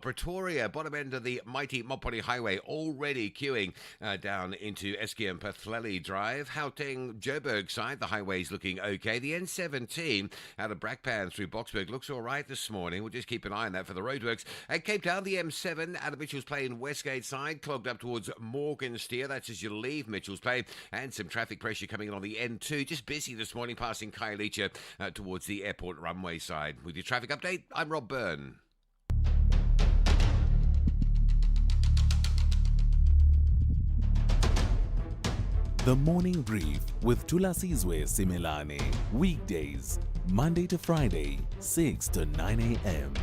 Pretoria, bottom end of the mighty Mopani Highway, already queuing down into Eskia and Pathleli Drive. Gauteng, Joburg side, the highway's looking okay. The N17 out of Brakpan through Boksburg looks all right this morning. We'll just keep an eye on that for the roadworks. At Cape Town, the M7 out of Mitchell's Plain, Westgate side, clogged up towards Morgansteer. That's as you leave Mitchell's Plain. And some traffic pressure coming in on the N2. Just busy this morning, passing Khayelitsha towards the airport runway side. With your traffic update, I'm Rob Byrne. The Morning Brief with Thulasizwe Simelane. Weekdays, Monday to Friday, 6 to 9 a.m.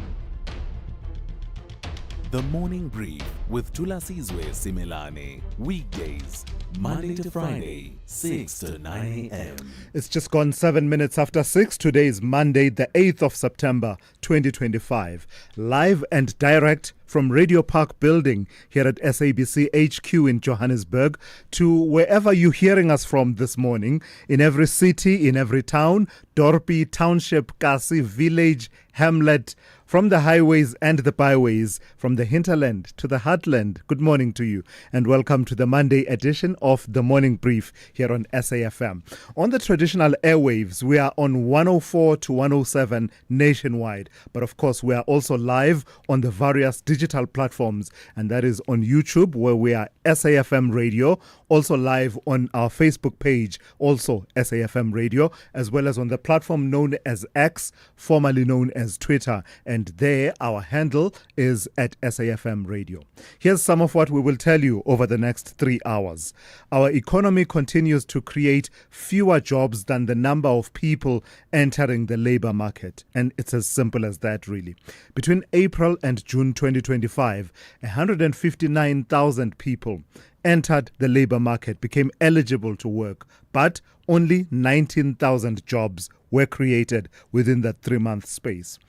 The Morning Brief with Thulasizwe Simelane. Weekdays, Monday to Friday, 6 to 9 a.m. It's just gone 7 minutes after 6. Today is Monday, the 8th of September, 2025. Live and direct from Radio Park Building here at SABC HQ in Johannesburg to wherever you're hearing us from this morning, in every city, in every town, Dorpi, Township, Kasi, village, hamlet, from the highways and the byways, from the hinterland to the heartland. Good morning to you and welcome to the Monday edition of The Morning Brief here on SAFM. On the traditional airwaves, we are on 104 to 107 nationwide. But of course, we are also live on the various digital platforms, and that is on YouTube, where we are SAFM Radio, also live on our Facebook page, also SAFM Radio, as well as on the platform known as X, formerly known as Twitter, and there our handle is at SAFM Radio. Here's some of what we will tell you over the next 3 hours. Our economy continues to create fewer jobs than the number of people entering the labor market, and it's as simple as that, really. Between April and June 2025, 159,000 people entered the labor market, became eligible to work, but only 19,000 jobs were created within that 3-month space.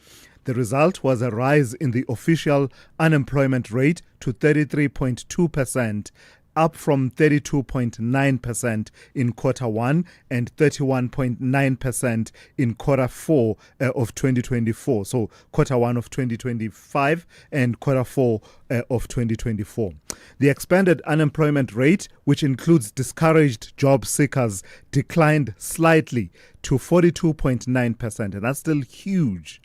The result was a rise in the official unemployment rate to 33.2%, up from 32.9% in quarter 1 and 31.9% in quarter 4 of 2024. So quarter 1 of 2025 and quarter 4 of 2024. The expanded unemployment rate, which includes discouraged job seekers, declined slightly to 42.9%, and that's still huge.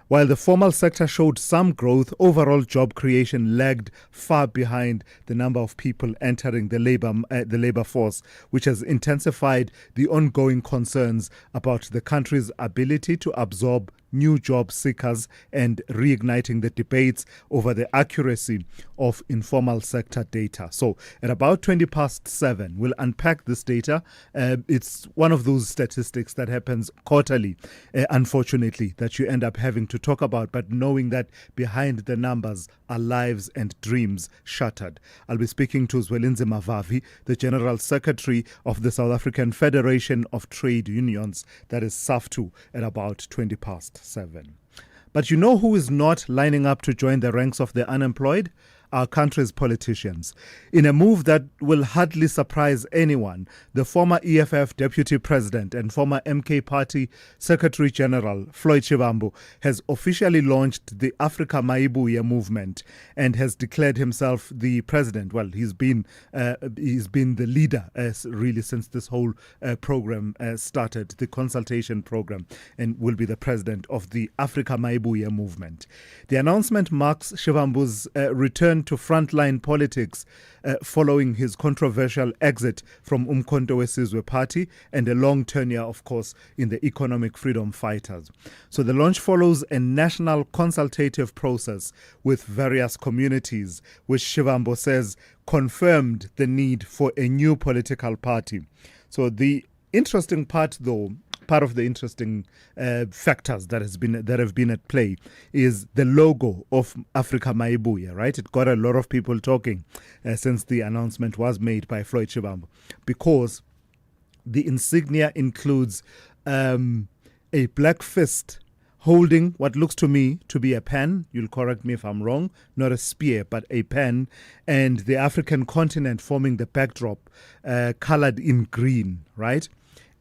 While the formal sector showed some growth, overall job creation lagged far behind the number of people entering the labor force, which has intensified the ongoing concerns about the country's ability to absorb new job seekers and reigniting the debates over the accuracy of informal sector data. So at about 20 past 7, we'll unpack this data. It's one of those statistics that happens quarterly, unfortunately, that you end up having to talk about, but knowing that behind the numbers are lives and dreams shattered. I'll be speaking to Zwelinze Mavavi, the General Secretary of the South African Federation of Trade Unions, that is SAFTU, at about 20 past 7. But you know who is not lining up to join the ranks of the unemployed? Our country's politicians. In a move that will hardly surprise anyone, the former EFF Deputy President and former MK Party Secretary General Floyd Shivambu has officially launched the Africa Mayuya movement and has declared himself the president. Well, he's been the leader really since this whole program started, the consultation program, and will be the president of the Africa Mayuya movement. The announcement marks Shivambu's return to frontline politics following his controversial exit from Umkhonto weSizwe Party and a long tenure, of course, in the Economic Freedom Fighters. So the launch follows a national consultative process with various communities, which Shivambu says confirmed the need for a new political party. So the interesting part, though, part of the interesting factors that have been at play is the logo of Africa Mayuya, right? It got a lot of people talking since the announcement was made by Floyd Shivambu, because the insignia includes a black fist holding what looks to me to be a pen. You'll correct me if I'm wrong. Not a spear, but a pen, and the African continent forming the backdrop, colored in green, right?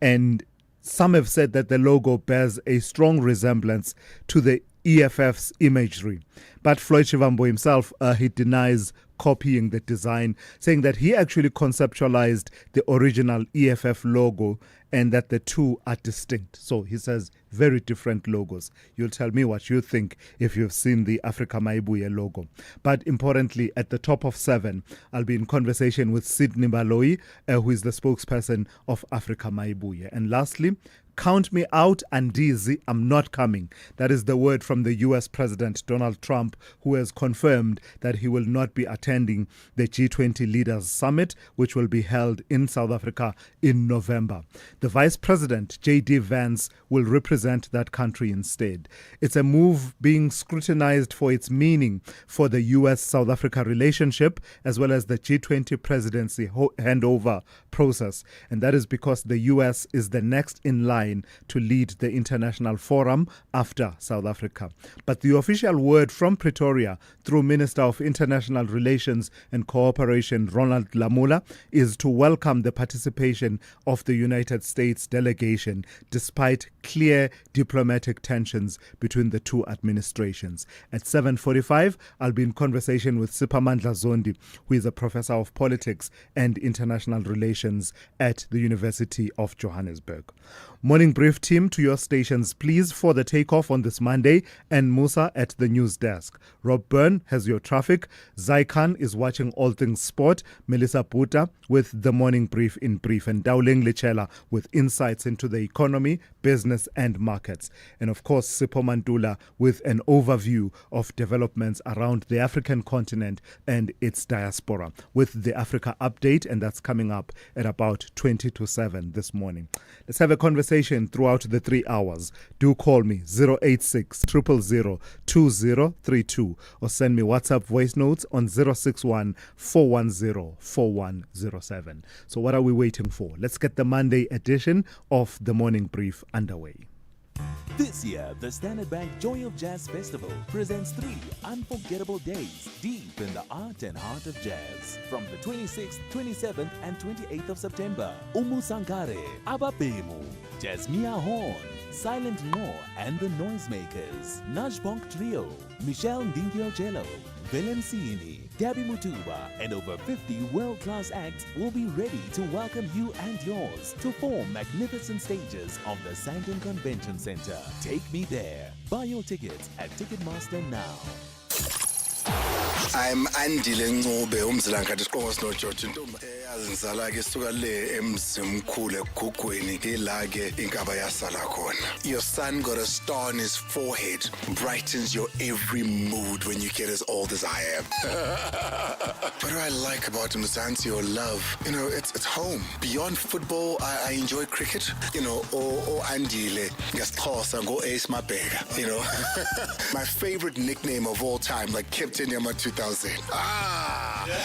And some have said that the logo bears a strong resemblance to the EFF's imagery. But Floyd Shivambu himself, he denies copying the design, saying that he actually conceptualized the original EFF logo and that the two are distinct. So he says very different logos. You'll tell me what you think if you've seen the Africa Mayuya logo. But importantly, at the top of 7, I'll be in conversation with Sydney Baloyi, who is the spokesperson of Africa Mayuya. And lastly, count me out, Andizi, I'm not coming. That is the word from the US President Donald Trump, who has confirmed that he will not be attending the G20 Leaders Summit, which will be held in South Africa in November. The Vice President, J.D. Vance, will represent that country instead. It's a move being scrutinized for its meaning for the US-South Africa relationship, as well as the G20 presidency handover process. And that is because the US is the next in line to lead the international forum after South Africa. But the official word from Pretoria through Minister of International Relations and Cooperation Ronald Lamola is to welcome the participation of the United States delegation despite clear diplomatic tensions between the two administrations. At 7:45, I'll be in conversation with Siphamandla Zondi, who is a professor of politics and international relations at the University of Johannesburg. Morning brief team to your stations, please, for the takeoff on this Monday, and Musa at the news desk. Rob Byrne has your traffic. Zaikan is watching all things sport. Melissa Buta with the morning brief in brief, and Dowling Lichela with insights into the economy, business and markets. And of course, Sipho Mantula with an overview of developments around the African continent and its diaspora with the Africa update, and that's coming up at about 20 to 7 this morning. Let's have a conversation throughout the 3 hours. Do call me 086 000 2032 or send me WhatsApp voice notes on 061 410 4107. So what are we waiting for? Let's get the Monday edition of the Morning Brief underway. This year, the Standard Bank Joy of Jazz Festival presents 3 unforgettable days deep in the art and heart of jazz. From the 26th, 27th and 28th of September, Umu Sankare, Ababemu, Jasmia Horn, Silent No and the Noisemakers, Najbonk Trio, Michelle Ndingio-Jello, Willem Siini, Gabby Mutuba, and over 50 world-class acts will be ready to welcome you and yours to 4 magnificent stages of the Sandton Convention Center. Take me there. Buy your tickets at Ticketmaster now. I'm Andile Ncube umzilankati isiqongo no George Ntomba yazizala ke suka le emzimkhulu egugweni ila ke inkaba yasala khona. Your son got a star on his forehead, brightens your every mood when you get as old as I am. What do I like about Mzansi or love? You know, it's home. Beyond football, I enjoy cricket. You know, or Andile ngesixhosa go Ace Mabheka, you know. My favorite nickname of all time, like Captain Yama 2000.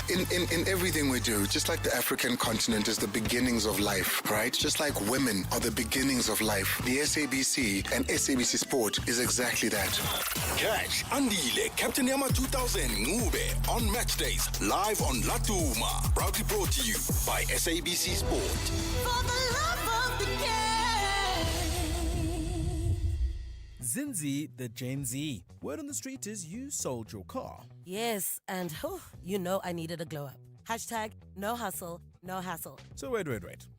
In everything we do, just like the African continent is the beginnings of life, right? Just like women are the beginnings of life. The SABC and SABC Sport is exactly that. Catch Andile, Captain Yama 2000 Ngube on match days, live on Latuma. Proudly brought to you by SABC Sport. For the love of the game. Zinzi, the Gen Z. Word on the street is you sold your car. Yes, and you know I needed a glow up. Hashtag no hustle, no hassle. So wait.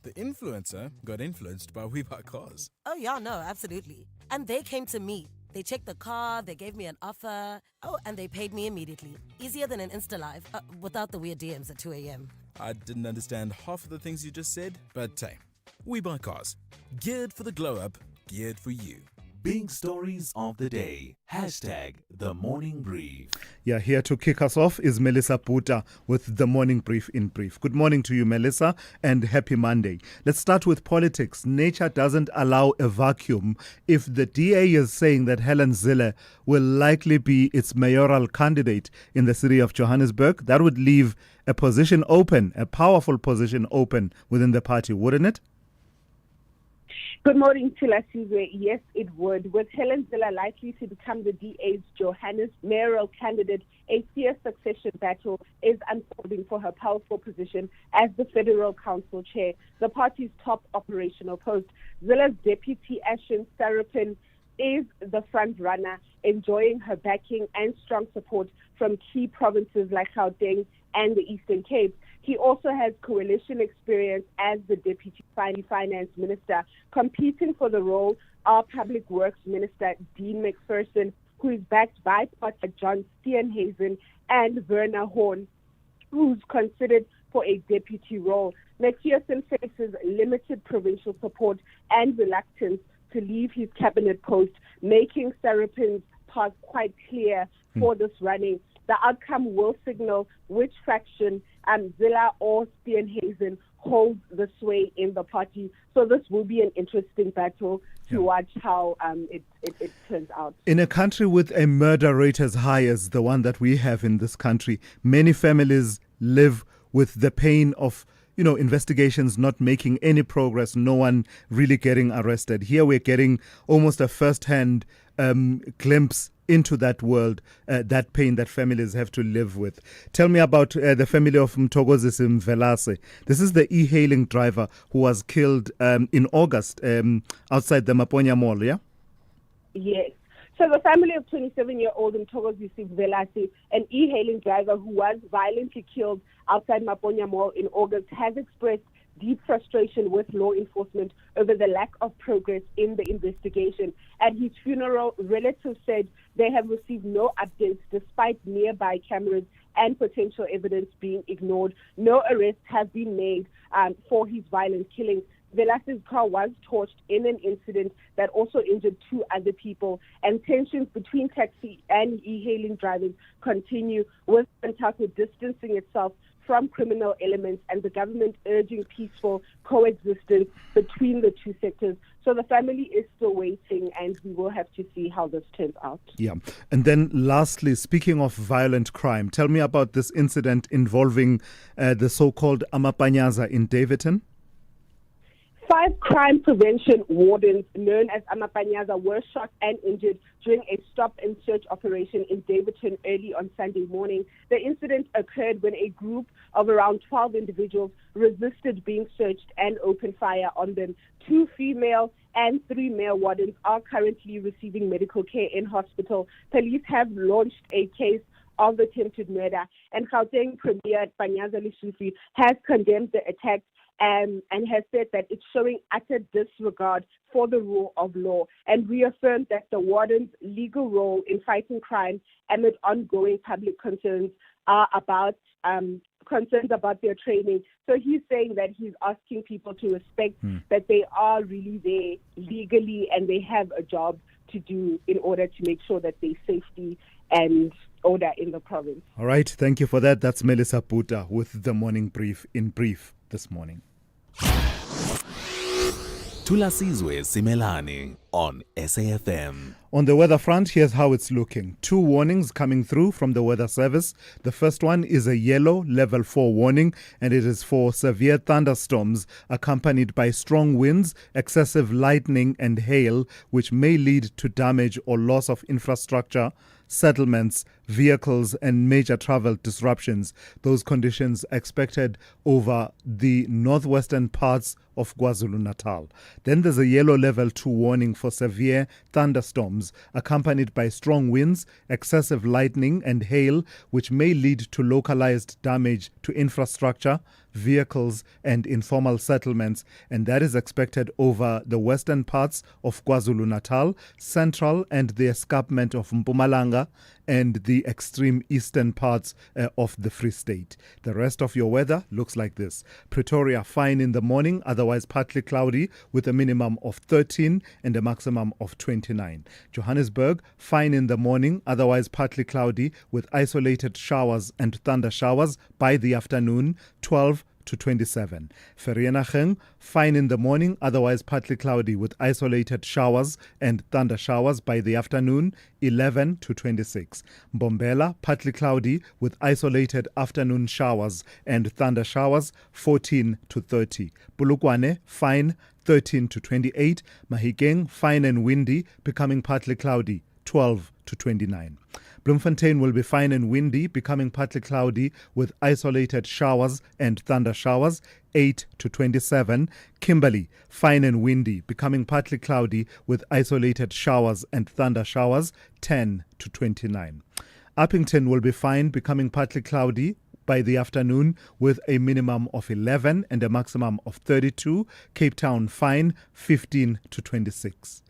The influencer got influenced by We Buy Cars. Oh yeah, no, absolutely. And they came to me. They checked the car, they gave me an offer. Oh, and they paid me immediately. Easier than an Insta Live, without the weird DMs at 2 a.m. I didn't understand half of the things you just said, but hey, We Buy Cars. Geared for the glow up, geared for you. Big stories of the day. Hashtag the morning brief. Yeah, here to kick us off is Melissa Buta with the morning brief in brief. Good morning to you, Melissa, and happy Monday. Let's start with politics. Nature doesn't allow a vacuum. If the DA is saying that Helen Zille will likely be its mayoral candidate in the city of Johannesburg, that would leave a position open, a powerful position open within the party, wouldn't it? Good morning, Thulasizwe. Yes, it would. With Helen Zille likely to become the DA's Johannesburg mayoral candidate, a fierce succession battle is unfolding for her powerful position as the Federal Council chair, the party's top operational post. Zille's deputy, Ashton Sarapin, is the front runner, enjoying her backing and strong support from key provinces like Gauteng and the Eastern Cape. He also has coalition experience as the Deputy Finance Minister, competing for the role of Public Works Minister Dean McPherson, who is backed by Potter John Steenhuisen and Werner Horn, who's considered for a deputy role. McPherson faces limited provincial support and reluctance to leave his cabinet post, making Sarapin's path quite clear for this running. The outcome will signal which faction, Zilla or Steenhuisen, holds the sway in the party. So this will be an interesting battle to watch how it turns out. In a country with a murder rate as high as the one that we have in this country, many families live with the pain of investigations not making any progress, no one really getting arrested. Here we're getting almost a first-hand glimpse into that world, that pain that families have to live with. Tell me about the family of Thulasizwe Simelane. This is the e-hailing driver who was killed in August outside the Maponya Mall, yeah? Yes. So the family of 27-year-old Thulasizwe Simelane, an e-hailing driver who was violently killed outside Maponya Mall in August, has expressed deep frustration with law enforcement over the lack of progress in the investigation. At his funeral, relatives said they have received no updates despite nearby cameras and potential evidence being ignored. No arrests have been made for his violent killing. Velace's car was torched in an incident that also injured 2 other people, and tensions between taxi and e-hailing drivers continue, with Santaco distancing itself from criminal elements and the government urging peaceful coexistence between the two sectors. So the family is still waiting, and we will have to see how this turns out. Yeah. And then lastly, speaking of violent crime, tell me about this incident involving the so-called Amapanyaza in Davidton. 5 crime prevention wardens, known as Amapanyaza, were shot and injured during a stop-and-search operation in Davidton early on Sunday morning. The incident occurred when a group of around 12 individuals resisted being searched and opened fire on them. 2 female and 3 male wardens are currently receiving medical care in hospital. Police have launched a case of attempted murder, and Gauteng Premier Panyaza Lesufi has condemned the attack and has said that it's showing utter disregard for the rule of law, and reaffirmed that the warden's legal role in fighting crime amid ongoing public concerns are about concerns about their training. So he's saying that he's asking people to respect that they are really there legally and they have a job to do in order to make sure that there's safety and order in the province. All right, thank you for that. That's Melissa Puta with the Morning Brief in brief this morning. Thulasizwe Simelane on SAFM. On the weather front, here's how it's looking. 2 warnings coming through from the Weather Service. The first one is a yellow level 4 warning, and it is for severe thunderstorms accompanied by strong winds, excessive lightning and hail, which may lead to damage or loss of infrastructure, settlements, vehicles and major travel disruptions. Those conditions expected over the northwestern parts of KwaZulu-Natal. Then there's a yellow level 2 warning for severe thunderstorms accompanied by strong winds, excessive lightning and hail, which may lead to localized damage to infrastructure, vehicles and informal settlements, and that is expected over the western parts of KwaZulu-Natal, central and the escarpment of Mpumalanga, and the extreme eastern parts of the Free State. The rest of your weather looks like this. Pretoria, fine in the morning, otherwise partly cloudy with a minimum of 13 and a maximum of 29. Johannesburg, fine in the morning, otherwise partly cloudy with isolated showers and thunder showers by the afternoon, 12 to 27. Vereeniging, fine in the morning, otherwise partly cloudy with isolated showers and thunder showers by the afternoon, 11 to 26. Mbombela, partly cloudy with isolated afternoon showers and thunder showers, 14 to 30. Polokwane, fine, 13 to 28. Mahikeng, fine and windy, becoming partly cloudy, 12 to 29. Bloemfontein will be fine and windy, becoming partly cloudy with isolated showers and thunder showers, 8 to 27. Kimberley, fine and windy, becoming partly cloudy with isolated showers and thunder showers, 10 to 29. Uppington will be fine, becoming partly cloudy by the afternoon with a minimum of 11 and a maximum of 32. Cape Town, fine, 15 to 26.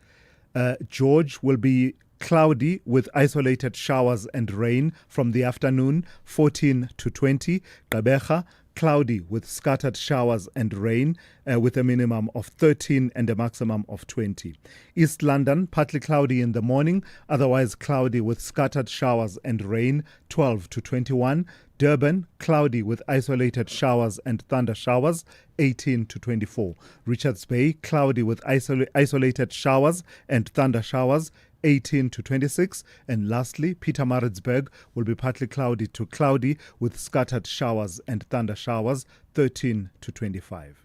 George will be cloudy with isolated showers and rain from the afternoon, 14 to 20. Gqeberha, cloudy with scattered showers and rain with a minimum of 13 and a maximum of 20. East London, partly cloudy in the morning, otherwise cloudy with scattered showers and rain, 12 to 21. Durban, cloudy with isolated showers and thunder showers, 18 to 24. Richards Bay, cloudy with isolated showers and thunder showers, 18 to 26. And lastly, Pietermaritzburg will be partly cloudy to cloudy with scattered showers and thunder showers, 13 to 25.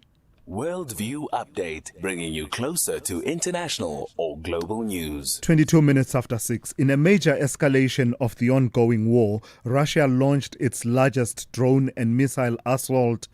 Worldview Update, bringing you closer to international or global news. 22 minutes after 6. In a major escalation of the ongoing war, Russia launched its largest drone and missile assault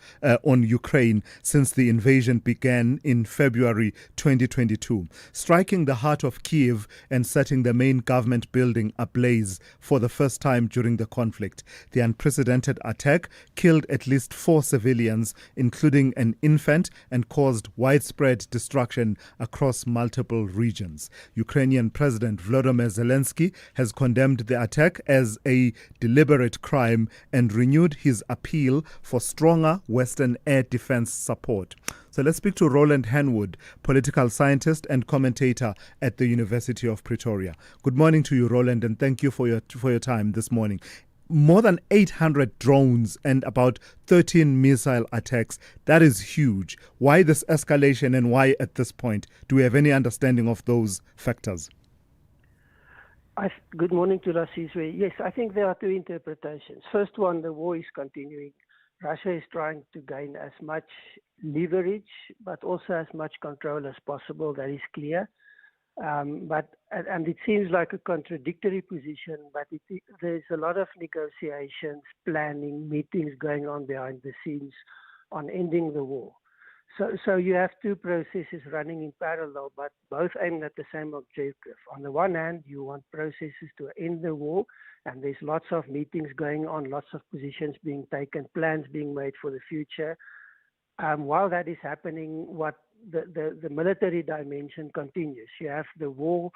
on Ukraine since the invasion began in February 2022, striking the heart of Kyiv and setting the main government building ablaze for the first time during the conflict. The unprecedented attack killed at least 4 civilians, including an infant, and caused widespread destruction across multiple regions. Ukrainian President Volodymyr Zelensky has condemned the attack as a deliberate crime and renewed his appeal for stronger Western air defense support. So let's speak to Roland Henwood, political scientist and commentator at the University of Pretoria. Good morning to you, Roland, and thank you for your time this morning. More than 800 drones and about 13 missile attacks. That is huge. Why this escalation and why at this point? Do we have any understanding of those factors? Good morning to Thulasizwe. Yes, I think there are 2 interpretations. First one, the war is continuing. Russia is trying to gain as much leverage, but also as much control as possible. That is clear. But it seems like a contradictory position, but there's a lot of negotiations, planning, meetings going on behind the scenes on ending the war. So you have 2 processes running in parallel, but both aimed at the same objective. On the one hand, you want processes to end the war, and there's lots of meetings going on, lots of positions being taken, plans being made for the future. While that is happening, the military dimension continues. You have the war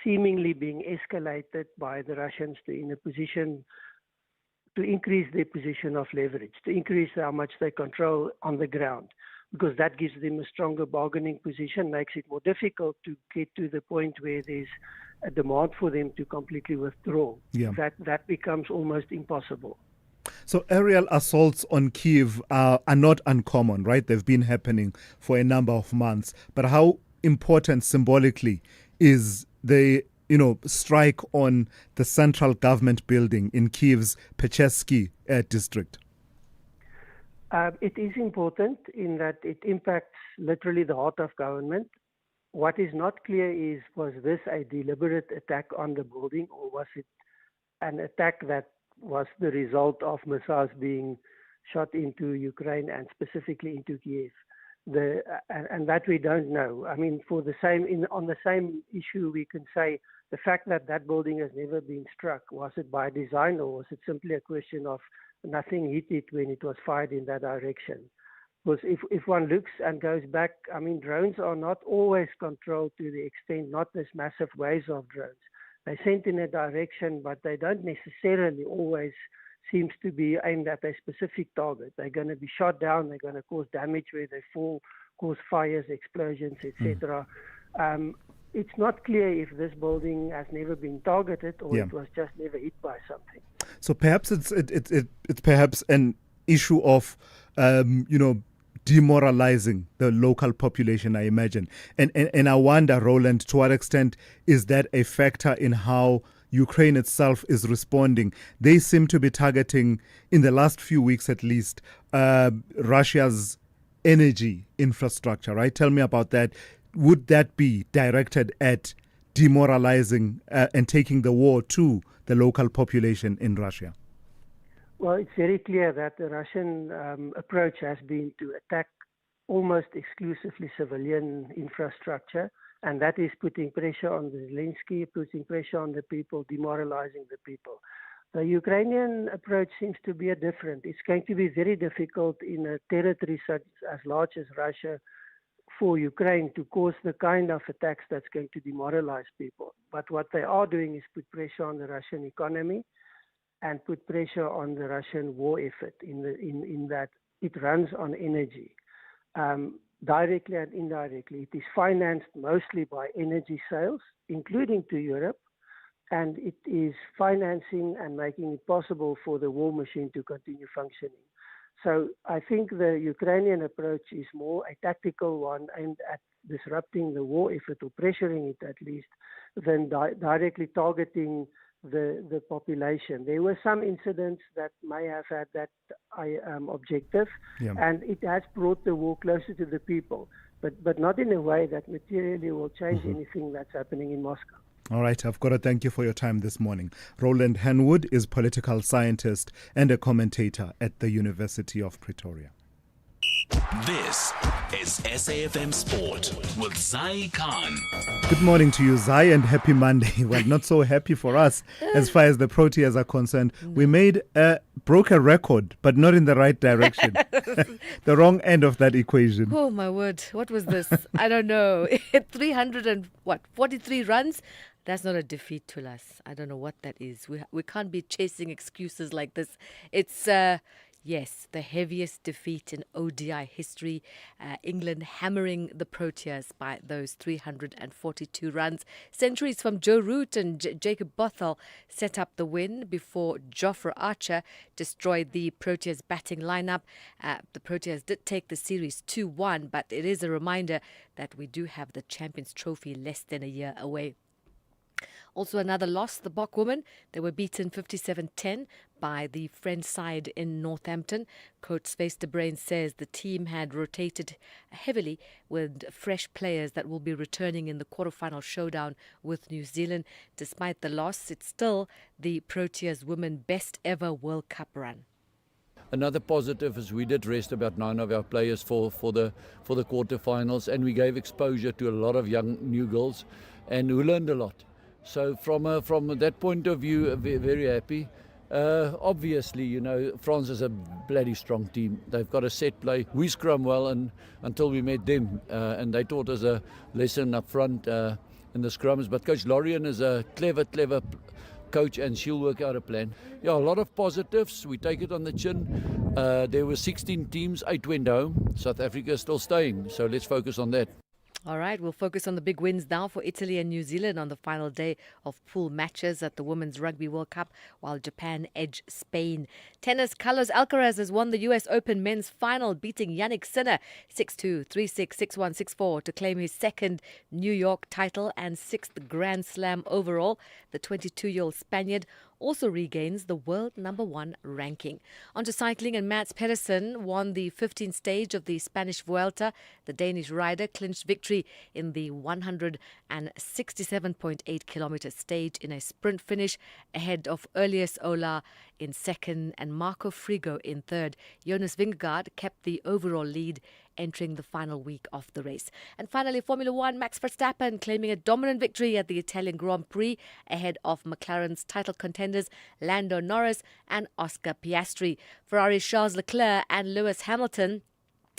seemingly being escalated by the Russians in a position to increase their position of leverage, to increase how much they control on the ground, because that gives them a stronger bargaining position, makes it more difficult to get to the point where there's a demand for them to completely withdraw. Yeah. That becomes almost impossible. So aerial assaults on Kyiv are not uncommon, right? They've been happening for a number of months. But how important symbolically is the strike on the central government building in Kyiv's Pechesky district? It is important in that it impacts literally the heart of government. What is not clear is, was this a deliberate attack on the building, or was it an attack that was the result of missiles being shot into Ukraine and specifically into Kyiv? And that we don't know. I mean, on the same issue, we can say the fact that building has never been struck, was it by design, or was it simply a question of nothing hit it when it was fired in that direction? Because if one looks and goes back, I mean, drones are not always controlled to the extent, not this massive waves of drones. They sent in a direction, but they don't necessarily always seems to be aimed at a specific target. They're going to be shot down, they're going to cause damage where they fall, cause fires, explosions, etc. It's not clear if this building has never been targeted or it was just never hit by something. So perhaps it's perhaps an issue of demoralizing the local population, I imagine. And I wonder, Roland, to what extent is that a factor in how Ukraine itself is responding? They seem to be targeting, in the last few weeks at least, Russia's energy infrastructure, right? Tell me about that. Would that be directed at demoralizing and taking the war to the local population in Russia? Well, it's very clear that the Russian approach has been to attack almost exclusively civilian infrastructure, and that is putting pressure on Zelensky, putting pressure on the people, demoralizing the people. The Ukrainian approach seems to be different. It's going to be very difficult in a territory such as large as Russia for Ukraine to cause the kind of attacks that's going to demoralize people. But what they are doing is put pressure on the Russian economy and put pressure on the Russian war effort in that it runs on energy, directly and indirectly. It is financed mostly by energy sales, including to Europe, and it is financing and making it possible for the war machine to continue functioning. So I think the Ukrainian approach is more a tactical one aimed at disrupting the war effort, or pressuring it at least, than directly targeting the population. There were some incidents that may have had that objective, and it has brought the war closer to the people, but not in a way that materially will change anything that's happening in Moscow. All right, I've got to thank you for your time this morning. Roland Henwood is political scientist and a commentator at the University of Pretoria. This is SAFM Sport with Zai Khan. Good morning to you, Zai, and happy Monday. Well, not so happy for us as far as the Proteas are concerned. We broke a record, but not in the right direction. The wrong end of that equation. Oh, my word. What was this? I don't know. 43 runs? That's not a defeat to us. I don't know what that is. We can't be chasing excuses like this. It's... yes, the heaviest defeat in ODI history. England hammering the Proteas by those 342 runs. Centuries from Joe Root and Jacob Bothell set up the win before Jofra Archer destroyed the Proteas batting lineup. The Proteas did take the series 2-1, but it is a reminder that we do have the Champions Trophy less than a year away. Also another loss, the Bok women. They were beaten 57-10 by the French side in Northampton. Coach Space de Brain says the team had rotated heavily with fresh players that will be returning in the quarterfinal showdown with New Zealand. Despite the loss, it's still the Proteas women best ever World Cup run. Another positive is we did rest about 9 of our players for the quarterfinals, and we gave exposure to a lot of young new girls and who learned a lot. So from that point of view, very happy. Obviously, you know, France is a bloody strong team. They've got a set play. We scrum well until we met them, and they taught us a lesson up front in the scrums. But Coach Lorien is a clever coach, and she'll work out a plan. Yeah, a lot of positives. We take it on the chin. There were 16 teams, 8 went home. South Africa is still staying, so let's focus on that. All right, we'll focus on the big wins now for Italy and New Zealand on the final day of pool matches at the Women's Rugby World Cup, while Japan edge Spain. Tennis, Carlos Alcaraz has won the US Open men's final, beating Yannick Sinner 6-2, 3-6, 6-1, 6-4 to claim his second New York title and 6th Grand Slam overall. The 22-year-old Spaniard also regains the world #1 ranking. Onto cycling, and Mats Pedersen won the 15th stage of the Spanish Vuelta. The Danish rider clinched victory in the 167.8 kilometer stage in a sprint finish ahead of Elias Ola in second and Marco Frigo in third. Jonas Vingegaard kept the overall lead entering the final week of the race. And finally, Formula One, Max Verstappen claiming a dominant victory at the Italian Grand Prix ahead of McLaren's title contenders Lando Norris and Oscar Piastri. Ferrari's Charles Leclerc and Lewis Hamilton,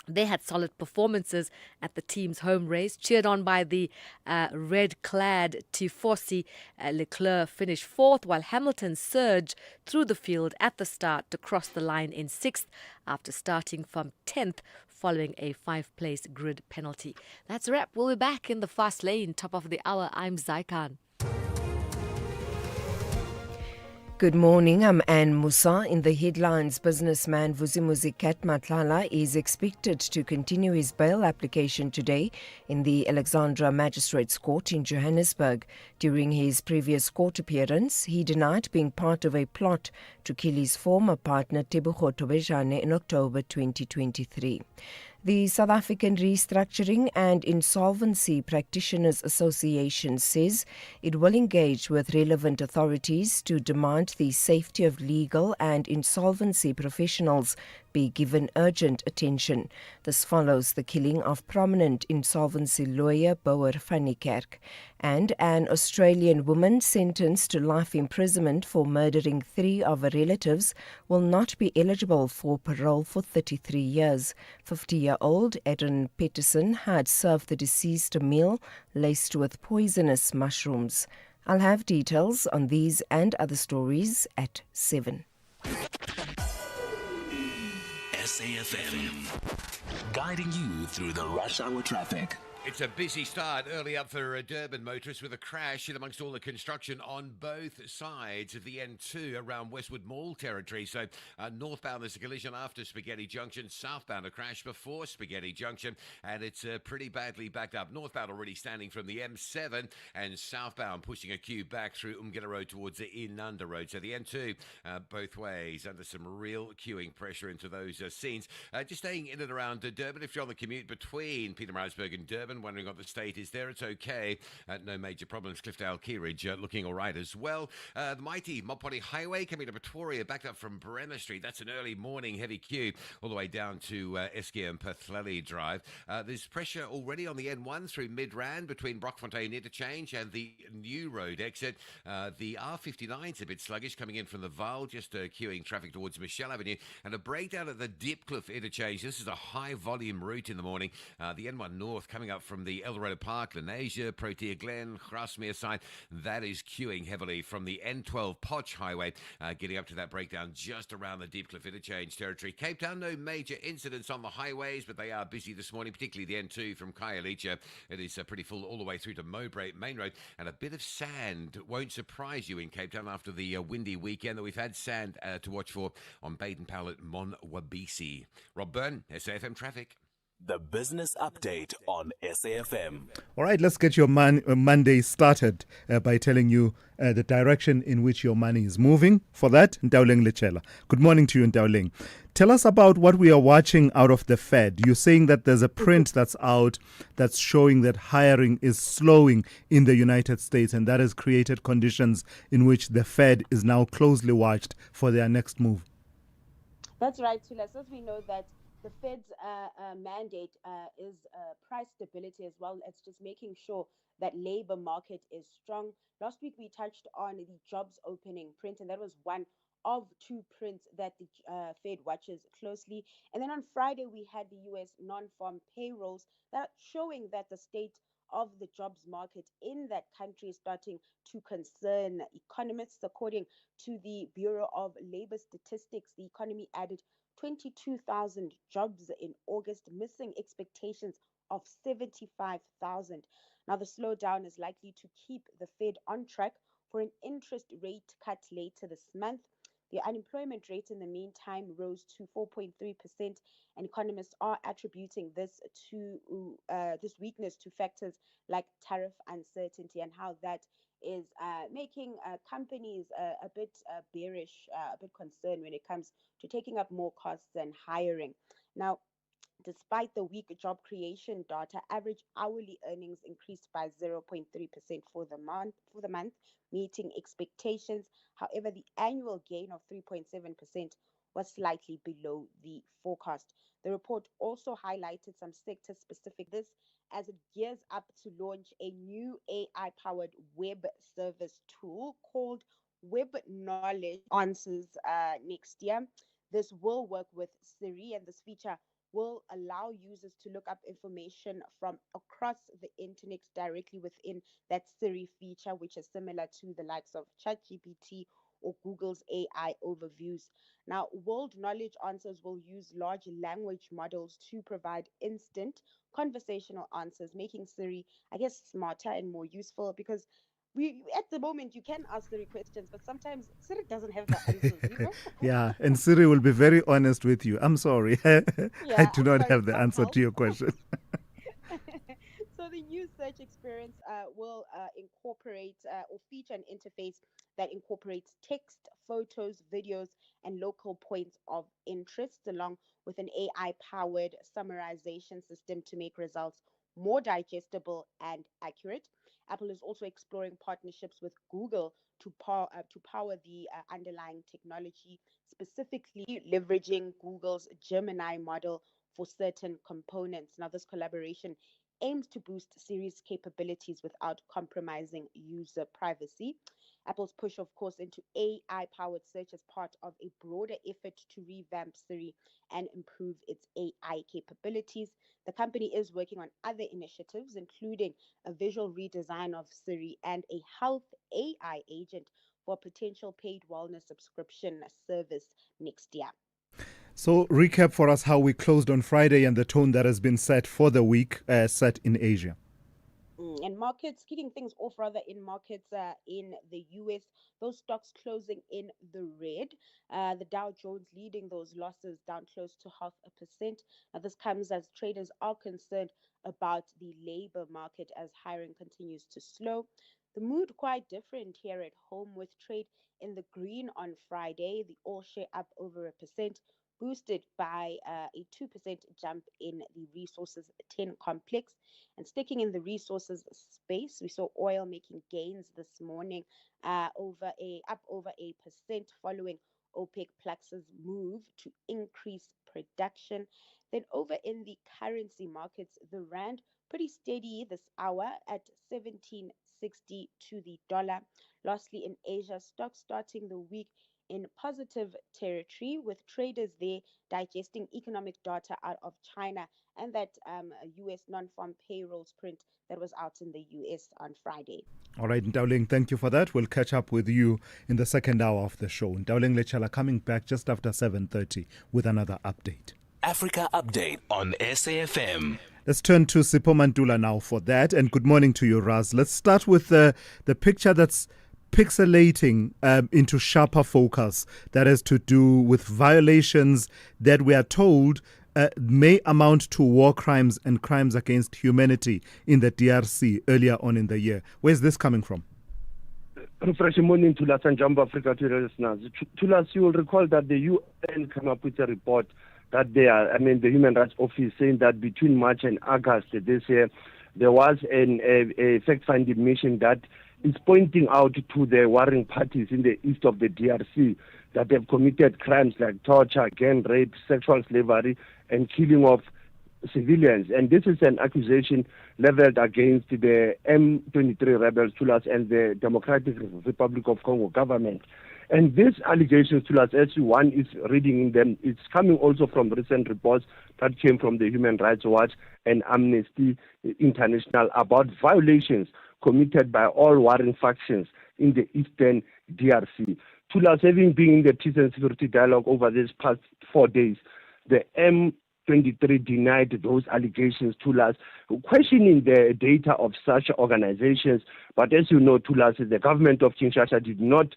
they had solid performances at the team's home race, cheered on by the red-clad Tifosi. Leclerc finished 4th, while Hamilton surged through the field at the start to cross the line in 6th after starting from 10th following a 5-place grid penalty. That's a wrap. We'll be back in the fast lane, top of the hour. I'm Zai Khan. Good morning, I'm Anne Musa. In the headlines, businessman Vusimuzi Matlala is expected to continue his bail application today in the Alexandra Magistrates Court in Johannesburg. During his previous court appearance, he denied being part of a plot to kill his former partner Tebogo Tobejane in October 2023. The South African Restructuring and Insolvency Practitioners Association says it will engage with relevant authorities to demand the safety of legal and insolvency professionals be given urgent attention. This follows the killing of prominent insolvency lawyer Boer van die Kerk, and an Australian woman sentenced to life imprisonment for murdering 3 of her relatives will not be eligible for parole for 33 years. 50-year-old Aaron Peterson had served the deceased a meal laced with poisonous mushrooms. I'll have details on these and other stories at 7. SAFM, guiding you through the rush hour traffic. It's a busy start early up for Durban motorists with a crash in amongst all the construction on both sides of the N2 around Westwood Mall territory. So northbound there's a collision after Spaghetti Junction, southbound a crash before Spaghetti Junction, and it's pretty badly backed up. Northbound already standing from the M7 and southbound pushing a queue back through Umgela Road towards the Inanda Road. So the N2 both ways under some real queuing pressure into those scenes. Just staying in and around Durban, if you're on the commute between Pietermaritzburg and Durban, wondering what the state is there, it's okay. No major problems. Cliffdale Keeridge looking all right as well. The mighty Mopani Highway coming to Pretoria, backed up from Bremer Street. That's an early morning heavy queue all the way down to Eskia and Pathlelly Drive. There's pressure already on the N1 through Midrand between Brockfontein Interchange and the New Road exit. The R59's a bit sluggish coming in from the Vaal, just queuing traffic towards Michelle Avenue, and a breakdown at the Diepkloof Interchange. This is a high volume route in the morning. The N1 North coming up from the Eldorado Park, Lenasia, Protea Glen, Grasmere side, that is queuing heavily from the N12 Potch Highway, getting up to that breakdown just around the Diepkloof Interchange territory. Cape Town, no major incidents on the highways, but they are busy this morning, particularly the N2 from Khayelitsha. It is pretty full all the way through to Mowbray Main Road, and a bit of sand won't surprise you in Cape Town after the windy weekend that we've had. Sand to watch for on Baden Powell at Monwabisi. Rob Byrne, SAFM Traffic. The business update on SAFM. All right, let's get your Monday started by telling you the direction in which your money is moving. For that, Ntauleng Lechela. Good morning to you, Ntauleng. Tell us about what we are watching out of the Fed. You're saying that there's a print that's out that's showing that hiring is slowing in the United States, and that has created conditions in which the Fed is now closely watched for their next move. That's right, Tulas. As we know that the Fed's mandate is price stability, as well as just making sure that labor market is strong. Last week we touched on the jobs opening print, and that was one of 2 prints that the Fed watches closely. And then on Friday we had the U.S. non-farm payrolls that are showing that the state of the jobs market in that country is starting to concern economists. According to the Bureau of Labor Statistics, the economy added 22,000 jobs in August, missing expectations of 75,000. Now, the slowdown is likely to keep the Fed on track for an interest rate cut later this month. The unemployment rate in the meantime rose to 4.3%, and economists are attributing this to this weakness to factors like tariff uncertainty and how that is making companies a bit bearish, a bit concerned when it comes to taking up more costs and hiring. Now, despite the weak job creation data, average hourly earnings increased by 0.3% for the month, meeting expectations. However, the annual gain of 3.7% was slightly below the forecast. The report also highlighted some sector-specific this as it gears up to launch a new AI-powered web service tool called Web Knowledge Answers next year. This will work with Siri, and this feature will allow users to look up information from across the internet directly within that Siri feature, which is similar to the likes of ChatGPT or Google's AI overviews. Now, World Knowledge Answers will use large language models to provide instant conversational answers, making Siri, I guess, smarter and more useful, because at the moment you can ask Siri questions, but sometimes Siri doesn't have the answers, Yeah, and Siri will be very honest with you. I'm sorry. I do not have the answer to your question. So the new search experience will incorporate or feature an interface that incorporates text, photos, videos, and local points of interest, along with an AI-powered summarization system to make results more digestible and accurate. Apple is also exploring partnerships with Google to power the underlying technology, specifically leveraging Google's Gemini model for certain components. Now, this collaboration aims to boost Siri's capabilities without compromising user privacy. Apple's push, of course, into AI-powered search is part of a broader effort to revamp Siri and improve its AI capabilities. The company is working on other initiatives, including a visual redesign of Siri and a health AI agent for a potential paid wellness subscription service next year. So, recap for us how we closed on Friday and the tone that has been set for the week set in Asia. And markets, kicking things off rather in markets in the US, those stocks closing in the red. The Dow Jones leading those losses down close to 0.5%. Now, this comes as traders are concerned about the labor market as hiring continues to slow. The mood quite different here at home, with trade in the green on Friday. The all share up over 1%. Boosted by a 2% jump in the resources 10 complex. And sticking in the resources space, we saw oil making gains this morning, up over 1% following OPEC Plus's move to increase production. Then over in the currency markets, the rand pretty steady this hour at 17.60 to the dollar. Lastly, in Asia, stocks starting the week in positive territory, with traders there digesting economic data out of China and that US non-farm payrolls print that was out in the US on Friday. All right, Ndauling, thank you for that. We'll catch up with you in the second hour of the show. Ndauling Lechala coming back just after 7:30 with another update. Africa Update on SAFM. Let's turn to Sipho Mantula now for that. And good morning to you, Raz. Let's start with the picture that's pixelating into sharper focus that has to do with violations that we are told may amount to war crimes and crimes against humanity in the DRC earlier on in the year. Where's this coming from? Refreshing morning, Thulas and Jumbo Africa to listeners. Thulas, you will recall that the UN came up with a report that the Human Rights Office saying that between March and August this year, there was a fact-finding mission that is pointing out to the warring parties in the east of the DRC that have committed crimes like torture, gang rape, sexual slavery, and killing of civilians. And this is an accusation leveled against the M23 rebels, Thulas, and the Democratic Republic of Congo government. And these allegations, Thulas, as one is reading in them, it's coming also from recent reports that came from the Human Rights Watch and Amnesty International about violations committed by all warring factions in the eastern DRC. Thulas, having been in the peace and security dialogue over these past 4 days, the M23 denied those allegations, Thulas, questioning the data of such organizations. But as you know, Thulas, the government of Kinshasa did not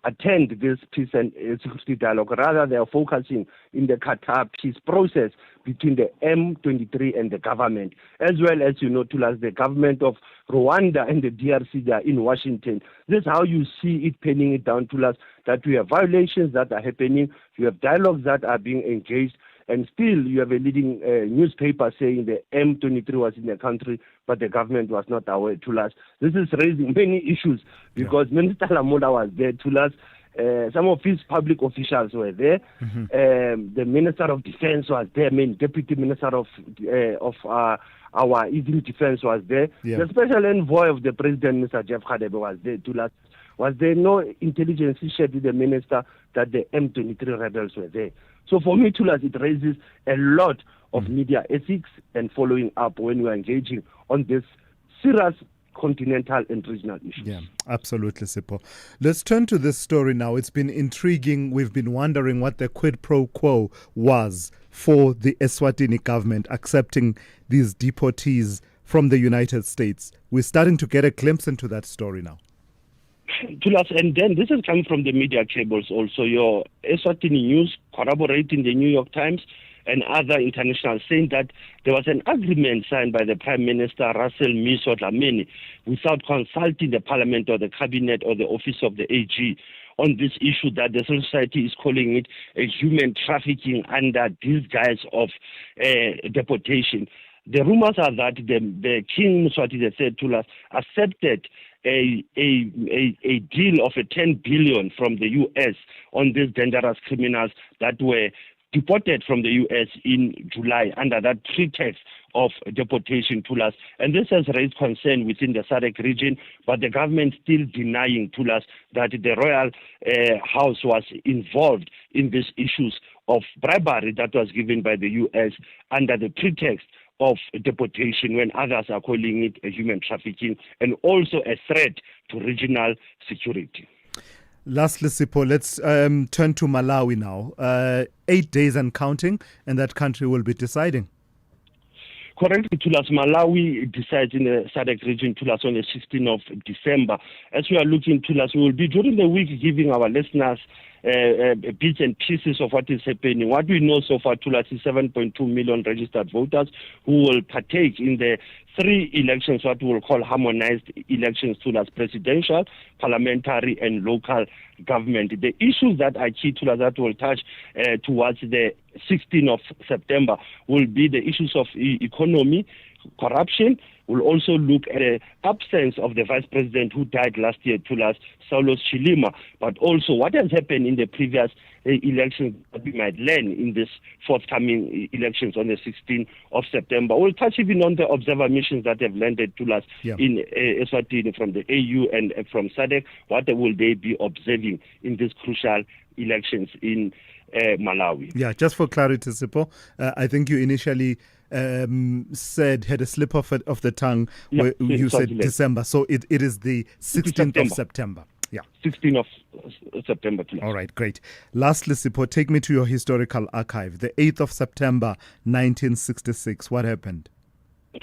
attend this peace and security dialogue. Rather, they are focusing in the Qatar peace process between the M23 and the government. As well as, you know, Thulas, the government of Rwanda and the DRC, they are in Washington. This is how you see it penning it down, Thulas, that we have violations that are happening, you have dialogues that are being engaged, and still you have a leading newspaper saying the M23 was in the country, but the government was not aware, Thulas. This is raising many issues because Minister Lamola was there, Thulas. Some of his public officials were there. The Minister of Defense was there. Deputy Minister of our Eastern Defense was there. The Special Envoy of the President, Mr. Jeff Khadebe, was there, Thulas. Was there no intelligence shared with the minister that the M23 rebels were there? So for me, Thulas, it raises a lot of media ethics and following up when we are engaging on this serious continental and regional issues. Yeah, absolutely, Sipho. Let's turn to this story now. It's been intriguing. We've been wondering what the quid pro quo was for the Eswatini government accepting these deportees from the United States. We're starting to get a glimpse into that story now. Thulas, and then this is coming from the media cables also. Your Eswatini News corroborating the New York Times and other internationals, saying that there was an agreement signed by the Prime Minister, Russell Miso Dlamini, without consulting the Parliament or the Cabinet or the Office of the AG on this issue, that the civil society is calling it a human trafficking under disguise of deportation. The rumors are that the King Mswati III accepted a deal of a 10 billion from the US on these dangerous criminals that were deported from the US in July under that pretext of deportation to us. And this has raised concern within the SADC region, but the government still denying to us that the Royal House was involved in these issues of bribery that was given by the US under the pretext of deportation, when others are calling it a human trafficking and also a threat to regional security. Lastly, Sipho, let's turn to Malawi now. 8 days and counting, and that country will be deciding. Correctly, Thulas, Malawi decides in the SADC region, Thulas, on the 16th of December. As we are looking, Thulas, we will be during the week giving our listeners bits and pieces of what is happening. What we know so far, Thulas, is 7.2 million registered voters who will partake in the 3 elections, what we will call harmonized elections, Thulas, presidential, parliamentary, and local government. The issues that are key, Thulas, that will touch towards the 16th of September will be the issues of economy, corruption. We'll also look at the absence of the vice president who died last year, Thulas, Saulos Chilima, but also what has happened in the previous elections that we might learn in this forthcoming elections on the 16th of September. We'll touch even on the observer missions that have landed Thulas in Eswatini from the AU and from SADC. What will they be observing in these crucial elections in Malawi? Yeah, just for clarity, Sipho, I think you initially said, had a slip of the tongue, where you said December, so it is the 16th of September. Yeah, 16th of September. All right, great. Lastly, Sipho, take me to your historical archive. The 8th of September, 1966. What happened?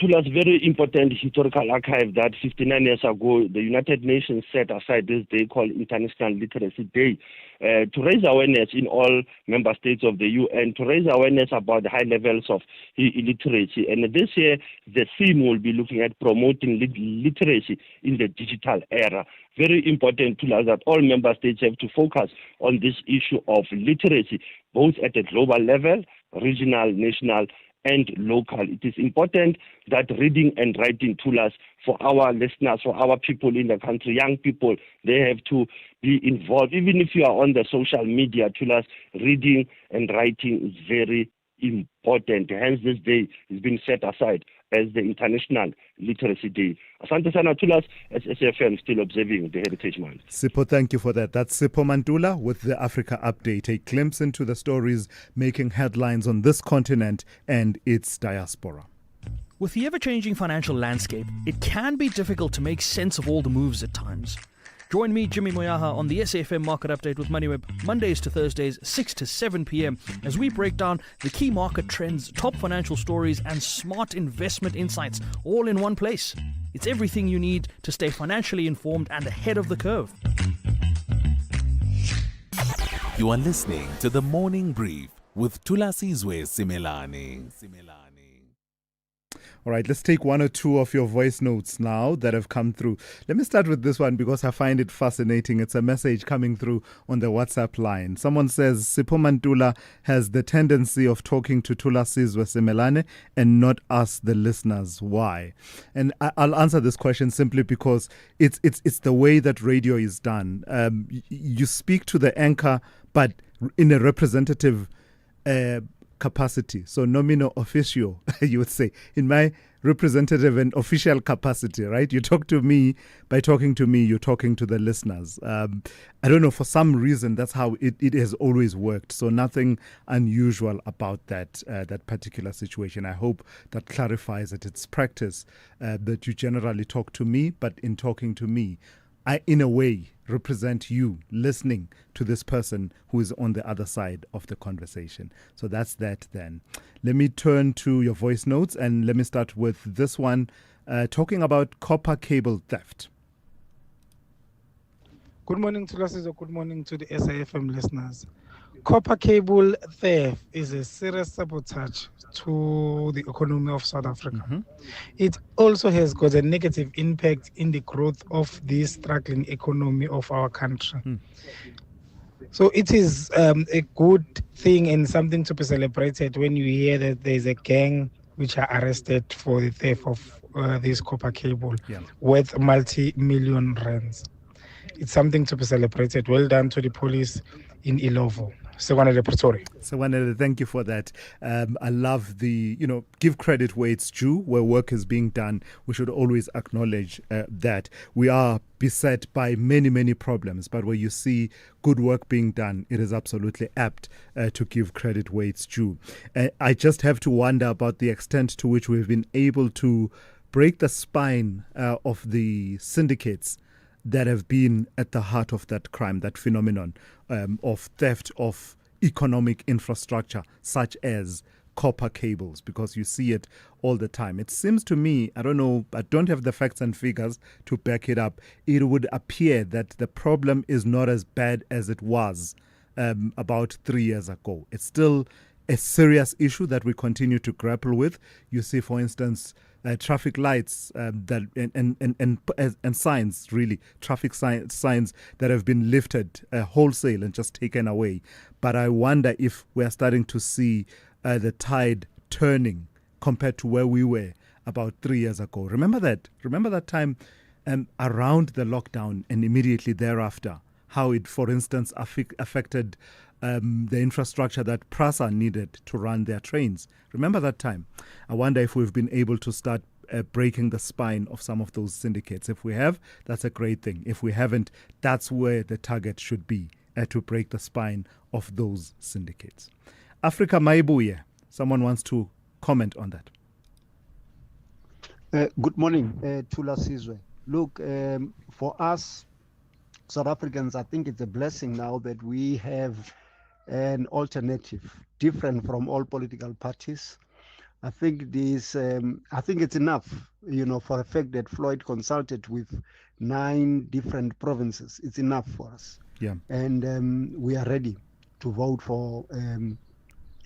Thulas, very important historical archive that 59 years ago, the United Nations set aside this day called International Literacy Day to raise awareness in all member states of the UN, to raise awareness about the high levels of illiteracy. And this year, the theme will be looking at promoting literacy in the digital era. Very important to us that all member states have to focus on this issue of literacy, both at a global level, regional, national, and local. It is important that reading and writing tools for our listeners, for our people in the country, young people, they have to be involved. Even if you are on the social media, tools, reading and writing is very important. Hence, this day is being set aside as the International Literacy Day. Asante sana Thulas, as SFM still observing the Heritage Month. Sipho, thank you for that. That's Sipho Mantula with the Africa Update, a glimpse into the stories making headlines on this continent and its diaspora. With the ever-changing financial landscape, it can be difficult to make sense of all the moves at times. Join me, Jimmy Moyaha, on the SAFM Market Update with MoneyWeb, Mondays to Thursdays, 6 to 7 p.m, as we break down the key market trends, top financial stories, and smart investment insights, all in one place. It's everything you need to stay financially informed and ahead of the curve. You are listening to The Morning Brief with Thulasizwe Simelane. All right, let's take one or two of your voice notes now that have come through. Let me start with this one because I find it fascinating. It's a message coming through on the WhatsApp line. Someone says, Sipho Mantula has the tendency of talking to Thulasizwe Simelane and not us, the listeners. Why? And I'll answer this question simply because it's the way that radio is done. You speak to the anchor, but in a representative capacity. So nomino officio, you would say, in my representative and official capacity, right? You talk to me, by talking to me, you're talking to the listeners. I don't know, for some reason, that's how it has always worked. So nothing unusual about that particular situation. I hope that clarifies that it's practice that you generally talk to me, but in talking to me, I, in a way, represent you listening to this person who is on the other side of the conversation. So that's that then. Let me turn to your voice notes and let me start with this one, talking about copper cable theft. Good morning to Thulasizwe. Good morning to the SAFM listeners. Copper cable theft is a serious sabotage to the economy of South Africa. It also has got a negative impact in the growth of the struggling economy of our country. So it is a good thing and something to be celebrated when you hear that there's a gang which are arrested for the theft of this copper cable worth multi-million rands. It's something to be celebrated. Well done to the police in Ilovo. Sekwanele Pretoria. Sekwanele, thank you for that. I love the, give credit where it's due, where work is being done. We should always acknowledge that. We are beset by many, many problems, but where you see good work being done, it is absolutely apt to give credit where it's due. I just have to wonder about the extent to which we've been able to break the spine of the syndicates that have been at the heart of that crime, that phenomenon of theft of economic infrastructure, such as copper cables, because you see it all the time. It seems to me, I don't know, I don't have the facts and figures to back it up. It would appear that the problem is not as bad as it was about 3 years ago. It's still a serious issue that we continue to grapple with. You see, for instance, traffic lights that and signs, really, traffic signs that have been lifted wholesale and just taken away. But I wonder if we are starting to see the tide turning compared to where we were about 3 years ago. Remember that? Remember that time around the lockdown and immediately thereafter, how it, for instance, affected the infrastructure that PRASA needed to run their trains. Remember that time? I wonder if we've been able to start breaking the spine of some of those syndicates. If we have, that's a great thing. If we haven't, that's where the target should be, to break the spine of those syndicates. Africa Mayuya, someone wants to comment on that. Good morning, Thulasizwe. Look, for us South Africans, I think it's a blessing now that we have an alternative different from all political parties. I think this. I think it's enough, for the fact that Floyd consulted with 9 different provinces. It's enough for us. Yeah. And we are ready to vote for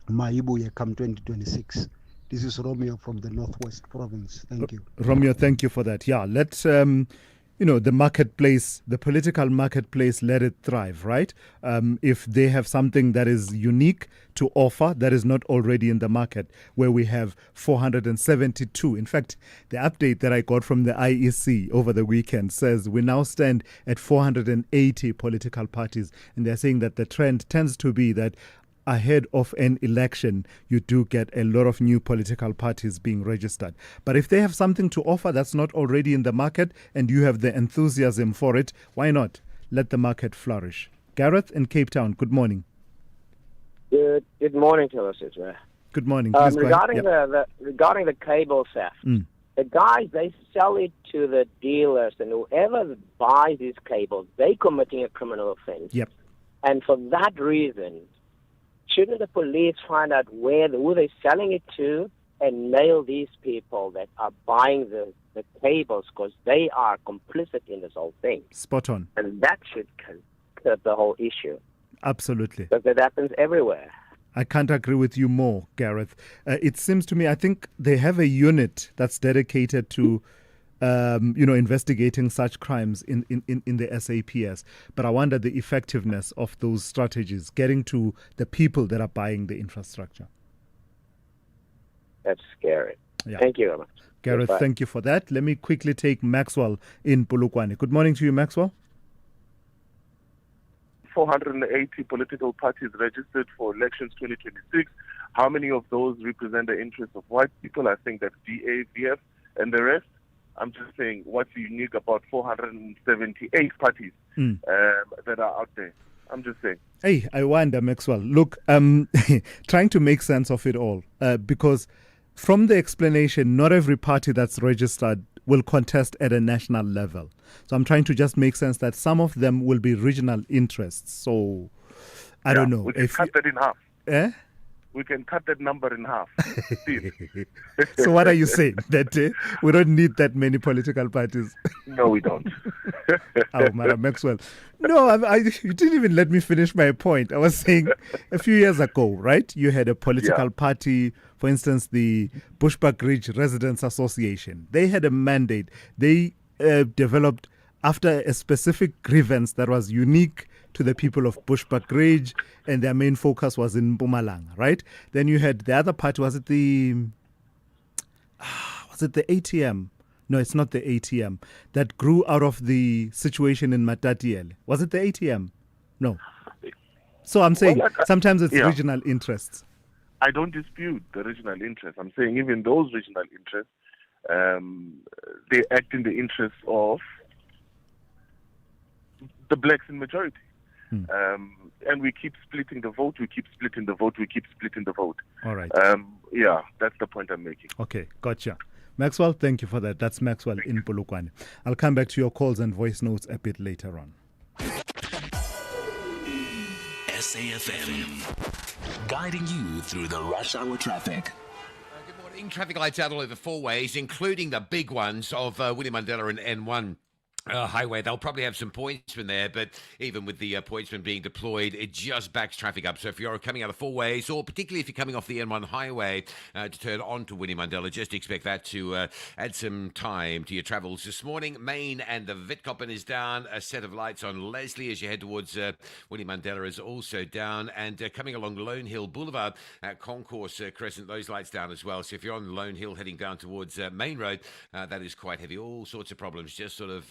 Mayuya come 2026. This is Romeo from the Northwest Province. Thank you. Romeo, thank you for that. Yeah, let's. The marketplace, the political marketplace, let it thrive, right? If they have something that is unique to offer that is not already in the market, where we have 472. In fact, the update that I got from the IEC over the weekend says we now stand at 480 political parties. And they're saying that the trend tends to be that ahead of an election, you do get a lot of new political parties being registered. But if they have something to offer that's not already in the market and you have the enthusiasm for it, why not? Let the market flourish. Gareth in Cape Town, good morning. Good morning, Thulasizwe. Good morning. Please regarding the cable theft, the guys, they sell it to the dealers, and whoever buys these cables, they committing a criminal offense. Yep. And for that reason, shouldn't the police find out who they're selling it to and nail these people that are buying the cables, because they are complicit in this whole thing? Spot on. And that should curb the whole issue. Absolutely. Because that happens everywhere. I can't agree with you more, Gareth. It seems to me, I think they have a unit that's dedicated to investigating such crimes in the SAPS. But I wonder the effectiveness of those strategies, getting to the people that are buying the infrastructure. That's scary. Yeah. Thank you very much. Gareth, Goodbye. thank you for that. Let me quickly take Maxwell in Polokwane. Good morning to you, Maxwell. 480 political parties registered for elections 2026. How many of those represent the interests of white people? I think that's DA, VF, and the rest. I'm just saying, what's unique about 478 parties that are out there? I'm just saying. Hey, I wonder, Maxwell. Look, trying to make sense of it all, because from the explanation, not every party that's registered will contest at a national level. So I'm trying to just make sense that some of them will be regional interests. So I don't know. We can cut that in half. Eh? we can cut that number in half. So what are you saying? That we don't need that many political parties? No, we don't. Oh, Madam Maxwell. No, you didn't even let me finish my point. I was saying a few years ago, right? You had a political party, for instance, the Bushbuck Ridge Residents Association. They had a mandate. They developed after a specific grievance that was unique to the people of Bushbuck Ridge, and their main focus was in Mpumalanga, right? Then you had the other party. Was it the ATM? No, it's not the ATM. That grew out of the situation in Matatiele. Was it the ATM? No. So I'm saying sometimes it's regional interests. I don't dispute the regional interests. I'm saying even those regional interests, they act in the interests of the blacks in majority. And we keep splitting the vote, All right. That's the point I'm making. Okay, gotcha. Maxwell, thank you for that. That's Maxwell in Polokwane. I'll come back to your calls and voice notes a bit later on. SAFM, guiding you through the rush hour traffic. Good morning. Traffic lights out all over four ways, including the big ones of Winnie Mandela and N1. Highway. They'll probably have some pointsmen there, but even with the pointsmen being deployed, it just backs traffic up. So if you're coming out of four ways, or particularly if you're coming off the N1 highway to turn on to Winnie Mandela, just expect that to add some time to your travels this morning. Main and the Witkoppen is down. A set of lights on Leslie as you head towards Winnie Mandela is also down. And coming along Lone Hill Boulevard at Concourse Crescent, those lights down as well. So if you're on Lone Hill heading down towards Main Road, that is quite heavy. All sorts of problems, just sort of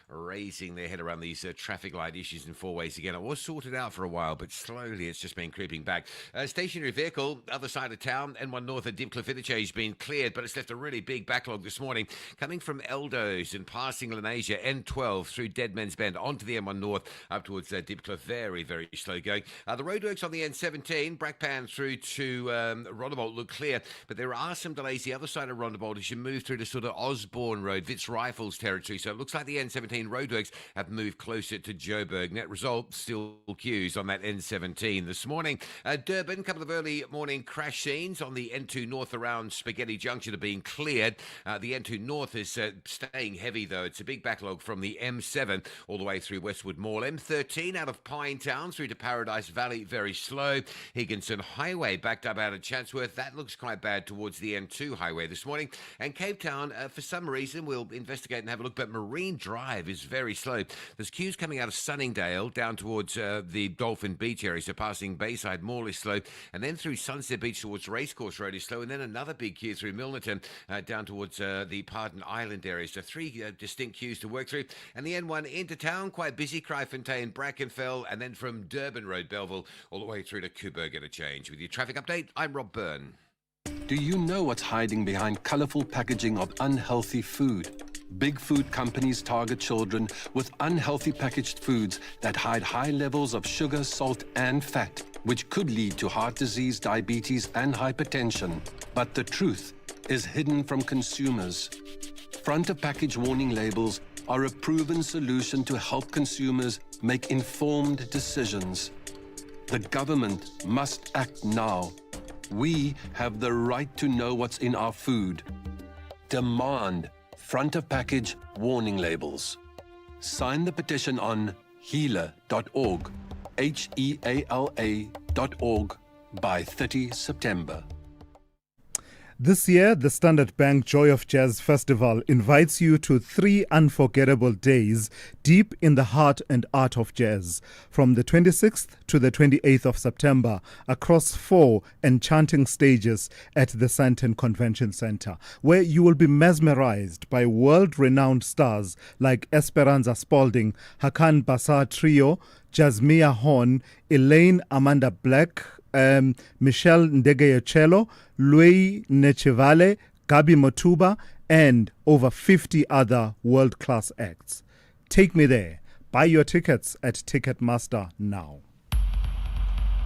raising their head around these traffic light issues in four ways again. It was sorted out for a while, but slowly it's just been creeping back. Stationary vehicle, other side of town, N1 North at Dipcliffe Interchange been cleared, but it's left a really big backlog this morning. Coming from Eldos and passing Lenasia, N12 through Deadman's Bend onto the N1 North up towards Dipcliffe. Very, very slow going. The roadworks on the N17, Brackpan through to Rondebolt look clear, but there are some delays the other side of Rondebolt as you move through to sort of Osborne Road, Wits Rifles territory. So it looks like the N17 roadworks have moved closer to Joburg. Net result, still queues on that N17 this morning. Durban, a couple of early morning crash scenes on the N2 North around Spaghetti Junction are being cleared. The N2 North is staying heavy, though. It's a big backlog from the M7 all the way through Westwood Mall. M13 out of Pinetown through to Paradise Valley, very slow. Higginson Highway backed up out of Chatsworth. That looks quite bad towards the N2 highway this morning. And Cape Town, for some reason, we'll investigate and have a look, but Marine Drive is very slow. There's queues coming out of Sunningdale down towards the Dolphin Beach area, so passing Bayside Mall is slow, and then through Sunset Beach towards Racecourse Road is slow, and then another big queue through Milnerton down towards the Pardon Island area. So three distinct queues to work through, and the N1 into town, quite busy, Kraaifontein, Brackenfell, and then from Durban Road, Belleville, all the way through to Coburg Interchange. With your traffic update, I'm Rob Byrne. Do you know what's hiding behind colourful packaging of unhealthy food? Big food companies target children with unhealthy packaged foods that hide high levels of sugar, salt, and fat, which could lead to heart disease, diabetes, and hypertension. But the truth is hidden from consumers. Front of package warning labels are a proven solution to help consumers make informed decisions. The government must act now. We have the right to know what's in our food. Demand front of package warning labels. Sign the petition on heala.org, HEALA.org, by 30 September. This year, the Standard Bank Joy of Jazz Festival invites you to 3 unforgettable days deep in the heart and art of jazz, from the 26th to the 28th of September, across 4 enchanting stages at the Sandton Convention Center, where you will be mesmerized by world-renowned stars like Esperanza Spalding, Hakan Basar Trio, Jasmia Horn, Elaine Amanda Black, Michelle Ndegeocello, Louis Nechevale, Gabi Motuba, and over 50 other world-class acts. Take me there. Buy your tickets at Ticketmaster now.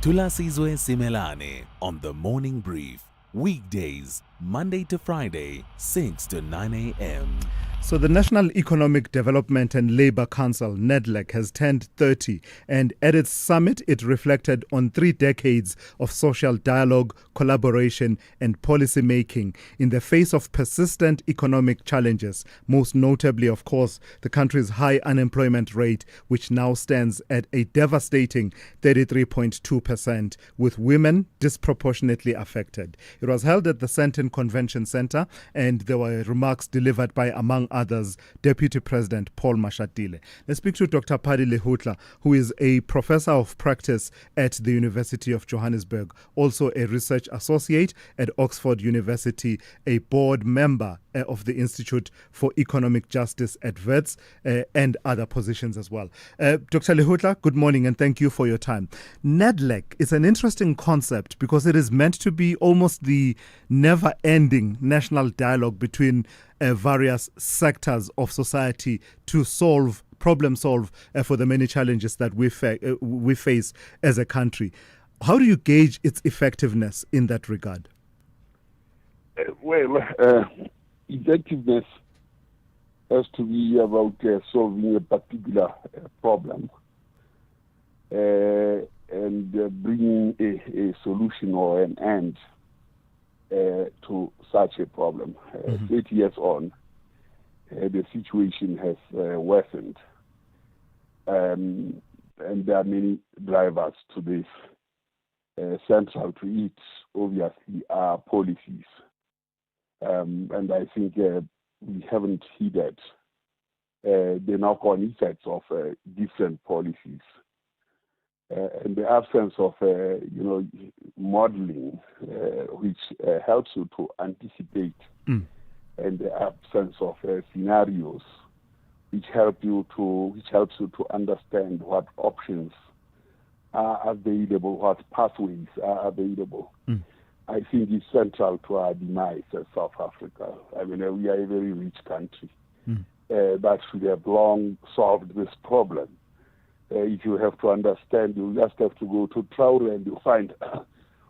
Thulasizwe Simelane on The Morning Brief. Weekdays, Monday to Friday, 6 to 9 a.m. So the National Economic Development and Labour Council, NEDLAC, has turned 30, and at its summit it reflected on 3 decades of social dialogue, collaboration and policy making in the face of persistent economic challenges, most notably, of course, the country's high unemployment rate, which now stands at a devastating 33.2%, with women disproportionately affected. It was held at the Sandton Convention Centre, and there were remarks delivered by, among others, Deputy President Paul Mashatile. Let's speak to Dr. Paddy Lehutla, who is a professor of practice at the University of Johannesburg, also a research associate at Oxford University, a board member of the Institute for Economic Justice at WITS, and other positions as well. Dr. Lehutla, good morning and thank you for your time. NEDLAC is an interesting concept because it is meant to be almost the never-ending national dialogue between various sectors of society to problem solve for the many challenges that we face as a country. How do you gauge its effectiveness in that regard? Effectiveness has to be about solving a particular problem and bringing a solution or an end to such a problem. 30 years on, the situation has worsened, and there are many drivers to this. Central to it, obviously, are policies, and I think we haven't heeded the knock-on effects of different policies. And the absence of, modeling, which helps you to anticipate, and the absence of scenarios, which helps you to understand what options are available, what pathways are available. I think is central to our demise as South Africa. I mean, we are a very rich country that should have long solved this problem. If you have to understand, you just have to go to Traore and you find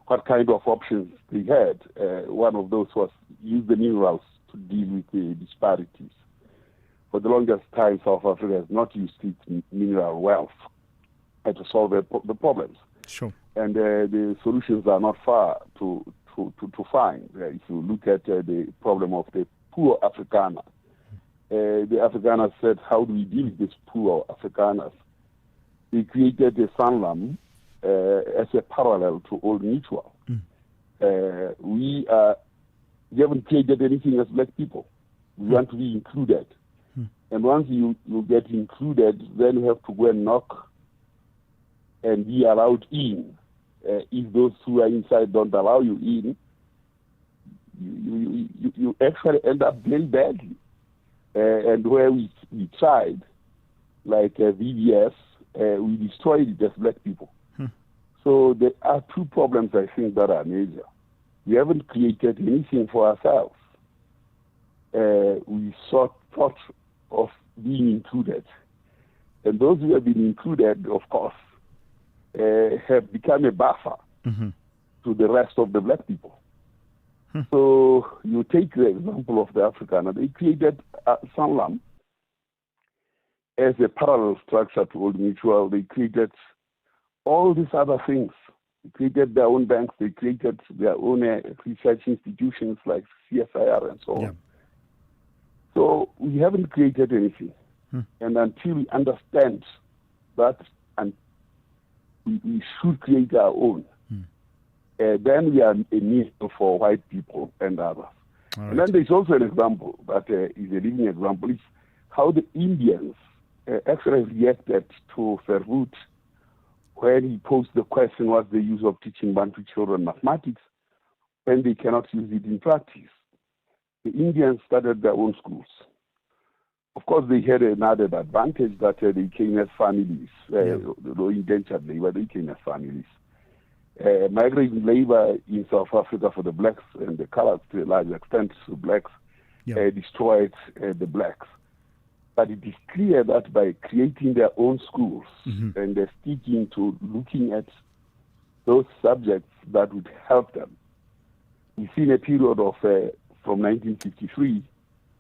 what kind of options they had. One of those was use the minerals to deal with the disparities. For the longest time, South Africa has not used its mineral wealth to solve the problems. Sure. And the solutions are not far to find. If you look at the problem of the poor Afrikaner, the Afrikaners said, how do we deal with these poor Afrikaners? They created the Sanlam as a parallel to Old Mutual. We haven't created anything as black people. We want to be included. And once you get included, then you have to go and knock and be allowed in. If those who are inside don't allow you in, you actually end up very badly. And where we tried, like VBS, we destroyed it as black people. So there are 2 problems, I think, that are major. We haven't created anything for ourselves. We thought of being included. And those who have been included, of course, have become a buffer to the rest of the black people. So you take the example of the Afrikaner. They created Sanlam as a parallel structure to Old Mutual. They created all these other things. They created their own banks. They created their own research institutions like CSIR and so on. So we haven't created anything. And until we understand that and we should create our own, then we are a need for white people and others. And then there's also an example that is a living example. It's how the Indians actually reacted to Verwoerd when he posed the question, what's the use of teaching Bantu children mathematics when they cannot use it in practice? The Indians started their own schools. Of course, they had another advantage that they came as families, though indentured labor, they came as families. Migrant labor in South Africa for the blacks and the colors, to a large extent, to blacks, destroyed the blacks. But it is clear that by creating their own schools and sticking to looking at those subjects that would help them, we've seen a period of from 1953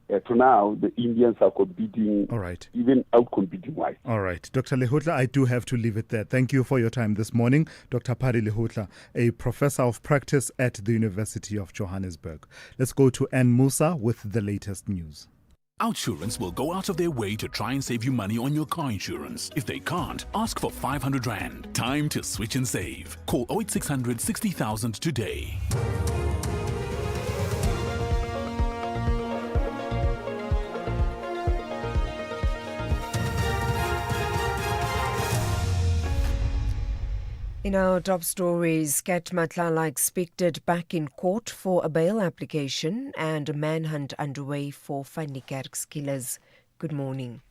to now, the Indians are competing, even out-competing whites. All right. Dr. Lehutla, I do have to leave it there. Thank you for your time this morning. Dr. Pari Lehutla, a professor of practice at the University of Johannesburg. Let's go to Ann Musa with the latest news. Outsurance will go out of their way to try and save you money on your car insurance. If they can't, ask for 500 Rand. Time to switch and save. Call 08600 60,000 today. In our top stories, Kat Matlala expected back in court for a bail application and a manhunt underway for Van Niekerk's killers. Good morning.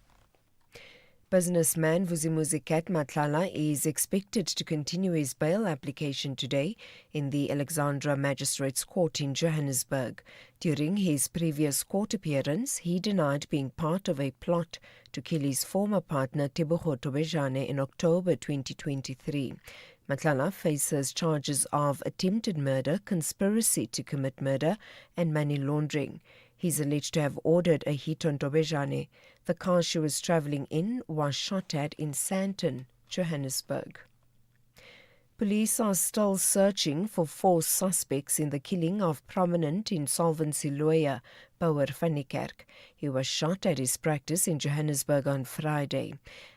Businessman Vusimuzi Kat Matlala is expected to continue his bail application today in the Alexandra Magistrates Court in Johannesburg. During his previous court appearance, he denied being part of a plot to kill his former partner Tebogo Tobejane in October 2023. Matlala faces charges of attempted murder, conspiracy to commit murder, and money laundering. He's alleged to have ordered a hit on Tobejane. The car she was travelling in was shot at in Sandton, Johannesburg. Police are still searching for 4 suspects in the killing of prominent insolvency lawyer Pauer Van Niekerk. He was shot at his practice in Johannesburg on Friday.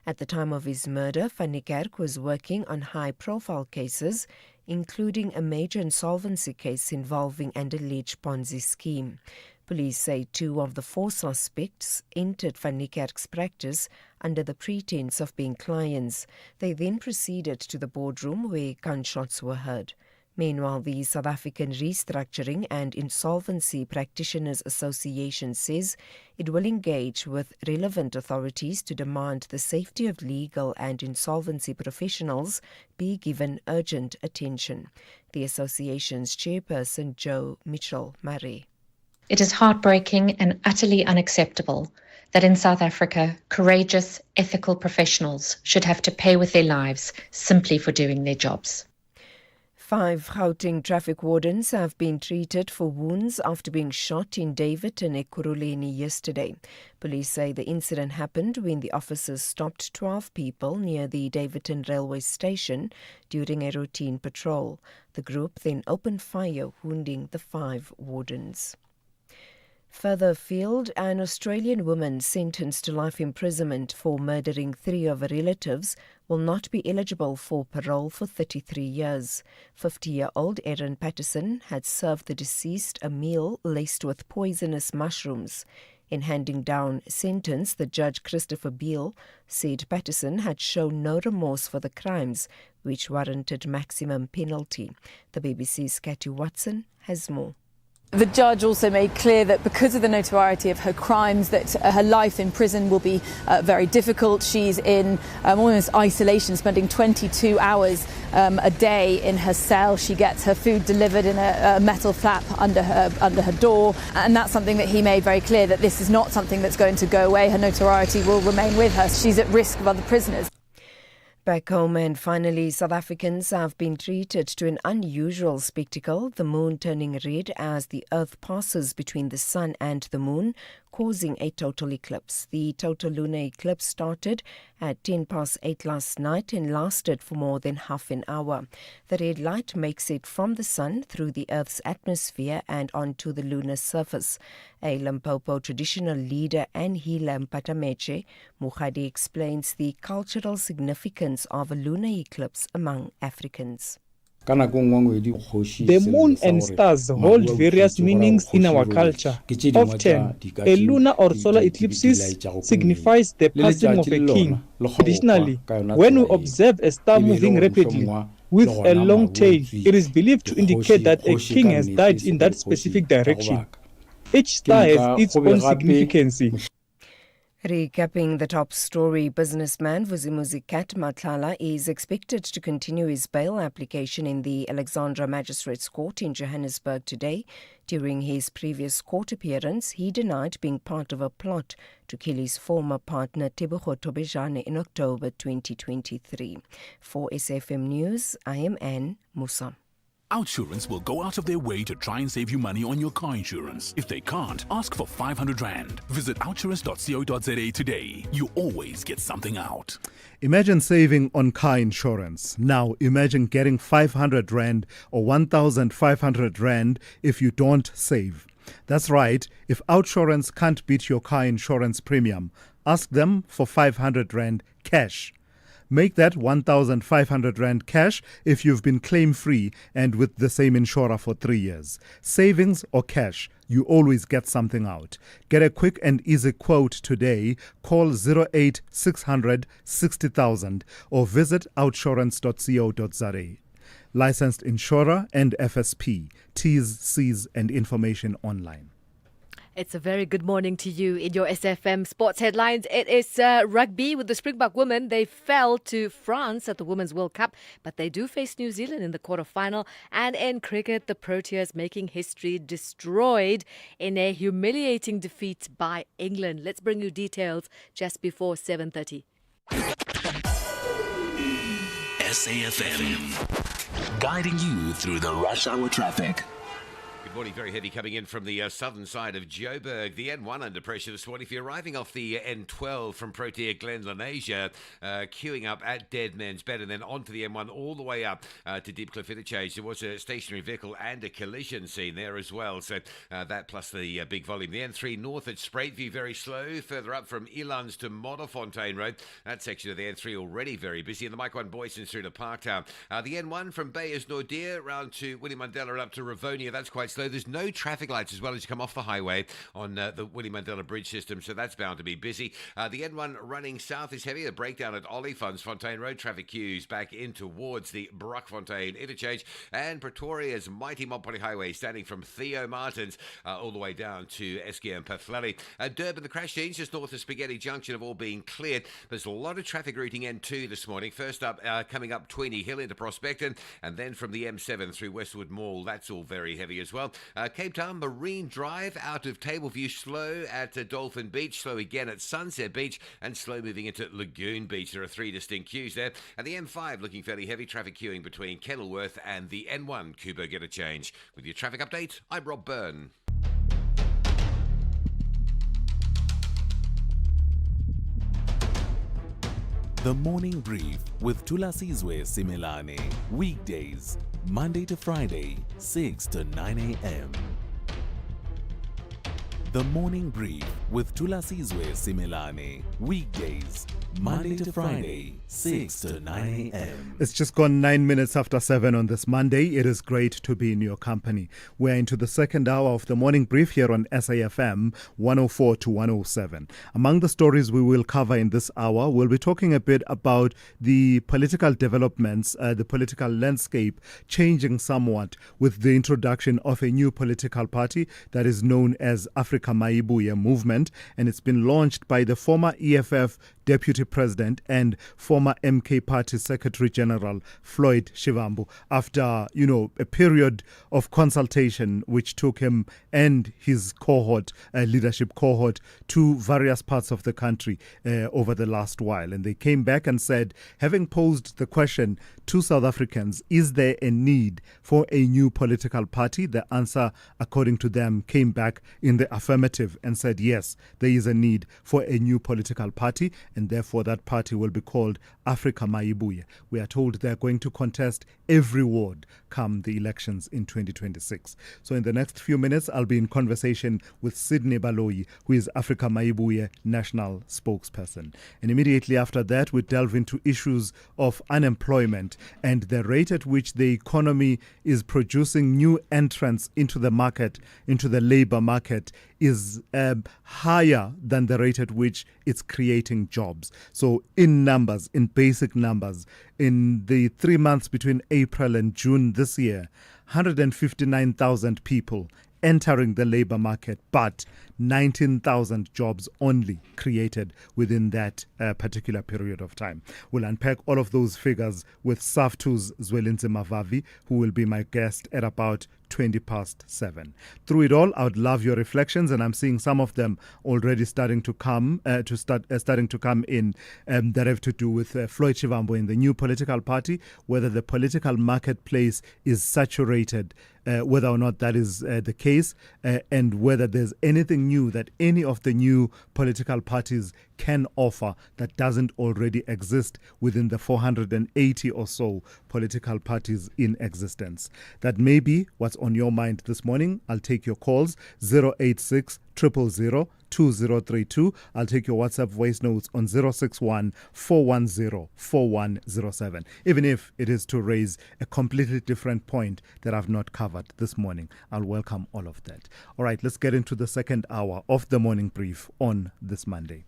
At the time of his murder, Van Niekerk was working on high-profile cases, including a major insolvency case involving an alleged Ponzi scheme. Police say 2 of the 4 suspects entered Van Niekerk's practice under the pretense of being clients. They then proceeded to the boardroom where gunshots were heard. Meanwhile, the South African Restructuring and Insolvency Practitioners Association says it will engage with relevant authorities to demand the safety of legal and insolvency professionals be given urgent attention. The association's chairperson, Joe Mitchell-Murray. It is heartbreaking and utterly unacceptable that in South Africa, courageous, ethical professionals should have to pay with their lives simply for doing their jobs. 5 Gauteng traffic wardens have been treated for wounds after being shot in David and Ekurhuleni yesterday. Police say the incident happened when the officers stopped 12 people near the Davidton railway station during a routine patrol. The group then opened fire, wounding the 5 wardens. Further afield, an Australian woman sentenced to life imprisonment for murdering 3 of her relatives will not be eligible for parole for 33 years. 50-year-old Erin Patterson had served the deceased a meal laced with poisonous mushrooms. In handing down sentence, the judge Christopher Beale said Patterson had shown no remorse for the crimes, which warranted maximum penalty. The BBC's Cathy Watson has more. The judge also made clear that because of the notoriety of her crimes, that her life in prison will be very difficult. She's in almost isolation, spending 22 hours a day in her cell. She gets her food delivered in a metal flap under her door, and that's something that he made very clear, that this is not something that's going to go away. Her notoriety will remain with her. She's at risk of other prisoners. Back home, and finally, South Africans have been treated to an unusual spectacle, the moon turning red as the Earth passes between the sun and the moon, causing a total eclipse. The total lunar eclipse started at 8:10 last night and lasted for more than half an hour. The red light makes it from the sun through the Earth's atmosphere and onto the lunar surface. A Limpopo traditional leader and healer Mpatameche Mukhadi explains the cultural significance of a lunar eclipse among Africans. The moon and stars hold various meanings in our culture. Often, a lunar or solar eclipse signifies the passing of a king. Additionally, when we observe a star moving rapidly with a long tail, it is believed to indicate that a king has died in that specific direction. Each star has its own significance. Recapping the top story, businessman Vusimuzi Kat Matlala is expected to continue his bail application in the Alexandra Magistrates Court in Johannesburg today. During his previous court appearance, he denied being part of a plot to kill his former partner Tebogo Tobejane in October 2023. For SFM News, I am Ann Musa. OUTsurance will go out of their way to try and save you money on your car insurance. If they can't, ask for 500 Rand. Visit outsurance.co.za today. You always get something out. Imagine saving on car insurance. Now imagine getting 500 Rand or 1,500 Rand if you don't save. That's right. If OUTsurance can't beat your car insurance premium, ask them for 500 Rand cash. Make that 1,500 Rand cash if you've been claim-free and with the same insurer for 3 years. Savings or cash, you always get something out. Get a quick and easy quote today. Call 08-600 60,000 or visit outsurance.co.za. Licensed insurer and FSP. T's, C's and information online. It's a very good morning to you in your SFM sports headlines. It is rugby with the Springbok women. They fell to France at the Women's World Cup, but they do face New Zealand in the quarterfinal. And in cricket, the Proteas making history, destroyed in a humiliating defeat by England. Let's bring you details just before 7:30. SAFM, guiding you through the rush hour traffic. Good morning. Very heavy coming in from the southern side of Joburg. The N1 under pressure this morning. If you're arriving off the N12 from Protea Glenlenasia, queuing up at Deadman's Bed and then onto the M1 all the way up to Deepcliff Interchange. There was a stationary vehicle and a collision scene there as well. So that plus the big volume. The N3 north at Spruitview, very slow. Further up from Elands to Modderfontein Road. That section of the N3 already very busy. And the Mike 1 Boyston through to Parktown. The N1 from Bayers Nordeer round to Willie Mandela up to Ravonia. That's quite slow. There's no traffic lights as well as you come off the highway on the Willie Mandela Bridge system, so that's bound to be busy. The N1 running south is heavy. A breakdown at Olifants Fontaine Road. Traffic queues back in towards the Brockfontein interchange. And Pretoria's mighty Montpellier Highway standing from Theo Martins all the way down to Eskia and Pathlelly. Durban, the crash scenes just north of Spaghetti Junction have all been cleared. There's a lot of traffic routing N2 this morning. First up, coming up Tweeny Hill into Prospecton, and then from the M7 through Westwood Mall. That's all very heavy as well. Cape Town Marine Drive out of Tableview, slow at Dolphin Beach, slow again at Sunset Beach, and slow moving into Lagoon Beach. There are 3 distinct queues there. And the M5 looking fairly heavy, traffic queuing between Kenilworth and the N1 Kubo Interchange. With your traffic update, I'm Rob Byrne. The Morning Brief with Thulasizwe Simelane. Weekdays, Monday to Friday, 6 to 9 a.m. The Morning Brief with Thulasizwe Simelane. Weekdays, Monday to Friday, 6 to 9 a.m. It's just gone 9 minutes after 7 on this Monday. It is great to be in your company. We're into the second hour of the Morning Brief here on SAFM 104 to 107. Among the stories we will cover in this hour, we'll be talking a bit about the political developments, the political landscape changing somewhat with the introduction of a new political party that is known as Africa Mayuya movement, and it's been launched by the former EFF Deputy President and former MK Party Secretary General Floyd Shivambu after, a period of consultation which took him and his cohort, leadership cohort, to various parts of the country over the last while. And they came back and said, having posed the question to South Africans, is there a need for a new political party? The answer, according to them, came back in the affirmative and said, yes, there is a need for a new political party, and therefore that party will be called Africa Mayuya. We are told they are going to contest every ward come the elections in 2026. So in the next few minutes, I'll be in conversation with Sydney Baloyi, who is Africa Mayuya national spokesperson. And immediately after that, we delve into issues of unemployment and the rate at which the economy is producing new entrants into the market, into the labor market, is higher than the rate at which it's creating jobs. So in numbers, in basic numbers, in the 3 months between April and June this year, 159,000 people entering the labor market, but 19,000 jobs only created within that particular period of time. We'll unpack all of those figures with SAFTU's Zwelinze Mavavi, who will be my guest at about 7:20. Through it all, I would love your reflections, and I'm seeing some of them already starting to come in that have to do with Floyd Shivambu in the new political party, whether the political marketplace is saturated, whether or not that is the case, and whether there's anything new that any of the new political parties can offer that doesn't already exist within the 480 or so political parties in existence. That may be what's on your mind this morning. I'll take your calls, 086 000 2032. I'll take your WhatsApp voice notes on 061 410 4107, even if it is to raise a completely different point that I've not covered this morning. I'll welcome all of that. All right, let's get into the second hour of the morning brief on this Monday.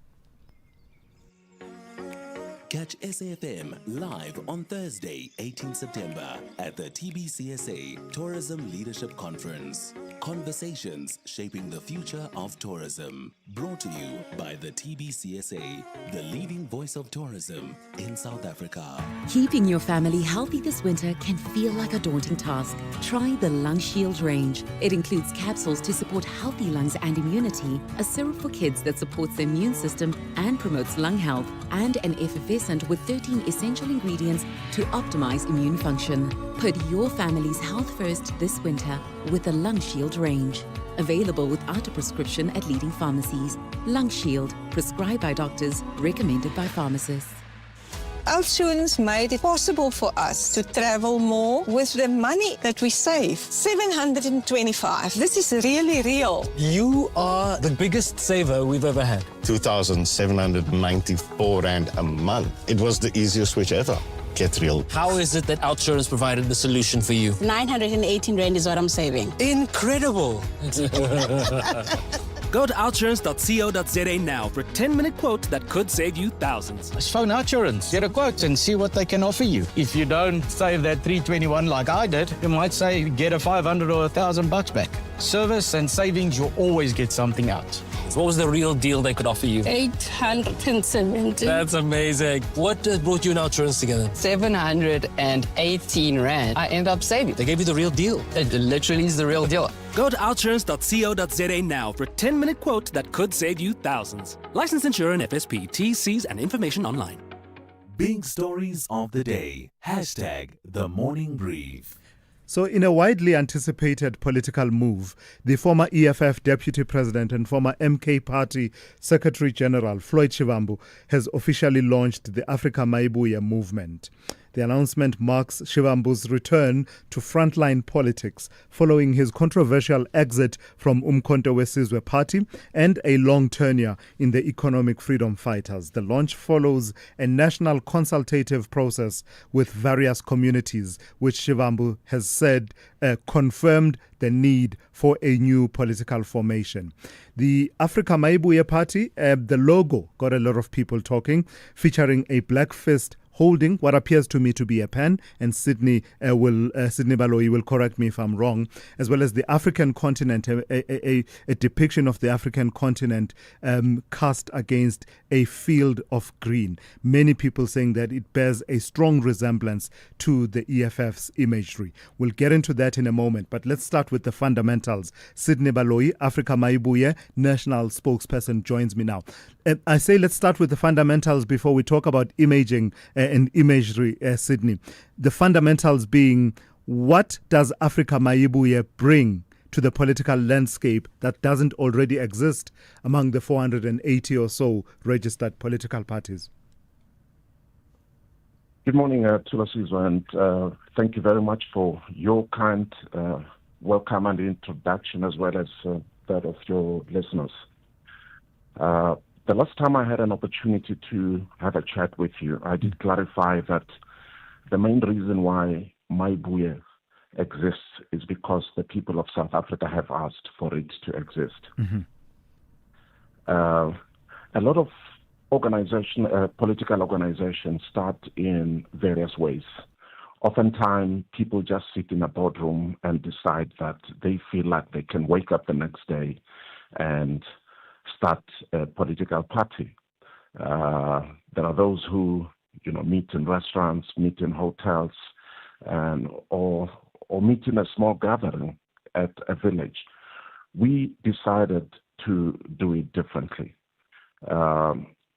Catch SAFM live on Thursday, 18 September at the TBCSA Tourism Leadership Conference. Conversations shaping the future of tourism. Brought to you by the TBCSA, the leading voice of tourism in South Africa. Keeping your family healthy this winter can feel like a daunting task. Try the Lung Shield range. It includes capsules to support healthy lungs and immunity, a syrup for kids that supports the immune system and promotes lung health, and an effervescent with 13 essential ingredients to optimize immune function. Put your family's health first this winter with the Lung Shield range. Available without a prescription at leading pharmacies. Lung Shield, prescribed by doctors, recommended by pharmacists. Outsurance made it possible for us to travel more with the money that we save. 725. This is really real. You are the biggest saver we've ever had. 2,794 Rand a month. It was the easiest switch ever. Get real. How is it that Outsurance provided the solution for you? 918 Rand is what I'm saving. Incredible. Go to outsurance.co.za now for a 10-minute quote that could save you thousands. Just phone Outsurance, get a quote and see what they can offer you. If you don't save that 321 like I did, you might say get a 500 or $1,000 back. Service and savings, you'll always get something out. What was the real deal they could offer you? 870. That's amazing. What brought you and Outsurance together? 718 Rand. I end up saving. They gave you the real deal. It literally is the real deal. Go to outsurance.co.za now for a 10-minute quote that could save you thousands. Licensed insurer and FSP. T's and information online. Big stories of the day. #The Morning Brief. So in a widely anticipated political move, the former EFF Deputy President and former MK Party Secretary General Floyd Shivambu has officially launched the Africa Mayuya movement. The announcement marks Shivambu's return to frontline politics following his controversial exit from Thulasizwe Party and a long tenure in the Economic Freedom Fighters. The launch follows a national consultative process with various communities, which Shivambu has said confirmed the need for a new political formation. The Africa Mayuya Party, the logo got a lot of people talking, featuring a black fist holding what appears to me to be a pen, and Sydney Baloyi will correct me if I'm wrong, as well as the African continent, a depiction of the African continent cast against a field of green. Many people saying that it bears a strong resemblance to the EFF's imagery. We'll get into that in a moment, but let's start with the fundamentals. Sydney Baloyi, Africa Mayuya national spokesperson, joins me now. I say let's start with the fundamentals before we talk about imaging and imagery, Sydney. The fundamentals being, what does Africa Mayuya bring to the political landscape that doesn't already exist among the 480 or so registered political parties? Good morning, Thulasizwe, and thank you very much for your kind welcome and introduction, as well as that of your listeners. The last time I had an opportunity to have a chat with you, I did clarify that the main reason why Mayuya exists is because the people of South Africa have asked for it to exist. Mm-hmm. A lot of political organizations start in various ways. Oftentimes, people just sit in a boardroom and decide that they feel like they can wake up the next day and start a political party. There are those who, meet in restaurants, meet in hotels, or meet in a small gathering at a village. We decided to do it differently.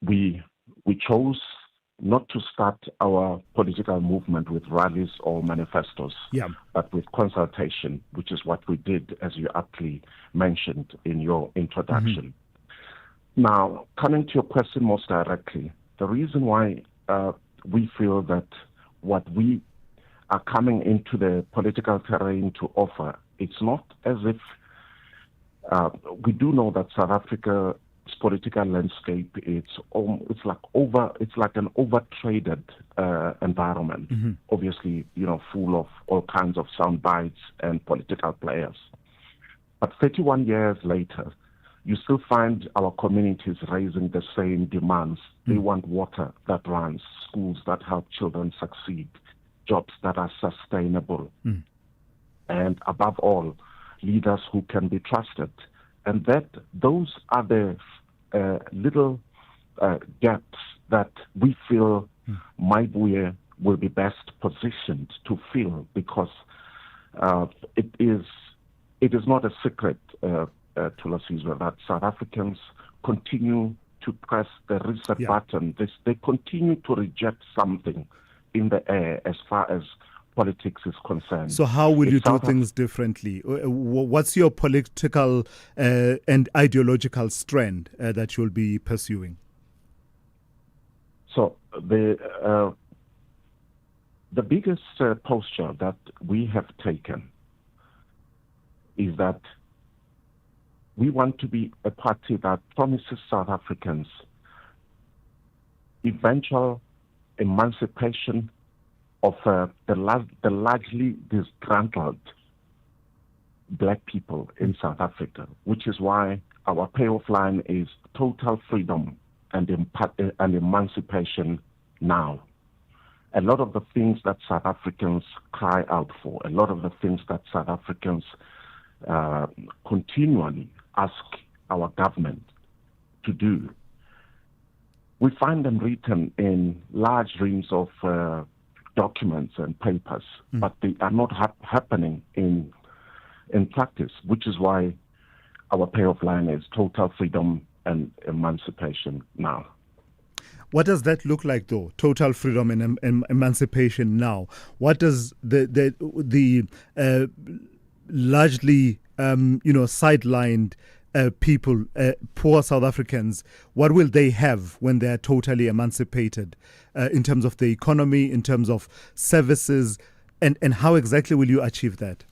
We chose not to start our political movement with rallies or manifestos, but with consultation, which is what we did, as you aptly mentioned in your introduction. Now, coming to your question most directly, the reason why we feel that what we are coming into the political terrain to offer, it's not as if we do know that South Africa's political landscape, it's like an over-traded environment. Obviously, full of all kinds of sound bites and political players. But 31 years later, you still find our communities raising the same demands. They want water that runs, schools that help children succeed, jobs that are sustainable, and above all, leaders who can be trusted. And those are the little gaps that we feel Mayuya will be best positioned to fill, because it is not a secret, Thulasizwe, that South Africans continue to press the reset button. They continue to reject something in the air as far as politics is concerned. So how will you do things differently? What's your political and ideological strand that you'll be pursuing? So the biggest posture that we have taken is that we want to be a party that promises South Africans eventual emancipation of the largely disgruntled black people in South Africa, which is why our payoff line is total freedom and emancipation now. A lot of the things that South Africans cry out for, a lot of the things that South Africans continually ask our government to do, we find them written in large reams of documents and papers, but they are not happening in practice, which is why our payoff line is total freedom and emancipation now. What does that look like, though? Total freedom and emancipation now. What does the largely sidelined people, poor South Africans, what will they have when they are totally emancipated in terms of the economy, in terms of services, and how exactly will you achieve that?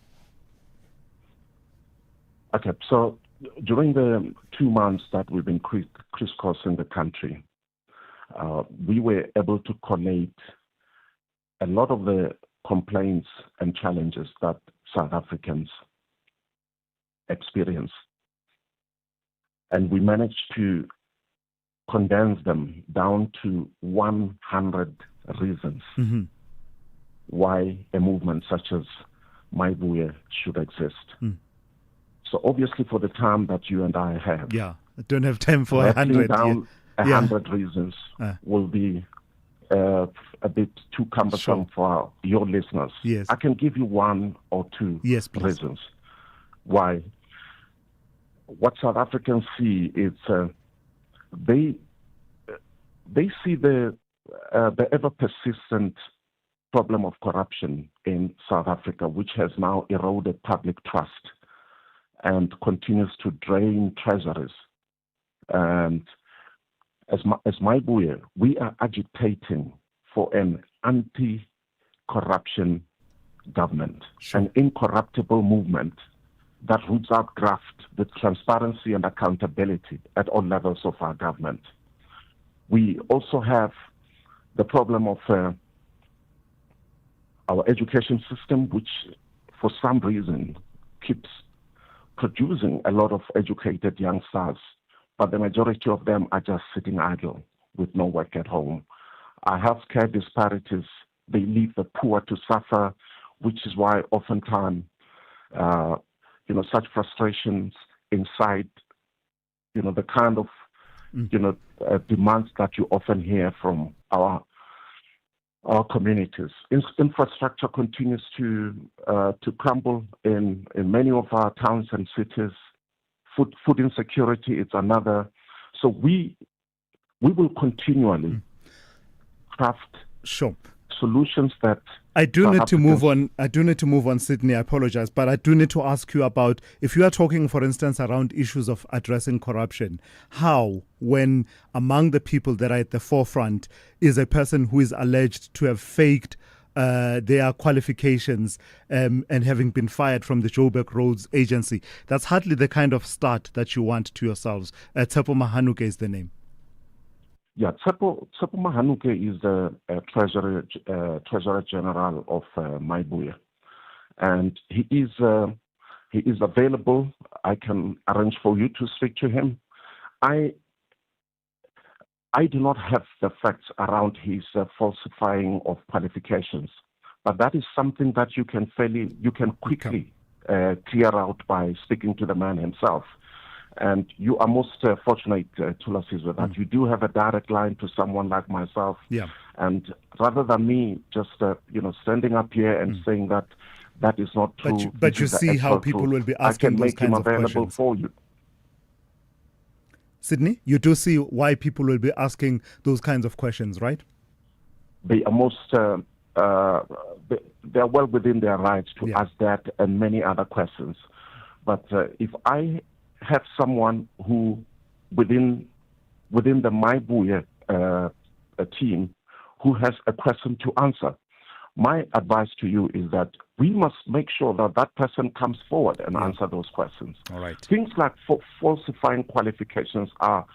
Okay, so during the 2 months that we've been crisscrossing the country, we were able to collate a lot of the complaints and challenges that South Africans experience. And we managed to condense them down to 100 reasons why a movement such as Mayuya should exist. So obviously for the time that you and I have, I don't have time for 100. Down 100 reasons will be a bit too cumbersome for your listeners. Yes. I can give you one or two reasons why. What South Africans see is they see the ever persistent problem of corruption in South Africa, which has now eroded public trust and continues to drain treasuries. And as Mayuya, we are agitating for an anti-corruption government, an incorruptible movement that roots out graft with transparency and accountability at all levels of our government. We also have the problem of our education system, which for some reason keeps producing a lot of educated youngsters, but the majority of them are just sitting idle with no work at home. Our healthcare disparities, they leave the poor to suffer, which is why oftentimes such frustrations inside, the kind of, demands that you often hear from our our communities. Infrastructure continues to crumble in many of our towns and cities. Food insecurity is another. So we will continually craft solutions that I do need to move on. Sydney. I apologize, but I do need to ask you about, if you are talking, for instance, around issues of addressing corruption, how, when among the people that are at the forefront is a person who is alleged to have faked their qualifications and having been fired from the Joburg Roads Agency, that's hardly the kind of start that you want to yourselves. Tsepo Mahanuke is the name. Yeah, Tsepo Mahanuke is the Treasurer General of Mayuya, and he is available. I can arrange for you to speak to him. I do not have the facts around his falsifying of qualifications, but that is something that you can quickly clear out by speaking to the man himself. And you are most fortunate, Thulasizwe, that you do have a direct line to someone like myself. Yeah. And rather than me just standing up here and saying that is not true, but you see how people will be asking those kinds of questions. I can make him available for you. Sydney, you do see why people will be asking those kinds of questions, right? They are most they are well within their rights to ask that and many other questions. But if I have someone who within the Mayuya team who has a question to answer, my advice to you is that we must make sure that person comes forward and answer those questions. All right. Things like falsifying qualifications are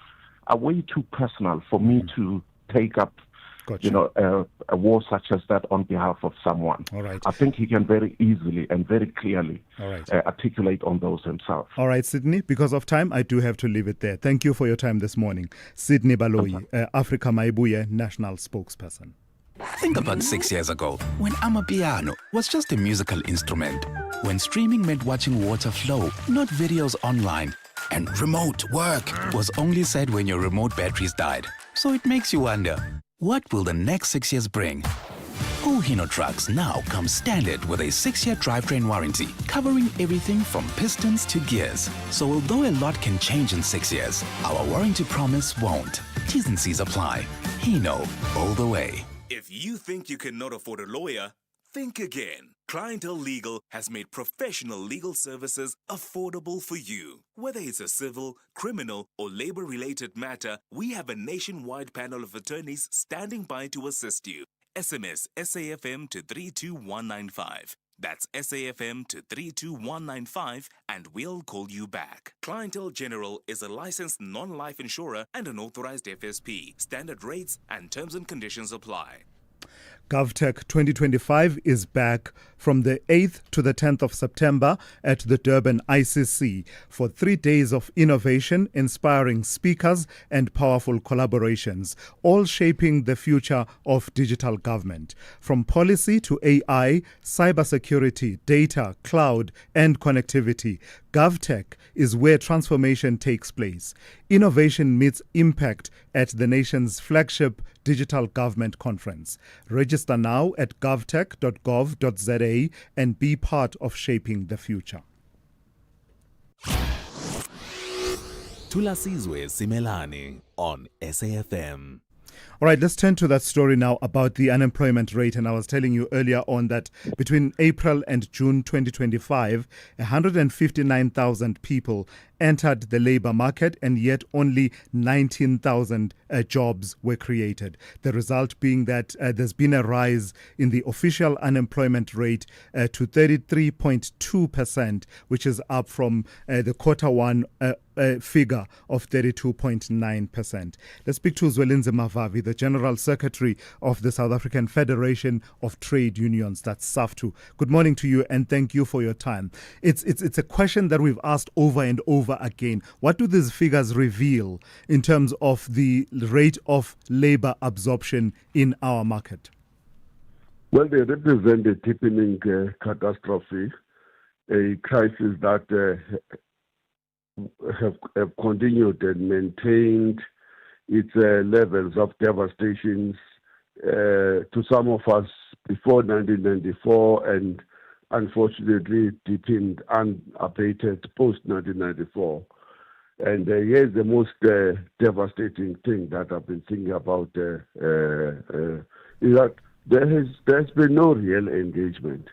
way too personal for me to take up. Gotcha. A war such as that on behalf of someone. All right. I think he can very easily and very clearly right. Articulate on those himself. All right, Sydney, because of time, I do have to leave it there. Thank you for your time this morning. Sydney Baloyi, Africa Mayuya National Spokesperson. Think about 6 years ago, when Amapiano was just a musical instrument, when streaming meant watching water flow, not videos online, and remote work was only said when your remote batteries died. So it makes you wonder, what will the next 6 years bring? Hino trucks now come standard with a 6-year drivetrain warranty, covering everything from pistons to gears. So although a lot can change in 6 years, our warranty promise won't. T's and C's apply. Hino, all the way. If you think you cannot afford a lawyer, think again. Clientele Legal has made professional legal services affordable for you. Whether it's a civil, criminal, or labor-related matter, we have a nationwide panel of attorneys standing by to assist you. SMS SAFM to 32195. That's SAFM to 32195 and we'll call you back. Clientele General is a licensed non-life insurer and an authorized FSP. Standard rates and terms and conditions apply. GovTech 2025 is back from the 8th to the 10th of September at the Durban ICC for 3 days of innovation, inspiring speakers and powerful collaborations, all shaping the future of digital government. From policy to AI, cybersecurity, data, cloud, and connectivity, GovTech is where transformation takes place. Innovation meets impact at the nation's flagship Digital Government Conference. Register now at govtech.gov.za and be part of shaping the future. Thulasizwe Simelane on SAFM. All right, let's turn to that story now about the unemployment rate. And I was telling you earlier on that between April and June 2025, 159,000 people entered the labor market, and yet only 19,000 jobs were created. The result being that there's been a rise in the official unemployment rate to 33.2%, which is up from the quarter one figure of 32.9%. Let's speak to Zwelinze Mavavi, the General Secretary of the South African Federation of Trade Unions, that's SAFTU. Good morning to you, and thank you for your time. It's a question that we've asked over and over again. What do these figures reveal in terms of the rate of labor absorption in our market? Well, they represent a deepening catastrophe, a crisis that have continued and maintained its levels of devastation to some of us before 1994 and unfortunately deepened unabated post-1994. And here's the most devastating thing that I've been thinking about is that there's been no real engagement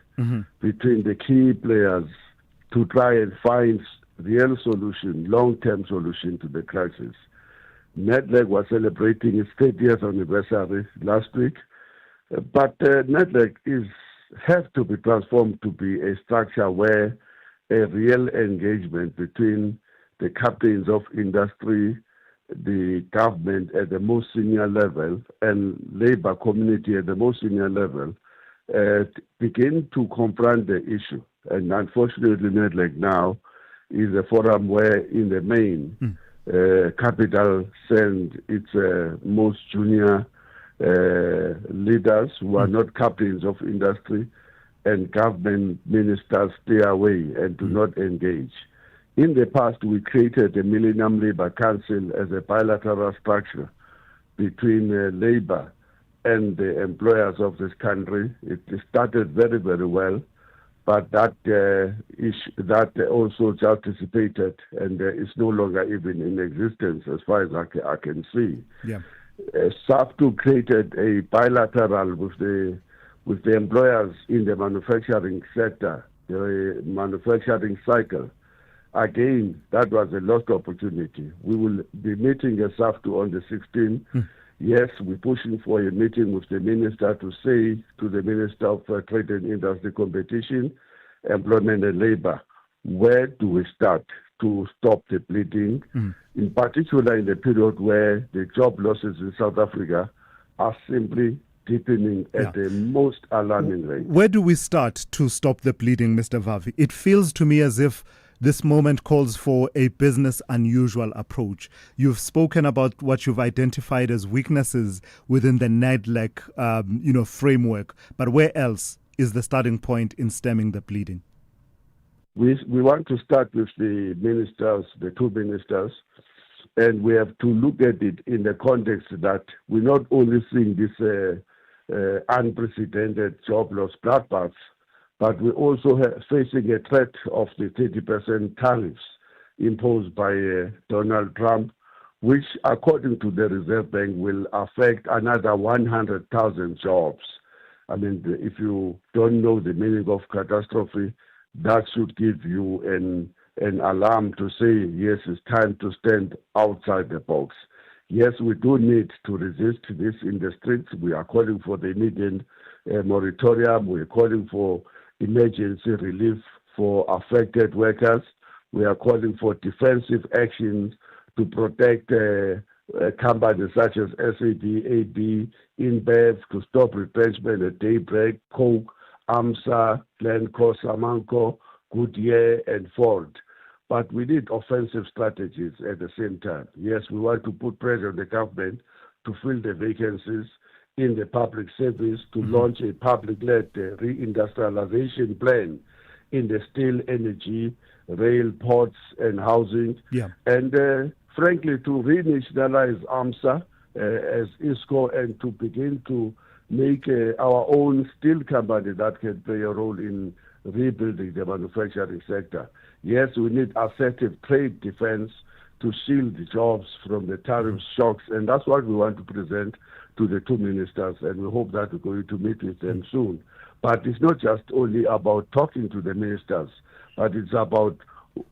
between the key players to try and find real solution, long-term solution to the crisis. NEDLAC was celebrating its 30th anniversary last week, but NEDLAC has to be transformed to be a structure where a real engagement between the captains of industry, the government at the most senior level, and labor community at the most senior level begin to confront the issue. And unfortunately, NEDLAC now is a forum where, in the main, capital send its most junior leaders who are not captains of industry, and government ministers stay away and do not engage. In the past, we created the Millennium Labour Council as a bilateral structure between labor and the employers of this country. It started very, very well, but that also just dissipated and is no longer even in existence as far as I can see. Yeah. SAFTU created a bilateral with the employers in the manufacturing sector, the manufacturing cycle. Again, that was a lost opportunity. We will be meeting at SAFTU on the 16th. Yes, we're pushing for a meeting with the minister to say to the Minister of Trade and Industry Competition, Employment and Labor, where do we start to stop the bleeding, in particular in the period where the job losses in South Africa are simply deepening at the most alarming rate. Where do we start to stop the bleeding, Mr. Vavi? It feels to me as if this moment calls for a business unusual approach. You've spoken about what you've identified as weaknesses within the NEDLAC framework, but where else is the starting point in stemming the bleeding? We want to start with the ministers, the two ministers, and we have to look at it in the context that we're not only seeing this unprecedented job loss bloodbaths, but we're also facing a threat of the 30% tariffs imposed by Donald Trump, which, according to the Reserve Bank, will affect another 100,000 jobs. I mean, if you don't know the meaning of catastrophe, that should give you an alarm to say, yes, it's time to stand outside the box. Yes, we do need to resist this in the streets. We are calling for the immediate moratorium. We are calling for emergency relief for affected workers. We are calling for defensive actions to protect companies such as SAD, AB, InBev, to stop retrenchment at Daybreak, Coke, AMSA, Glencore, Samanco, Goodyear, and Ford. But we need offensive strategies at the same time. Yes, we want to put pressure on the government to fill the vacancies in the public service, to launch a public-led reindustrialization plan in the steel, energy, rail, ports, and housing. Yeah. And frankly, to renationalize AMSA as ISCO and to begin to make our own steel company that can play a role in rebuilding the manufacturing sector. Yes, we need assertive trade defense to shield the jobs from the tariff shocks, and that's what we want to present to the two ministers, and we hope that we're going to meet with them soon. But it's not just only about talking to the ministers, but it's about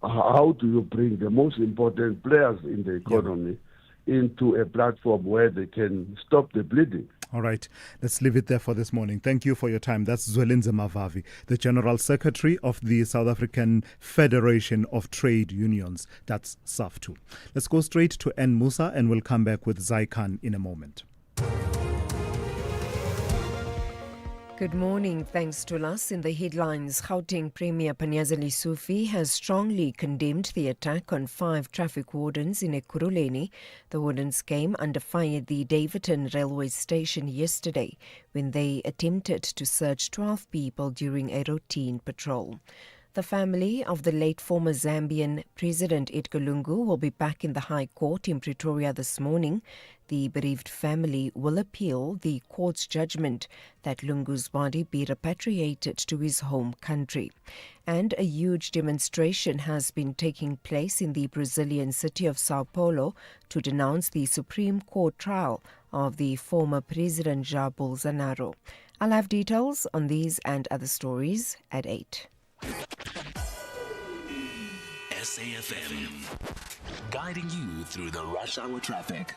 how do you bring the most important players in the economy into a platform where they can stop the bleeding. All right, let's leave it there for this morning. Thank you for your time. That's Zwelinze Mavavi, the General Secretary of the South African Federation of Trade Unions. That's SAFTU. Let's go straight to N. Musa and we'll come back with Zaikan in a moment. Good morning. Thanks to us. In the headlines, Gauteng Premier Panyaza Lesufi has strongly condemned the attack on 5 traffic wardens in Ekurhuleni. The wardens came under fire at the Davidton railway station yesterday when they attempted to search 12 people during a routine patrol. The family of the late former Zambian President Edgar Lungu will be back in the High Court in Pretoria this morning. The bereaved family will appeal the court's judgment that Lungu's body be repatriated to his home country. And a huge demonstration has been taking place in the Brazilian city of Sao Paulo to denounce the Supreme Court trial of the former President Jair Bolsonaro. I'll have details on these and other stories at 8. SAFM, guiding you through the rush hour traffic.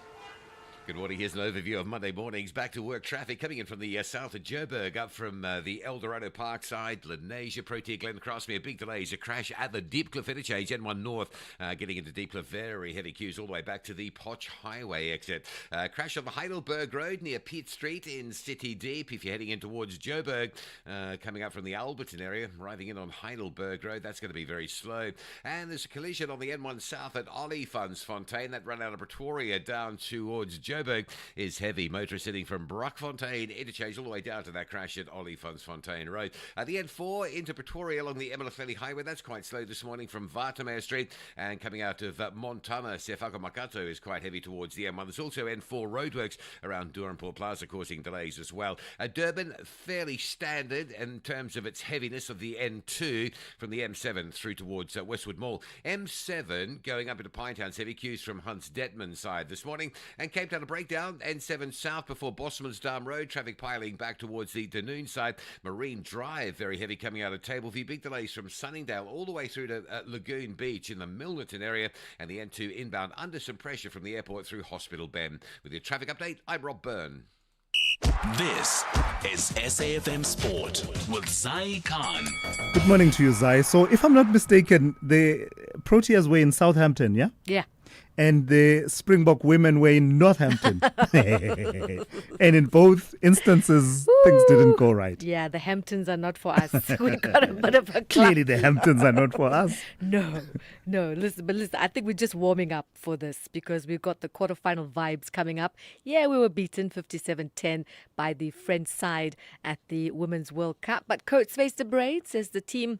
Good morning. Here's an overview of Monday morning's back to work traffic coming in from the south of Joburg, up from the El Dorado Park side, Lenasia, Protea, Glen Crossmere. Big delays, a crash at the Deepcliff interchange, N1 North, getting into Deepcliff. Very heavy queues all the way back to the Potch Highway exit. Crash on the Heidelberg Road near Piet Street in City Deep. If you're heading in towards Joburg, coming up from the Alberton area, arriving in on Heidelberg Road, that's going to be very slow. And there's a collision on the N1 South at Olifantsfontein. That run out of Pretoria down towards Joburg is heavy. Motorists sitting from Brockfontein interchange all the way down to that crash at Olifantsfontein Road. The N4 into Pretoria along the Emelafeli Highway, that's quite slow this morning from Watermeer Street, and coming out of Montana, Sefako Makato is quite heavy towards the M1. There's also N4 roadworks around Durham-Port Plaza causing delays as well. Durban, fairly standard in terms of its heaviness of the N2 from the M7 through towards Westwood Mall. M7 going up into Pinetown, heavy queues from Hunt's Detman side this morning, and Cape Town a breakdown, N7 south before Bosmansdam Road, traffic piling back towards the Dunoon side. Marine Drive, very heavy coming out of Tableview. Big delays from Sunningdale all the way through to Lagoon Beach in the Milnerton area, and the N2 inbound under some pressure from the airport through Hospital Bend. With your traffic update, I'm Rob Byrne. This is SAFM Sport with Zai Khan. Good morning to you, Zai. So if I'm not mistaken, the Proteas were in Southampton, yeah? Yeah. And the Springbok women were in Northampton. And in both instances, things didn't go right. Yeah, the Hamptons are not for us. We got a bit of a club. Clearly the Hamptons are not for us. No. Listen, I think we're just warming up for this because we've got the quarterfinal vibes coming up. Yeah, we were beaten 57-10 by the French side at the Women's World Cup. But Coach Sveister de Braid says the team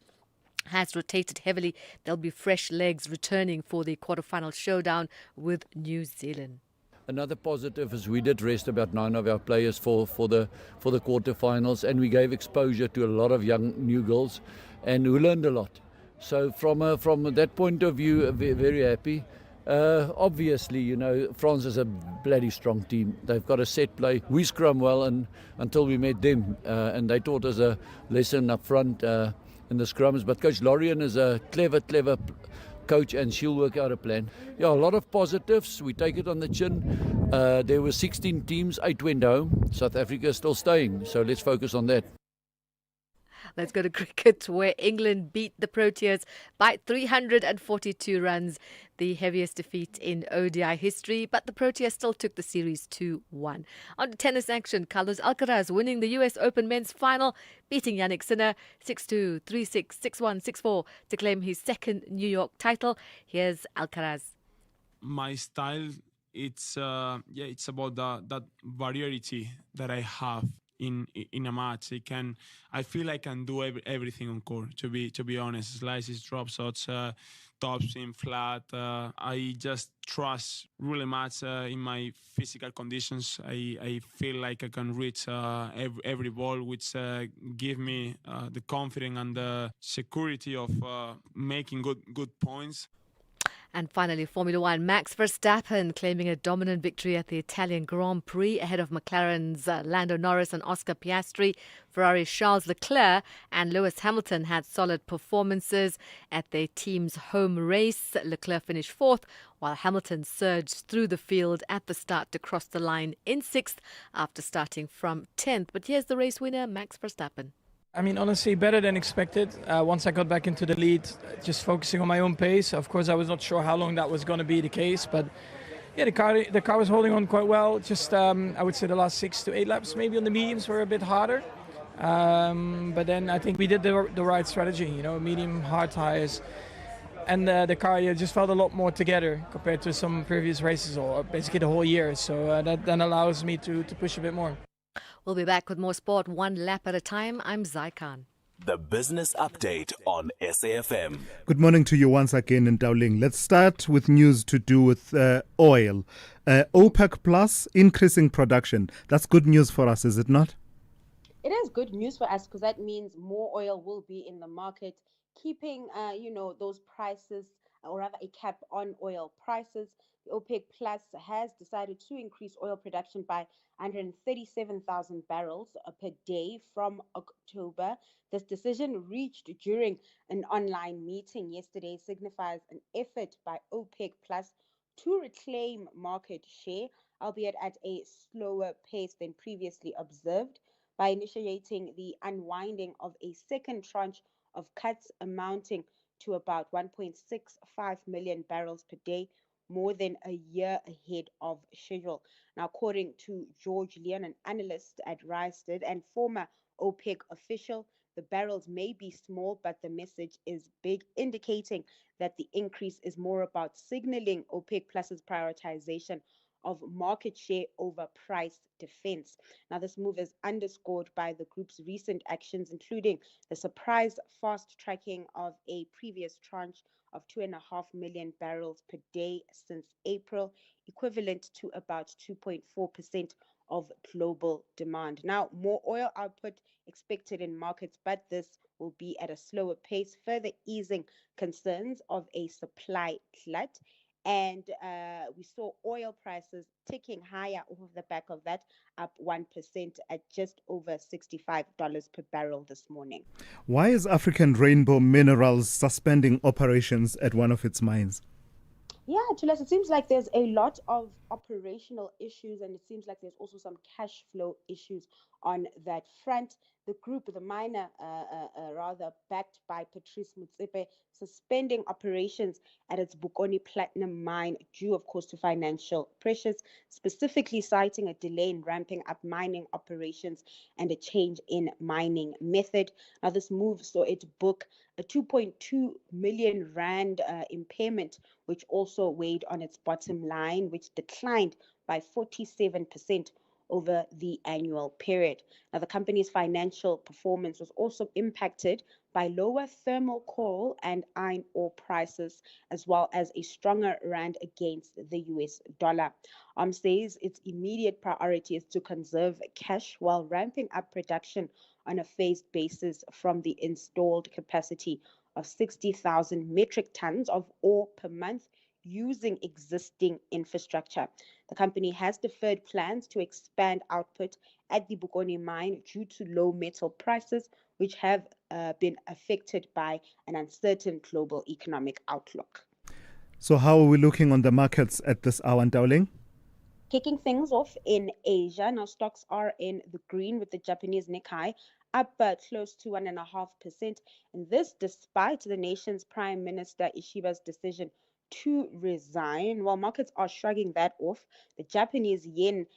has rotated heavily. There'll be fresh legs returning for the quarterfinal showdown with New Zealand. Another positive is we did rest about 9 of our players for the quarterfinals, and we gave exposure to a lot of young new girls and who learned a lot. So from that point of view, very happy. Obviously, you know, France is a bloody strong team. They've got a set play. We scrum well until we met them, and they taught us a lesson up front in the scrums. But Coach Lorien is a clever coach, and she'll work out a plan. Yeah, a lot of positives. We take it on the chin. There were 16 teams, 8 went home. South Africa is still staying, so let's focus on that. Let's go to cricket, where England beat the Proteas by 342 runs, the heaviest defeat in ODI history. But the Proteas still took the series 2-1. On to tennis action, Carlos Alcaraz winning the US Open men's final, beating Yannick Sinner 6-2, 3-6, 6-1, 6-4 to claim his second New York title. Here's Alcaraz. My style, it's about that variety that I have in a match. I feel I can do everything on court, to be honest. Slices, drop shots, top spin, flat. I just trust really much in my physical conditions. I feel like I can reach every ball, which give me the confidence and the security of making good points. And finally, Formula One, Max Verstappen claiming a dominant victory at the Italian Grand Prix ahead of McLaren's Lando Norris and Oscar Piastri. Ferrari's Charles Leclerc and Lewis Hamilton had solid performances at their team's home race. Leclerc finished 4th, while Hamilton surged through the field at the start to cross the line in 6th after starting from 10th. But here's the race winner, Max Verstappen. I mean, honestly, better than expected. Once I got back into the lead, just focusing on my own pace. Of course, I was not sure how long that was going to be the case, but yeah, the car was holding on quite well. Just I would say the last 6 to 8 laps, maybe on the mediums, were a bit harder. But then I think we did the right strategy. You know, medium, hard tires, and the car just felt a lot more together compared to some previous races, or basically the whole year. So that then allows me to push a bit more. We'll be back with more sport, one lap at a time. I'm Zai Khan. The Business Update on SAFM. Good morning to you once again in Dowling. Let's start with news to do with oil. OPEC Plus increasing production. That's good news for us, is it not? It is good news for us because that means more oil will be in the market, keeping, those prices, or rather a cap on oil prices. The OPEC Plus has decided to increase oil production by 137,000 barrels per day from October. This decision, reached during an online meeting yesterday, signifies an effort by OPEC Plus to reclaim market share, albeit at a slower pace than previously observed, by initiating the unwinding of a second tranche of cuts amounting to about 1.65 million barrels per day, more than a year ahead of schedule. Now, according to George Leon, an analyst at Rystad and former OPEC official, the barrels may be small, but the message is big, indicating that the increase is more about signaling OPEC Plus's prioritization of market share over price defense. Now, this move is underscored by the group's recent actions, including the surprise fast tracking of a previous tranche of 2.5 million barrels per day since April, equivalent to about 2.4% of global demand. Now, more oil output expected in markets, but this will be at a slower pace, further easing concerns of a supply glut. And we saw oil prices ticking higher off of the back of that, up 1% at just over $65 per barrel this morning. Why is African Rainbow Minerals suspending operations at one of its mines? Yeah, Thulas, it seems like there's a lot of operational issues, and it seems like there's also some cash flow issues on that front. The group, the miner, backed by Patrice Motsepe, suspending operations at its Bokoni Platinum mine due, of course, to financial pressures, specifically citing a delay in ramping up mining operations and a change in mining method. Now, this move saw it book a 2.2 million rand impairment, which also weighed on its bottom line, which declined by 47% over the annual period. Now, the company's financial performance was also impacted by lower thermal coal and iron ore prices, as well as a stronger rand against the US dollar. says its immediate priority is to conserve cash while ramping up production on a phased basis from the installed capacity of 60,000 metric tons of ore per month using existing infrastructure. The company has deferred plans to expand output at the Bokoni mine due to low metal prices, which have been affected by an uncertain global economic outlook. So how are we looking on the markets at this hour, Dowling? Kicking things off in Asia, now stocks are in the green with the Japanese Nikkei up close to 1.5%, and this despite the nation's Prime Minister Ishiba's decision to resign. While markets are shrugging that off, the Japanese yen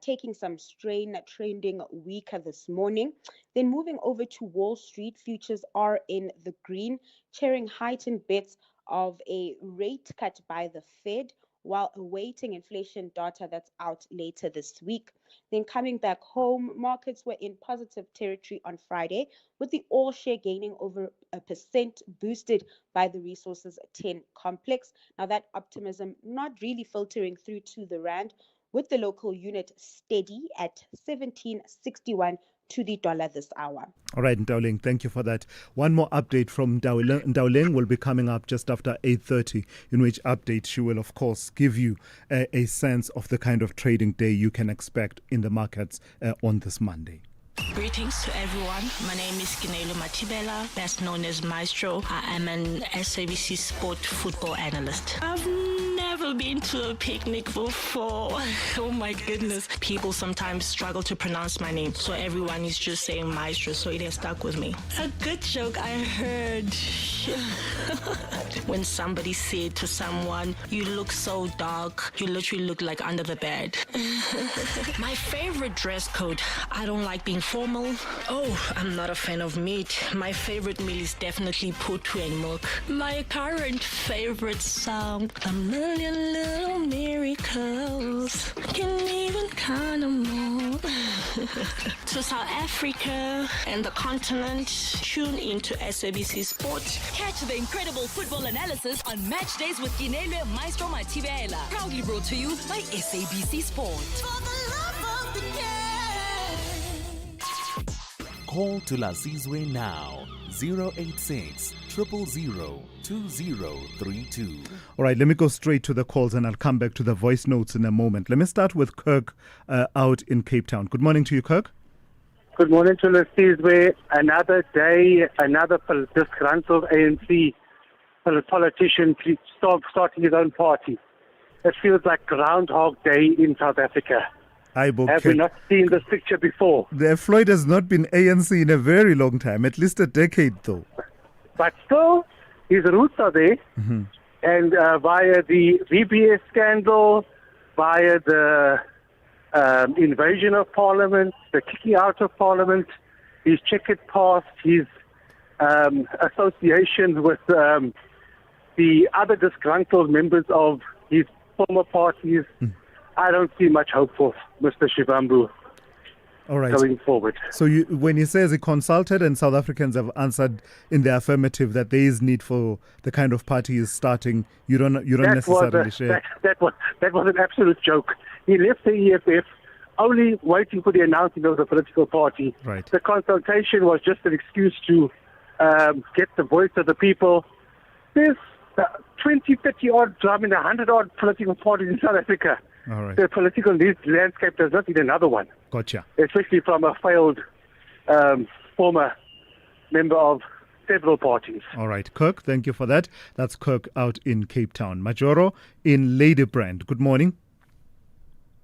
taking some strain, trending weaker this morning. Then moving over to Wall Street, futures are in the green, cheering heightened bets of a rate cut by the Fed, while awaiting inflation data that's out later this week. Then coming back home, markets were in positive territory on Friday, with the all share gaining over 1%, boosted by the Resources 10 complex. Now, that optimism not really filtering through to the rand, with the local unit steady at 17.61 to the dollar this hour. All right, Dowling, thank you for that. One more update from Dowling will be coming up just after 8:30, in which update she will, of course, give you a sense of the kind of trading day you can expect in the markets on this Monday. Greetings to everyone. My name is Kinelo Matibela, best known as Maestro. I am an SABC Sport football analyst. I've never been to a picnic before. Oh my goodness. People sometimes struggle to pronounce my name, so everyone is just saying Maestro, so it has stuck with me. A good joke I heard when somebody said to someone, "You look so dark, you literally look like under the bed." My favorite dress code, I don't like being formal. Oh, I'm not a fan of meat. My favorite meal is definitely putu and milk. My current favorite song, A Million little miracles. Can even count them all. To South Africa and the continent, tune into SABC Sport. Catch the incredible football analysis on Match Days with Ginelwe Maestro Matibela. Proudly brought to you by SABC Sport. Call Thulasizwe now. 086 000 2032. All right, let me go straight to the calls and I'll come back to the voice notes in a moment. Let me start with Kirk out in Cape Town. Good morning to you, Kirk. Good morning to Thulasizwe. Another day, another disgruntled ANC politician starting his own party. It feels like Groundhog Day in South Africa. Have we not seen this picture before? Floyd has not been ANC in a very long time, at least a decade though. But still, his roots are there. Mm-hmm. And via the VBS scandal, via the invasion of Parliament, the kicking out of Parliament, his checkered past, his association with the other disgruntled members of his former parties, I don't see much hope for Mr. Shivambu All right. going forward. So when he says he consulted and South Africans have answered in the affirmative that there is need for the kind of party he's starting, you don't necessarily share. That was an absolute joke. He left the EFF only waiting for the announcement of the political party. Right. The consultation was just an excuse to get the voice of the people. There's 20, 30 odd, 100 odd political parties in South Africa. All right. The political landscape does not need another one. Gotcha. Especially from a failed former member of several parties. All right. Kirk, thank you for that. That's Kirk out in Cape Town. Majoro in Ladybrand. Good morning.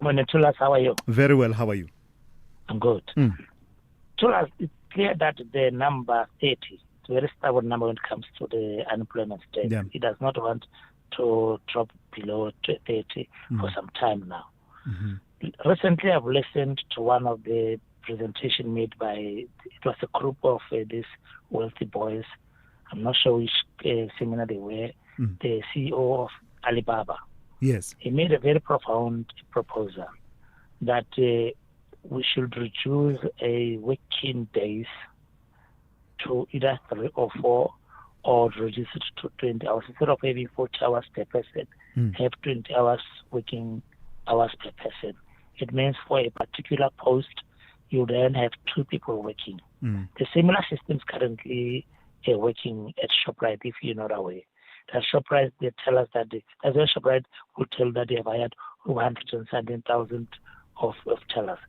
Morning, Thulas. How are you? Very well. How are you? I'm good. Thulas, it's clear that the number 30 is a very stubborn number when it comes to the unemployment rate. Yeah. It does not want to drop below 30 for some time now. Recently, I've listened to one of the presentation made by, it was a group of these wealthy boys. I'm not sure which seminar they were. The CEO of Alibaba. Yes. He made a very profound proposal that we should reduce working days to either 3 or 4 or reduce it to 20 hours. Instead of having 40 hours per person, have 20 hours working hours per person. It means for a particular post, you then have 2 people working. The similar systems currently working at ShopRite, if you're not aware. At ShopRite, they tell us that as a ShopRite will tell that they have hired 117,000 of tellers.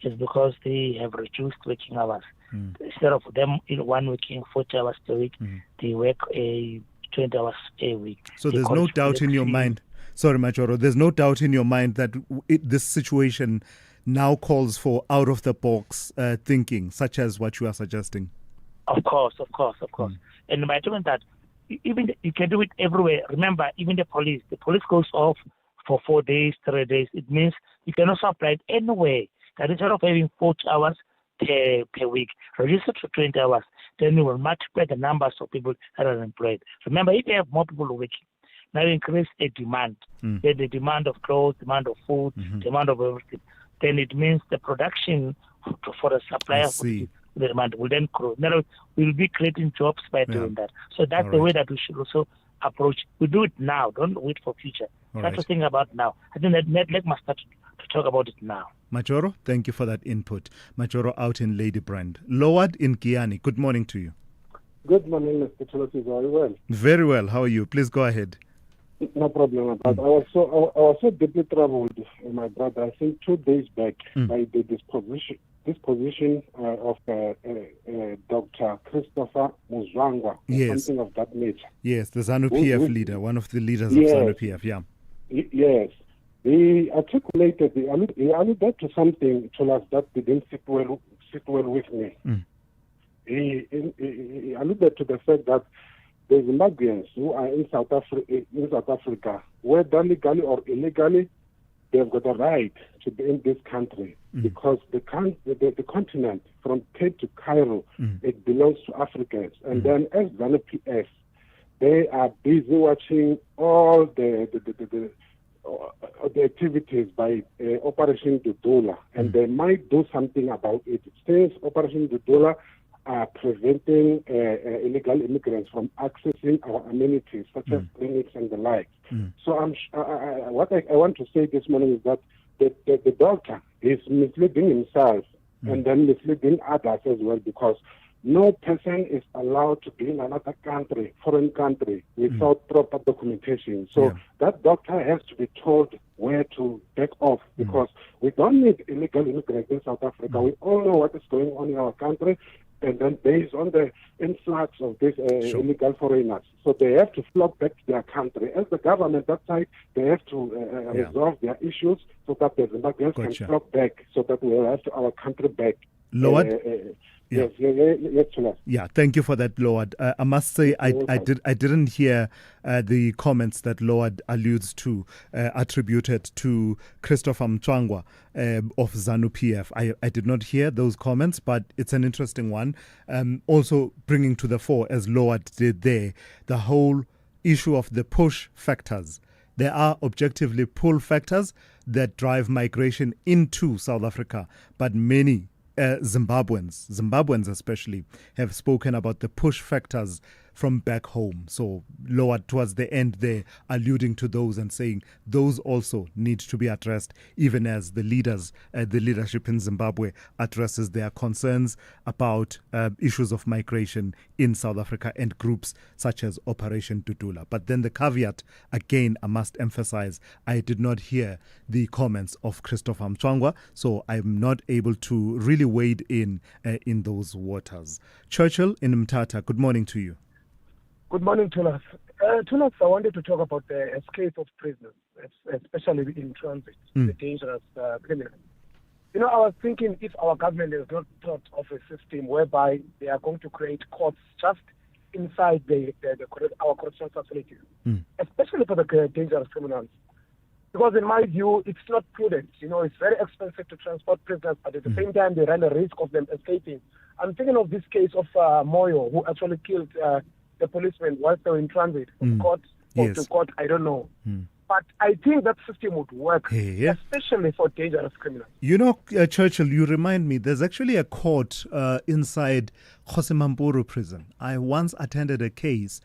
It's because they have reduced working hours. Instead of them in one working 40 hours per week, they work 20 hours a week. So there's no doubt in your mind, sorry Majoro, there's no doubt in your mind that this situation now calls for out-of-the-box thinking, such as what you are suggesting. Of course. And by doing that, even you can do it everywhere. Remember, even the police goes off for 4 days, 3 days. It means you can also apply it anywhere. That instead of having 40 hours per week, reduce it to 20 hours. Then you will multiply the numbers of people that are employed. Remember, if you have more people working, now increase a demand. Then the demand of clothes, demand of food, demand of everything. Then it means the production for the supply of the demand will then grow. Now we'll be creating jobs by doing that. So that's the way that we should also approach. We do it now. Don't wait for future. Start to think about now. I think that NEDLAC must start to talk about it now. Majoro, thank you for that input. Majoro out in Ladybrand. Loward in Kiani. Good morning to you. Good morning, Mr. Thulasizwe. Very well. Very well. How are you? Please go ahead. No problem. But I was so deeply troubled, my brother. I think 2 days back by the disposition of Dr. Christopher Muzwangwa, something of that nature. Yes, the ZANU-PF leader, one of the leaders of ZANU-PF, yeah. Yes. He articulated, he alluded to something to us that didn't sit well with me. He alluded to the fact that the Zimbabweans who are in South Africa, whether legally or illegally, they've got a right to be in this country because the continent from Cape to Cairo, it belongs to Africans. And then as ZANU-PF, they are busy watching all the the activities by Operation Dudula, and they might do something about it. Since Operation Dudula are preventing illegal immigrants from accessing our amenities, such as clinics and the like. So what I want to say this morning is that the doctor is misleading himself and then misleading others as well, because no person is allowed to be in another country, foreign country, without proper documentation. So that doctor has to be told where to back off, because we don't need illegal immigrants in South Africa. We all know what is going on in our country, and then based on the influx of these illegal foreigners. So they have to flock back to their country. As the government, that side, they have to resolve their issues so that the Zimbabweans can flock back, so that we will have our country back. Lord? Yes, Tulas. Yeah, thank you for that, Lord. I must say I didn't hear the comments that Lord alludes to, attributed to Christopher Mchwangwa of ZANU-PF. I did not hear those comments, but it's an interesting one. Also bringing to the fore, as Lord did there, the whole issue of the push factors. There are objectively pull factors that drive migration into South Africa, but many Zimbabweans especially, have spoken about the push factors from back home. So Lord, towards the end there, alluding to those and saying those also need to be addressed, even as the leadership in Zimbabwe addresses their concerns about issues of migration in South Africa and groups such as Operation Dudula. But then the caveat, again, I must emphasize, I did not hear the comments of Christopher Mchwangwa, so I'm not able to really wade in those waters. Churchill in Mthatha, good morning to you. Good morning, Tulas. Tulas, I wanted to talk about the escape of prisoners, especially in transit, the dangerous criminals. You know, I was thinking if our government has not thought of a system whereby they are going to create courts just inside our correctional facilities, especially for the dangerous criminals. Because in my view, it's not prudent. You know, it's very expensive to transport prisoners, but at the same time, they run a risk of them escaping. I'm thinking of this case of Moyo, who actually killed the policemen whilst they were in transit from court or to court, I don't know. But I think that system would work, especially for dangerous criminals. You know, Churchill, you remind me, there's actually a court inside Khosimamburu prison. I once attended a case.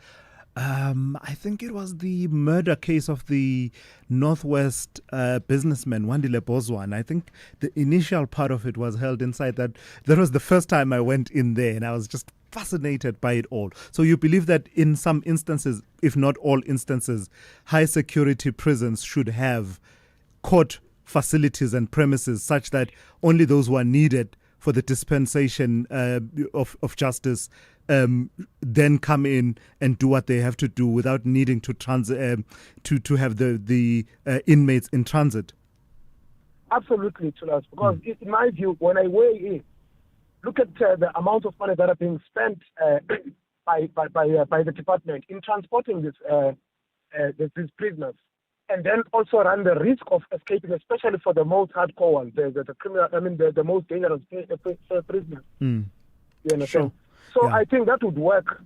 I think it was the murder case of the Northwest businessman Wandile Bozwan. I think the initial part of it was held inside that. That was the first time I went in there, and I was just fascinated by it all. So you believe that in some instances, if not all instances, high security prisons should have court facilities and premises such that only those who are needed for the dispensation of justice then come in and do what they have to do without needing to to have the inmates in transit. Absolutely, Tulas. Because in my view, when I weigh in, look at the amount of money that are being spent by the department in transporting these prisoners, and then also run the risk of escaping, especially for the most hardcore ones, the criminal. I mean, the most dangerous prisoners. You understand? Sure. So I think that would work,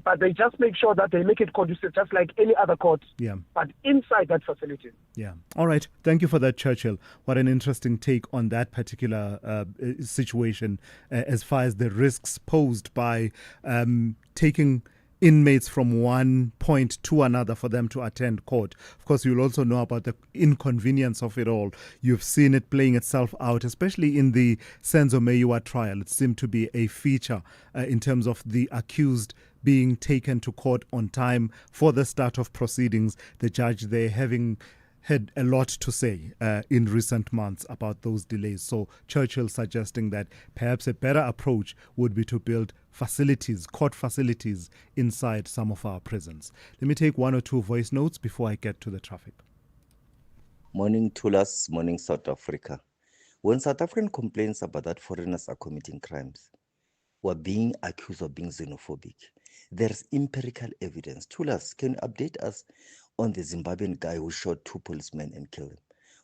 but they just make sure that they make it conducive, just like any other court. But inside that facility. Yeah. All right. Thank you for that, Churchill. What an interesting take on that particular situation as far as the risks posed by taking inmates from one point to another for them to attend court. Of course, you'll also know about the inconvenience of it all. You've seen it playing itself out, especially in the Senzo Mayuya trial. It seemed to be a feature in terms of the accused being taken to court on time for the start of proceedings. The judge there having had a lot to say in recent months about those delays. So Churchill suggesting that perhaps a better approach would be to build facilities, court facilities inside some of our prisons. Let me take one or two voice notes before I get to the traffic. Morning, Tulas. Morning, South Africa. When South African complains about that foreigners are committing crimes or being accused of being xenophobic, there's empirical evidence. Tulas, can you update us on the Zimbabwean guy who shot two policemen and killed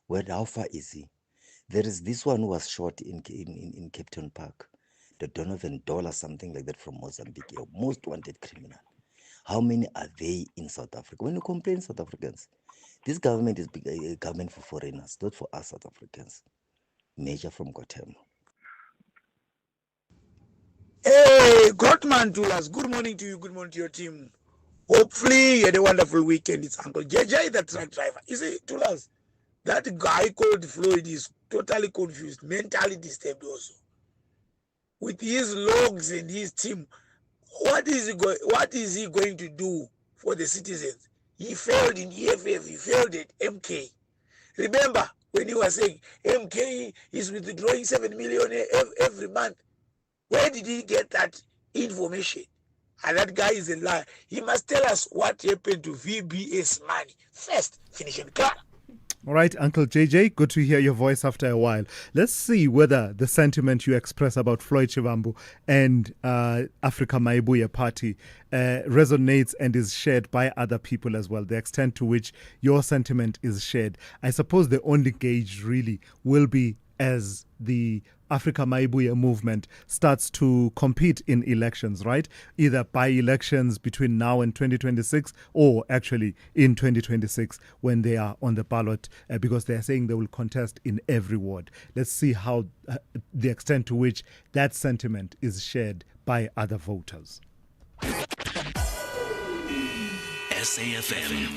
them? How far is he? There is this one who was shot in Cape Town Park, the Donovan Dollar, something like that, from Mozambique, a most wanted criminal. How many are they in South Africa? When you complain, South Africans, this government is a government for foreigners, not for us South Africans. Major from Guatemala. Hey, Grotman to us. Good morning to you. Good morning to your team. Hopefully, you had a wonderful weekend. It's Uncle JJ, the truck driver. You see, to us, that guy called Floyd is totally confused, mentally disturbed also. With his logs and his team, what is he going to do for the citizens? He failed in EFF, he failed at MK. Remember when he was saying MK is withdrawing 7 million every month? Where did he get that information? And that guy is a liar. He must tell us what happened to VBS money. First, finish in car. All right, Uncle JJ, good to hear your voice after a while. Let's see whether the sentiment you express about Floyd Shivambu and Africa Mayuya Party resonates and is shared by other people as well, the extent to which your sentiment is shared. I suppose the only gauge really will be as the Africa Mayuya movement starts to compete in elections, right? Either by elections between now and 2026 or actually in 2026 when they are on the ballot because they're saying they will contest in every ward. Let's see how the extent to which that sentiment is shared by other voters. SAFM,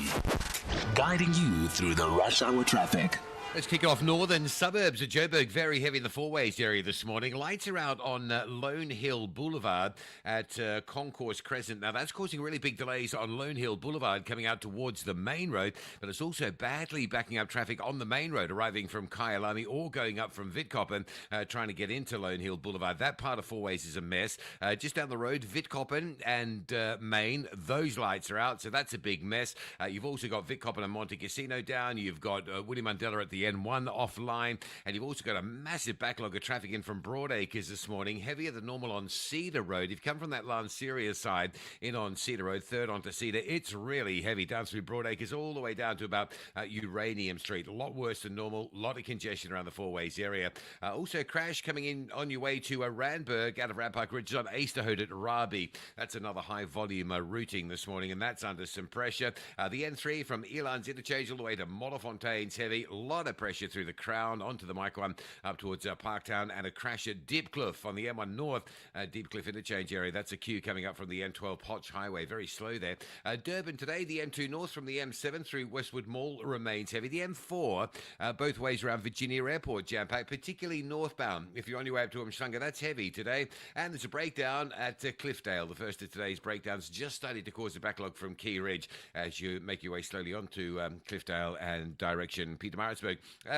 guiding you through the rush hour traffic. Let's kick off northern suburbs of Joburg. Very heavy in the four-ways area this morning. Lights are out on Lone Hill Boulevard at Concourse Crescent. Now, that's causing really big delays on Lone Hill Boulevard coming out towards the main road, but it's also badly backing up traffic on the main road, arriving from Kyalami or going up from Witkoppen, trying to get into Lone Hill Boulevard. That part of four-ways is a mess. Just down the road, Witkoppen and Main, those lights are out, so that's a big mess. You've also got Witkoppen and Monte Cassino down. You've got Willie Mandela at the N1 offline, and you've also got a massive backlog of traffic in from Broadacres this morning, heavier than normal on Cedar Road. If you come from that Lanceria side in on Cedar Road, third onto Cedar, it's really heavy down through Broadacres all the way down to about Uranium Street. A lot worse than normal, a lot of congestion around the four-ways area. Also crash coming in on your way to Randburg out of Rampark Ridge on Easterhood at Rabi. That's another high volume routing this morning, and that's under some pressure. The N3 from Elands Interchange all the way to Modderfontaine's heavy, a lot of pressure through the Crown onto the Mike 1 up towards Parktown, and a crash at Deepcliff on the M1 North Deepcliff Interchange area. That's a queue coming up from the N12 Potch Highway, very slow there. Durban today, the M2 North from the M7 through Westwood Mall remains heavy. The M4 both ways around Virginia Airport jam-packed, particularly northbound. If you're on your way up to Umhlanga, that's heavy today. And there's a breakdown at Cliffdale. The first of today's breakdowns just started to cause a backlog from Key Ridge as you make your way slowly onto Cliffdale and direction Pietermaritzburg.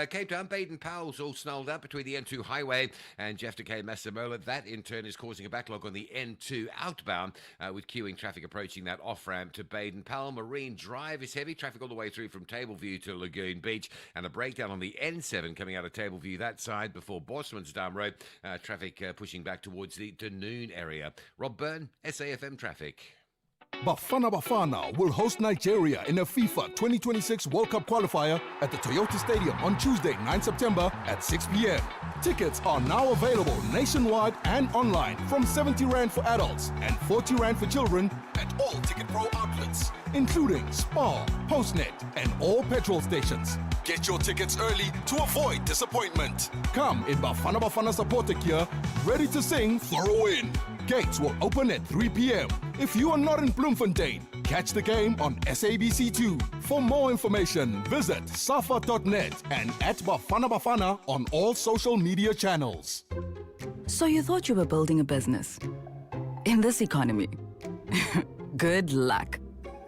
Cape Town, Baden-Powell's all snarled up between the N2 Highway and Jeff K. Massamola. That in turn is causing a backlog on the N2 outbound with queuing traffic approaching that off-ramp to Baden-Powell. Marine Drive is heavy traffic all the way through from Tableview to Lagoon Beach, and a breakdown on the N7 coming out of Tableview that side before Bosmansdam Road. Traffic pushing back towards the Dunoon area. Rob Byrne, SAFM Traffic. Bafana Bafana will host Nigeria in a FIFA 2026 World Cup qualifier at the Toyota Stadium on Tuesday, 9 September at 6 p.m. Tickets are now available nationwide and online from 70 Rand for adults and 40 Rand for children at all Ticket Pro outlets, including Spar, Postnet, and all petrol stations. Get your tickets early to avoid disappointment. Come in Bafana Bafana supporter gear, ready to sing for a win. Gates will open at 3 p.m. If you are not in Bloemfontein, catch the game on SABC2. For more information, visit safa.net and at Bafana Bafana on all social media channels. So you thought you were building a business? In this economy? Good luck.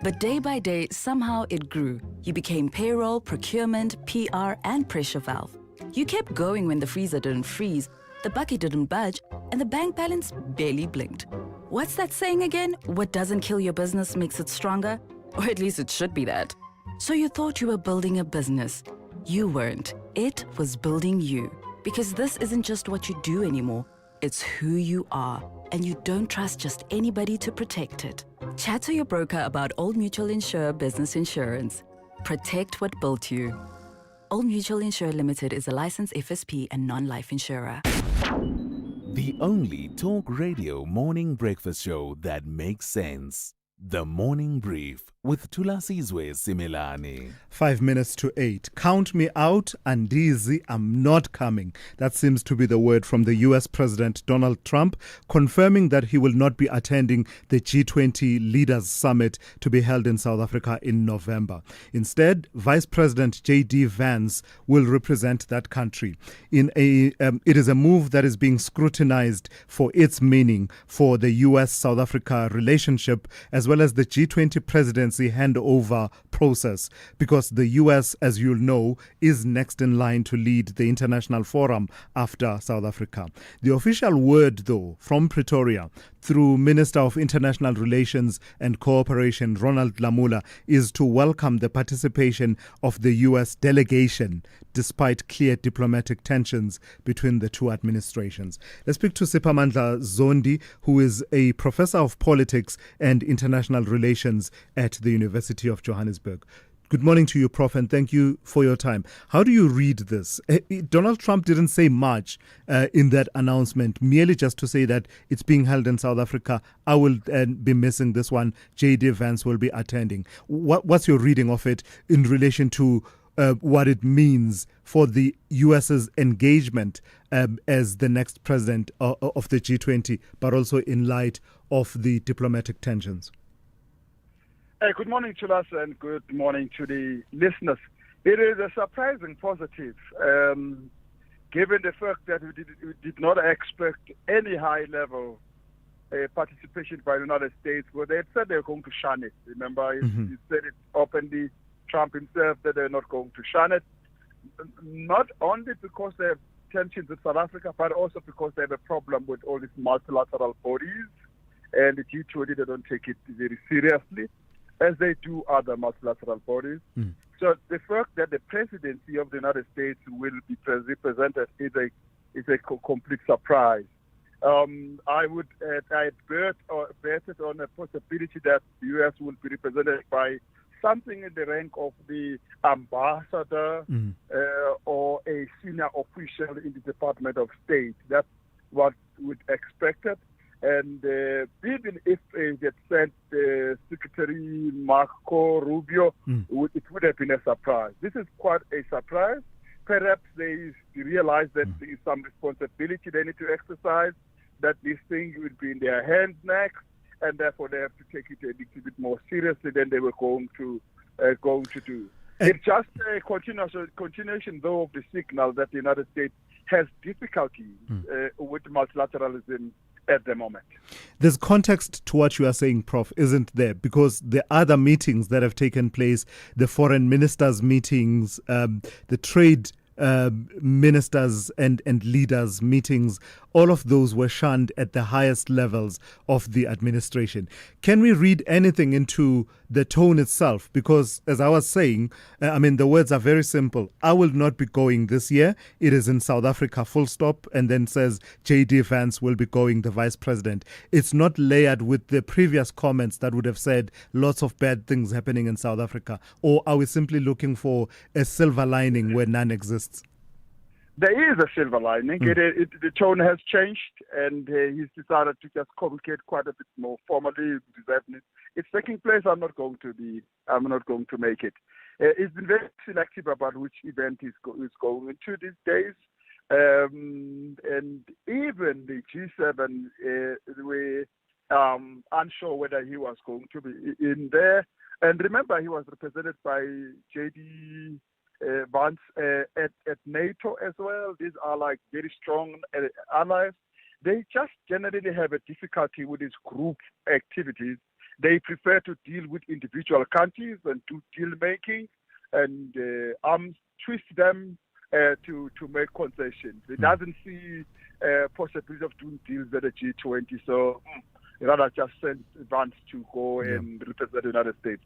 But day by day, somehow it grew. You became payroll, procurement, PR, and pressure valve. You kept going when the freezer didn't freeze, the bucket didn't budge, and the bank balance barely blinked. What's that saying again? What doesn't kill your business makes it stronger? Or at least it should be that. So you thought you were building a business. You weren't. It was building you. Because this isn't just what you do anymore. It's who you are. And you don't trust just anybody to protect it. Chat to your broker about Old Mutual Insure Business Insurance. Protect what built you. Old Mutual Insure Limited is a licensed FSP and non-life insurer. The only talk radio morning breakfast show that makes sense. The Morning Brief with Thulasizwe Simelane. 5 minutes to 8. Count me out, Andizi, I'm not coming. That seems to be the word from the US President Donald Trump, confirming that he will not be attending the G20 Leaders Summit to be held in South Africa in November. Instead, Vice President J.D. Vance will represent that country. It is a move that is being scrutinized for its meaning for the US-South Africa relationship, as well as the G20 presidency handover process, because the US, as you'll know, is next in line to lead the international forum after South Africa. The official word, though, from Pretoria, through Minister of International Relations and Cooperation Ronald Lamola, is to welcome the participation of the US delegation, despite clear diplomatic tensions between the two administrations. Let's speak to Simelane Zondi, who is a professor of politics and international relations at the University of Johannesburg. Good morning to you, Prof, and thank you for your time. How do you read this? Donald Trump didn't say much in that announcement, merely just to say that it's being held in South Africa. I will be missing this one. J.D. Vance will be attending. What's your reading of it in relation to what it means for the U.S.'s engagement as the next president of the G20, but also in light of the diplomatic tensions? Good morning to us and good morning to the listeners. It is a surprising positive, given the fact that we did not expect any high-level participation by the United States, where they had said they were going to shun it. Remember, he said it openly, Trump himself, that they're not going to shun it, not only because they have tensions with South Africa, but also because they have a problem with all these multilateral bodies, and the G20, they don't take it very seriously, as they do other multilateral bodies. So the fact that the presidency of the United States will be represented is a complete surprise. I bet it on a possibility that the U.S. will be represented by something in the rank of the ambassador or a senior official in the Department of State. That's what we'd expected. And even if they had sent Secretary Marco Rubio, it would have been a surprise. This is quite a surprise. Perhaps they realize that there is some responsibility they need to exercise, that this thing will be in their hands next, and therefore they have to take it a little bit more seriously than they were going to do. It's just a continuation, though, of the signal that the United States has difficulty with multilateralism at the moment. There's context to what you are saying, Prof, isn't there? Because the other meetings that have taken place, the foreign ministers' meetings, the trade ministers and leaders' meetings, all of those were shunned at the highest levels of the administration. Can we read anything into the tone itself? Because, as I was saying, the words are very simple. I will not be going this year. It is in South Africa, full stop, and then says J.D. Vance will be going, the vice president. It's not layered with the previous comments that would have said lots of bad things happening in South Africa. Or are we simply looking for a silver lining where none exists? There is a silver lining. The tone has changed, and he's decided to just communicate quite a bit more formally. It's taking place. I'm not going to make it. He's been very selective about which event he's going into these days, and even the G7 were unsure whether he was going to be in there. And remember, he was represented by J.D. Vance at NATO as well. These are like very strong allies. They just generally have a difficulty with these group activities. They prefer to deal with individual countries and do deal making and twist them to make concessions. It doesn't see possibility of doing deals at the G20. So rather just send Vance to go and represent the United States.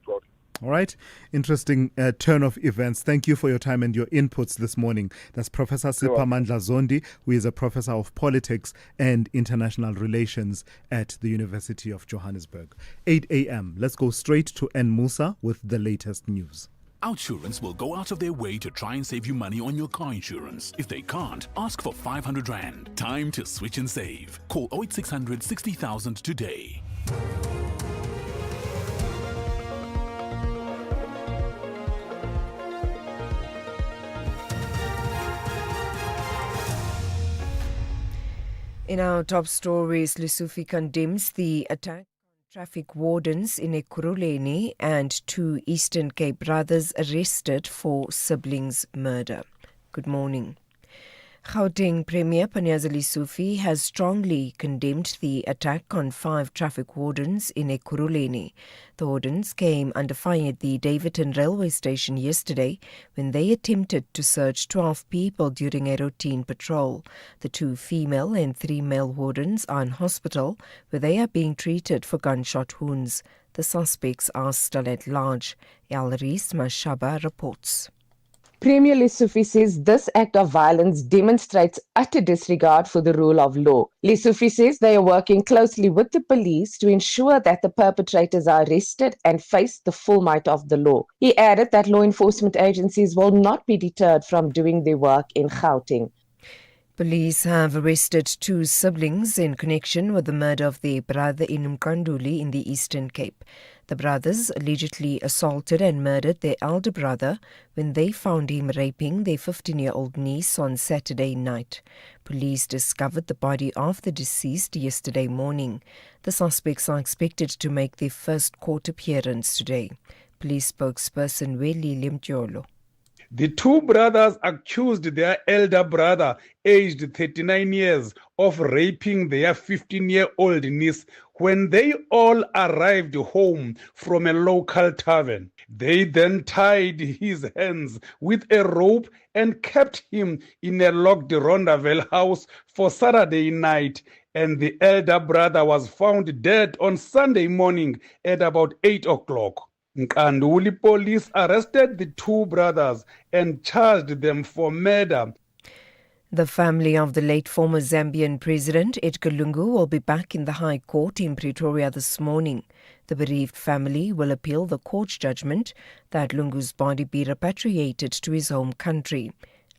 All right. Interesting turn of events. Thank you for your time and your inputs this morning. That's Professor Simelane Zondi, who is a professor of politics and international relations at the University of Johannesburg. 8 a.m. Let's go straight to N. Musa with the latest news. Outsurance will go out of their way to try and save you money on your car insurance. If they can't, ask for 500 Rand. Time to switch and save. Call 08600 60,000 today. In our top stories, Lesotho condemns the attack on traffic wardens in Ekurhuleni and 2 Eastern Cape brothers arrested for siblings' murder. Good morning. Gauteng Premier Panyaza Lesufi has strongly condemned the attack on 5 traffic wardens in Ekurhuleni. The wardens came under fire at the Davidton railway station yesterday when they attempted to search 12 people during a routine patrol. The 2 female and 3 male wardens are in hospital where they are being treated for gunshot wounds. The suspects are still at large. Elris Mashaba reports. Premier Lesotho says this act of violence demonstrates utter disregard for the rule of law. Lesotho says they are working closely with the police to ensure that the perpetrators are arrested and face the full might of the law. He added that law enforcement agencies will not be deterred from doing their work in Gauteng. Police have arrested 2 siblings in connection with the murder of their brother in Mkanduli in the Eastern Cape. The brothers allegedly assaulted and murdered their elder brother when they found him raping their 15-year-old niece on Saturday night. Police discovered the body of the deceased yesterday morning. The suspects are expected to make their first court appearance today. Police spokesperson Weli Limtyolo. The 2 brothers accused their elder brother, aged 39 years, of raping their 15-year-old niece when they all arrived home from a local tavern. They then tied his hands with a rope and kept him in a locked Rondaville house for Saturday night, and the elder brother was found dead on Sunday morning at about 8 o'clock. Nkanduli police arrested the 2 brothers and charged them for murder. The family of the late former Zambian President Edgar Lungu will be back in the High Court in Pretoria this morning. The bereaved family will appeal the court's judgment that Lungu's body be repatriated to his home country.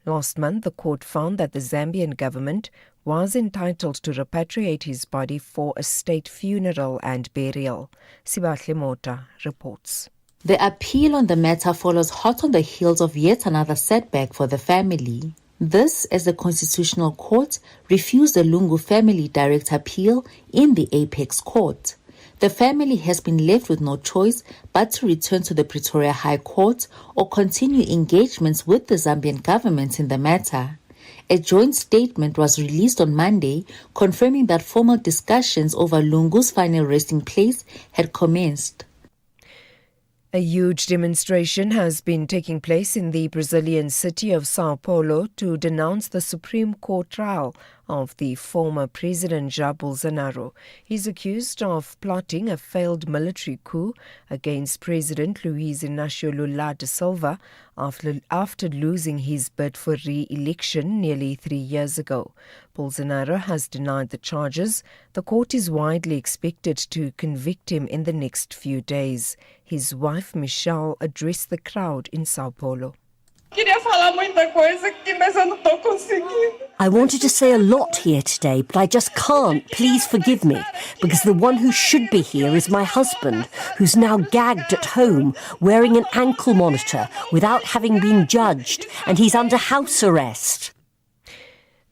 Last month, the court found that the Zambian government was entitled to repatriate his body for a state funeral and burial. Sibahle Mota reports. The appeal on the matter follows hot on the heels of yet another setback for the family. This as the Constitutional Court refused the Lungu family direct appeal in the Apex Court. The family has been left with no choice but to return to the Pretoria High Court or continue engagements with the Zambian government in the matter. A joint statement was released on Monday confirming that formal discussions over Lungu's final resting place had commenced. A huge demonstration has been taking place in the Brazilian city of Sao Paulo to denounce the Supreme Court trial of the former President Jair Bolsonaro. He's accused of plotting a failed military coup against President Luiz Inácio Lula da Silva after losing his bid for re-election nearly 3 years ago. Bolsonaro has denied the charges. The court is widely expected to convict him in the next few days. His wife, Michelle, addressed the crowd in Sao Paulo. I wanted to say a lot here today, but I just can't. Please forgive me, because the one who should be here is my husband, who's now gagged at home, wearing an ankle monitor without having been judged, and he's under house arrest.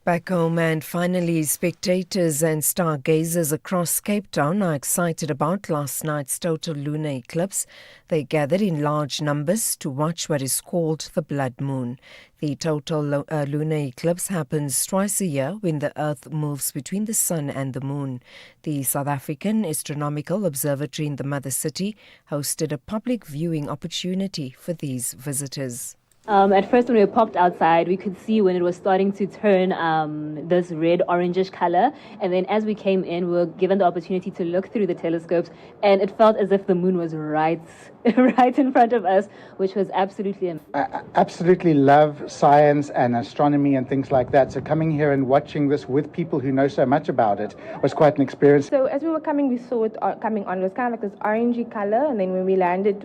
Back home, and finally, spectators and stargazers across Cape Town are excited about last night's total lunar eclipse. They gathered in large numbers to watch what is called the blood moon. The total lunar eclipse happens twice a year when the Earth moves between the sun and the moon. The South African Astronomical Observatory in the mother city hosted a public viewing opportunity for these visitors. At first, when we popped outside, we could see when it was starting to turn this red-orangish color. And then as we came in, we were given the opportunity to look through the telescopes, and it felt as if the moon was right in front of us, which was absolutely amazing. I absolutely love science and astronomy and things like that. So coming here and watching this with people who know so much about it was quite an experience. So as we were coming, we saw it coming on. It was kind of like this orangey color, and then when we landed,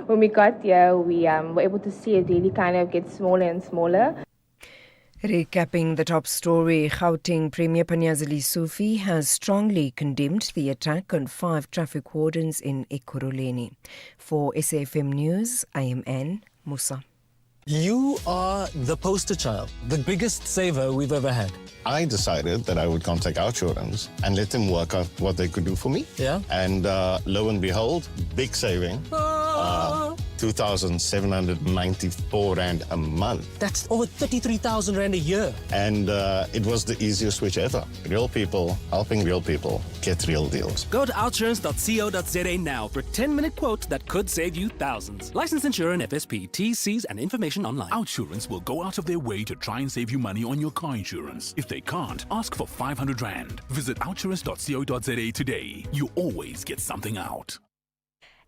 when we got here, we were able to see it really kind of get smaller and smaller. Recapping the top story, Gauteng Premier Panyaza Lesufi has strongly condemned the attack on 5 traffic wardens in Ekurhuleni. For SAFM News, I am Anne Musa. You are the poster child, the biggest saver we've ever had. I decided that I would contact Outsurance and let them work out what they could do for me. Yeah. And lo and behold, big saving. 2,794 Rand a month. That's over 33,000 Rand a year. And it was the easiest switch ever. Real people helping real people get real deals. Go to outsurance.co.za now for a 10-minute quote that could save you thousands. Licensed insurer and FSP, T's, C's and information online. Outsurance will go out of their way to try and save you money on your car insurance. If they can't, ask for 500 Rand. Visit outsurance.co.za today. You always get something out.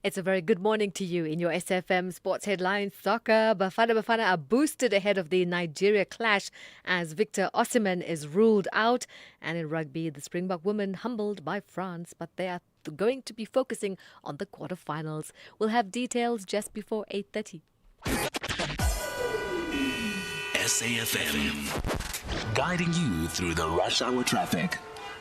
It's a very good morning to you. In your SFM sports headlines, soccer, Bafana Bafana are boosted ahead of the Nigeria clash as Victor Osimhen is ruled out. And in rugby, the Springbok women humbled by France, but they are going to be focusing on the quarterfinals. We'll have details just before 8:30. SAFM, guiding you through the rush hour traffic.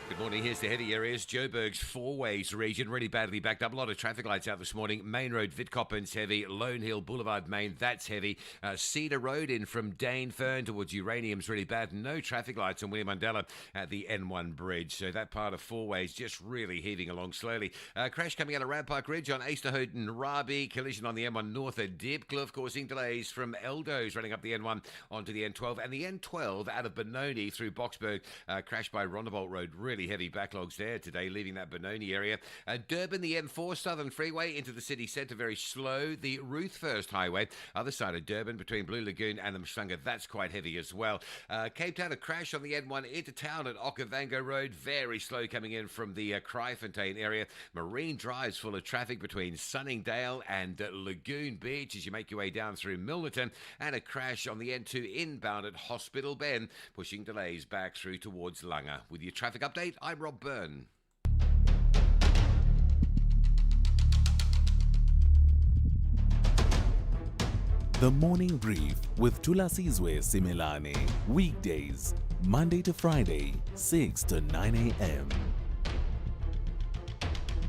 Good morning. Here's the heady areas. Joburg's Four-Ways region really badly backed up. A lot of traffic lights out this morning. Main Road, Witkoppens heavy. Lone Hill Boulevard Main, that's heavy. Cedar Road in from Danefern towards Uranium's really bad. No traffic lights on William Mandela at the N1 bridge. So that part of Four-Ways just really heaving along slowly. Crash coming out of Rampark Ridge on Easterhout and Rabi. Collision on the N1 north at Diepkloof, causing delays from Eldo's running up the N1 onto the N12. And the N12 out of Benoni through Boksburg. Crash by Rondebolt Road. Really heavy backlogs there today, leaving that Benoni area. Durban, the M4 Southern Freeway into the city centre, very slow. The Ruthfirst Highway, other side of Durban, between Blue Lagoon and the Mhlanga, that's quite heavy as well. Cape Town, a crash on the N1 into town at Okavango Road, very slow coming in from the Kraaifontein area. Marine Drive's full of traffic between Sunningdale and Lagoon Beach as you make your way down through Milnerton, and a crash on the N2 inbound at Hospital Bend, pushing delays back through towards Langa. With your traffic update, I'm Rob Byrne. The Morning Brief with Thulasizwe Simelane. Weekdays, Monday to Friday, 6 to 9 a.m.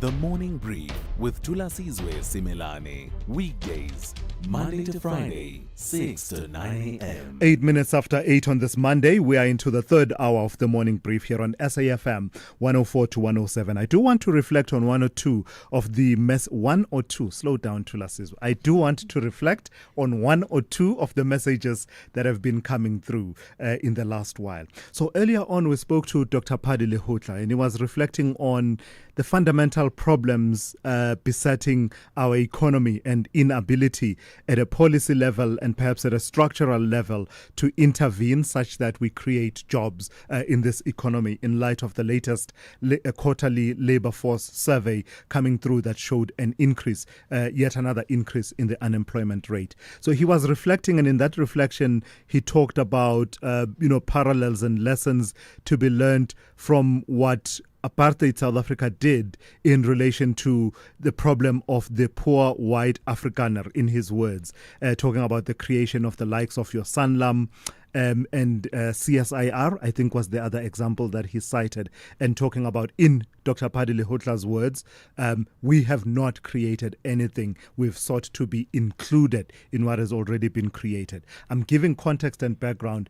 The Morning Brief with Thulasizwe Simelane. Weekdays, Monday to Friday, 6 to 9 a.m. 8 minutes after 8 on this Monday, we are into the third hour of the morning brief here on SAFM 104 to 107. I do want to reflect on one or two of the slow down to Thulasizwe. I do want to reflect on one or two of the messages that have been coming through in the last while. So earlier on, we spoke to Dr. Paddy Lehotla, and he was reflecting on the fundamental problems besetting our economy and inability at a policy level and perhaps at a structural level to intervene such that we create jobs in this economy in light of the latest quarterly labor force survey coming through that showed an increase, yet another increase in the unemployment rate. So he was reflecting, and in that reflection, he talked about, parallels and lessons to be learned from what apartheid South Africa did in relation to the problem of the poor white Afrikaner, in his words, talking about the creation of the likes of your Sanlam and CSIR, I think was the other example that he cited, and talking about, in Dr. Paddy Lehotla's words, we have not created anything. We've sought to be included in what has already been created. I'm giving context and background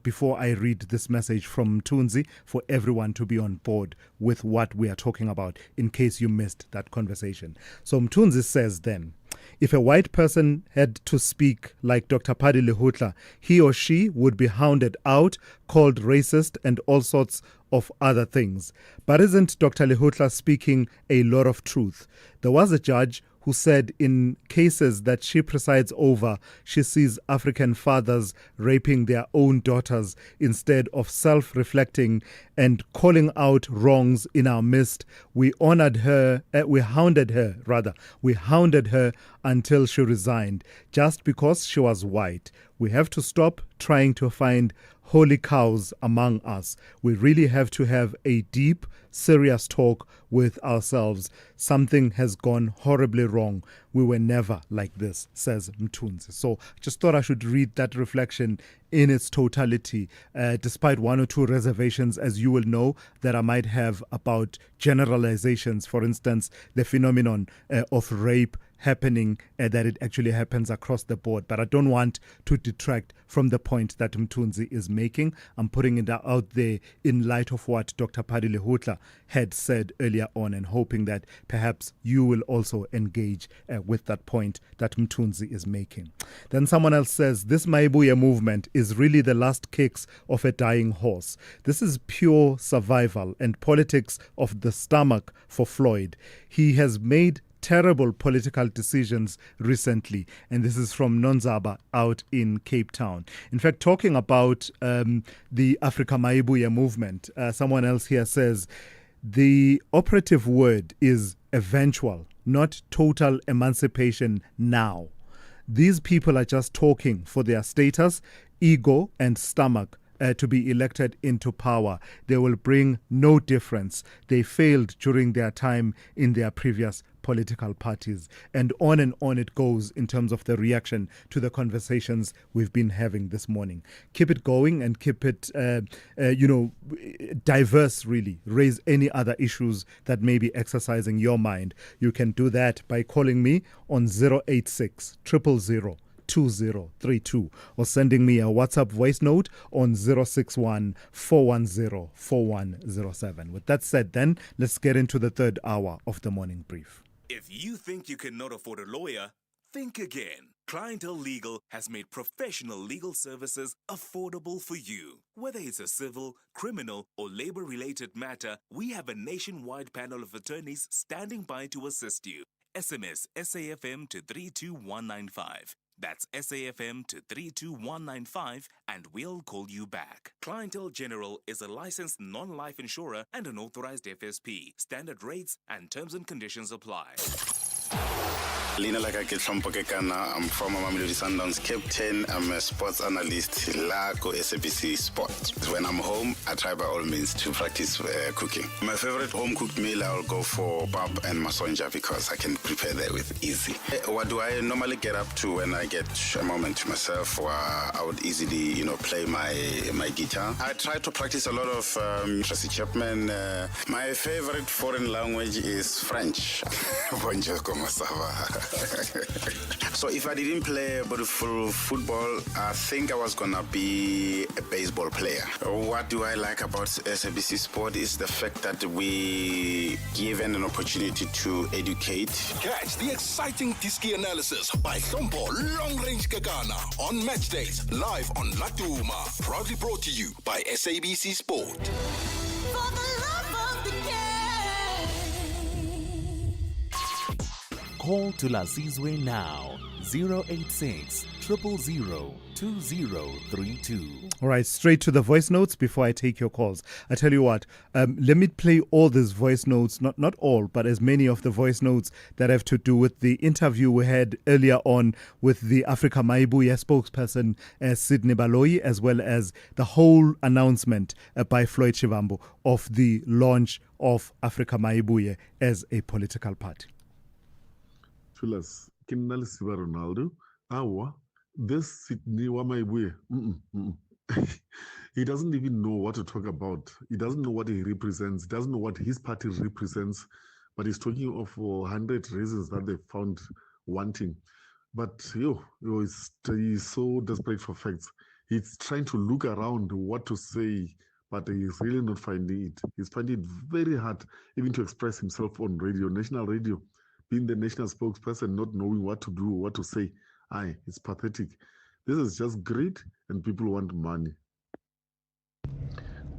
before I read this message from Mthunzi for everyone to be on board with what we are talking about, in case you missed that conversation. So Mthunzi says then, if a white person had to speak like Dr. Paddy Lehotla, he or she would be hounded out, called racist, and all sorts of other things. But isn't Dr. Lehotla speaking a lot of truth? There was a judge who said in cases that she presides over, she sees African fathers raping their own daughters instead of self-reflecting and calling out wrongs in our midst. We hounded her until she resigned, just because she was white. We have to stop trying to find holy cows among us. We really have to have a deep, serious talk with ourselves. Something has gone horribly wrong. We were never like this, says Mthunzi. So just thought I should read that reflection in its totality, despite one or two reservations, as you will know, that I might have about generalizations. For instance, the phenomenon of rape happening, that it actually happens across the board. But I don't want to detract from the point that Mthunzi is making. I'm putting it out there in light of what Dr. Padile Hutla had said earlier on, and hoping that perhaps you will also engage with that point that Mthunzi is making. Then someone else says, this Mayuya movement is really the last kicks of a dying horse. This is pure survival and politics of the stomach for Floyd. He has made terrible political decisions recently, and this is from Nonzaba out in Cape Town. In fact, talking about the Africa Mayuya movement, someone else here says the operative word is eventual, not total emancipation now. These people are just talking for their status, ego, and stomach to be elected into power. They will bring no difference. They failed during their time in their previous political parties. And on it goes in terms of the reaction to the conversations we've been having this morning. Keep it going and keep it, diverse, really. Raise any other issues that may be exercising your mind. You can do that by calling me on 086 000 2032 or sending me a WhatsApp voice note on 061 410 4107. With that said, then, let's get into the third hour of the morning brief. If you think you cannot afford a lawyer, think again. Clientele Legal has made professional legal services affordable for you. Whether it's a civil, criminal, or labor-related matter, we have a nationwide panel of attorneys standing by to assist you. SMS SAFM to 32195. That's SAFM to 32195 and we'll call you back. Clientele General is a licensed non-life insurer and an authorized FSP. Standard rates and terms and conditions apply. Lina Lakake Tlompokekana, I'm from Mamelodi Sundowns captain. I'm a sports analyst la go SABC Sport. When I'm home, I try by all means to practice cooking. My favorite home cooked meal, I'll go for pap and masonja because I can prepare that with easy. What do I normally get up to when I get a moment to myself? I would easily, play my guitar. I try to practice a lot of Tracy Chapman. My favorite foreign language is French. Bonjour, comment ça va? So if I didn't play beautiful football, I think I was gonna be a baseball player. What do I like about SABC Sport is the fact that we given an opportunity to educate. Catch the exciting Diski analysis by Sompo Long Range Kakana on match days live on Latuma. Proudly brought to you by SABC Sport. Call Thulasizwe now, 086 000 2032. All right, straight to the voice notes before I take your calls. I tell you what, let me play all these voice notes, not all, but as many of the voice notes that have to do with the interview we had earlier on with the Africa Mayuya spokesperson, Sydney Baloyi, as well as the whole announcement by Floyd Shivambu of the launch of Africa Mayuya as a political party. Thulas, Kinal Siva Ronaldo, Awa, this Sydney Mayuya, he doesn't even know what to talk about. He doesn't know what he represents. He doesn't know what his party represents. But he's talking of 100 reasons that they found wanting. But he's so desperate for facts. He's trying to look around what to say, but he's really not finding it. He's finding it very hard even to express himself on radio, national radio. Being the national spokesperson, not knowing what to do, what to say. It's pathetic. This is just greed and people want money.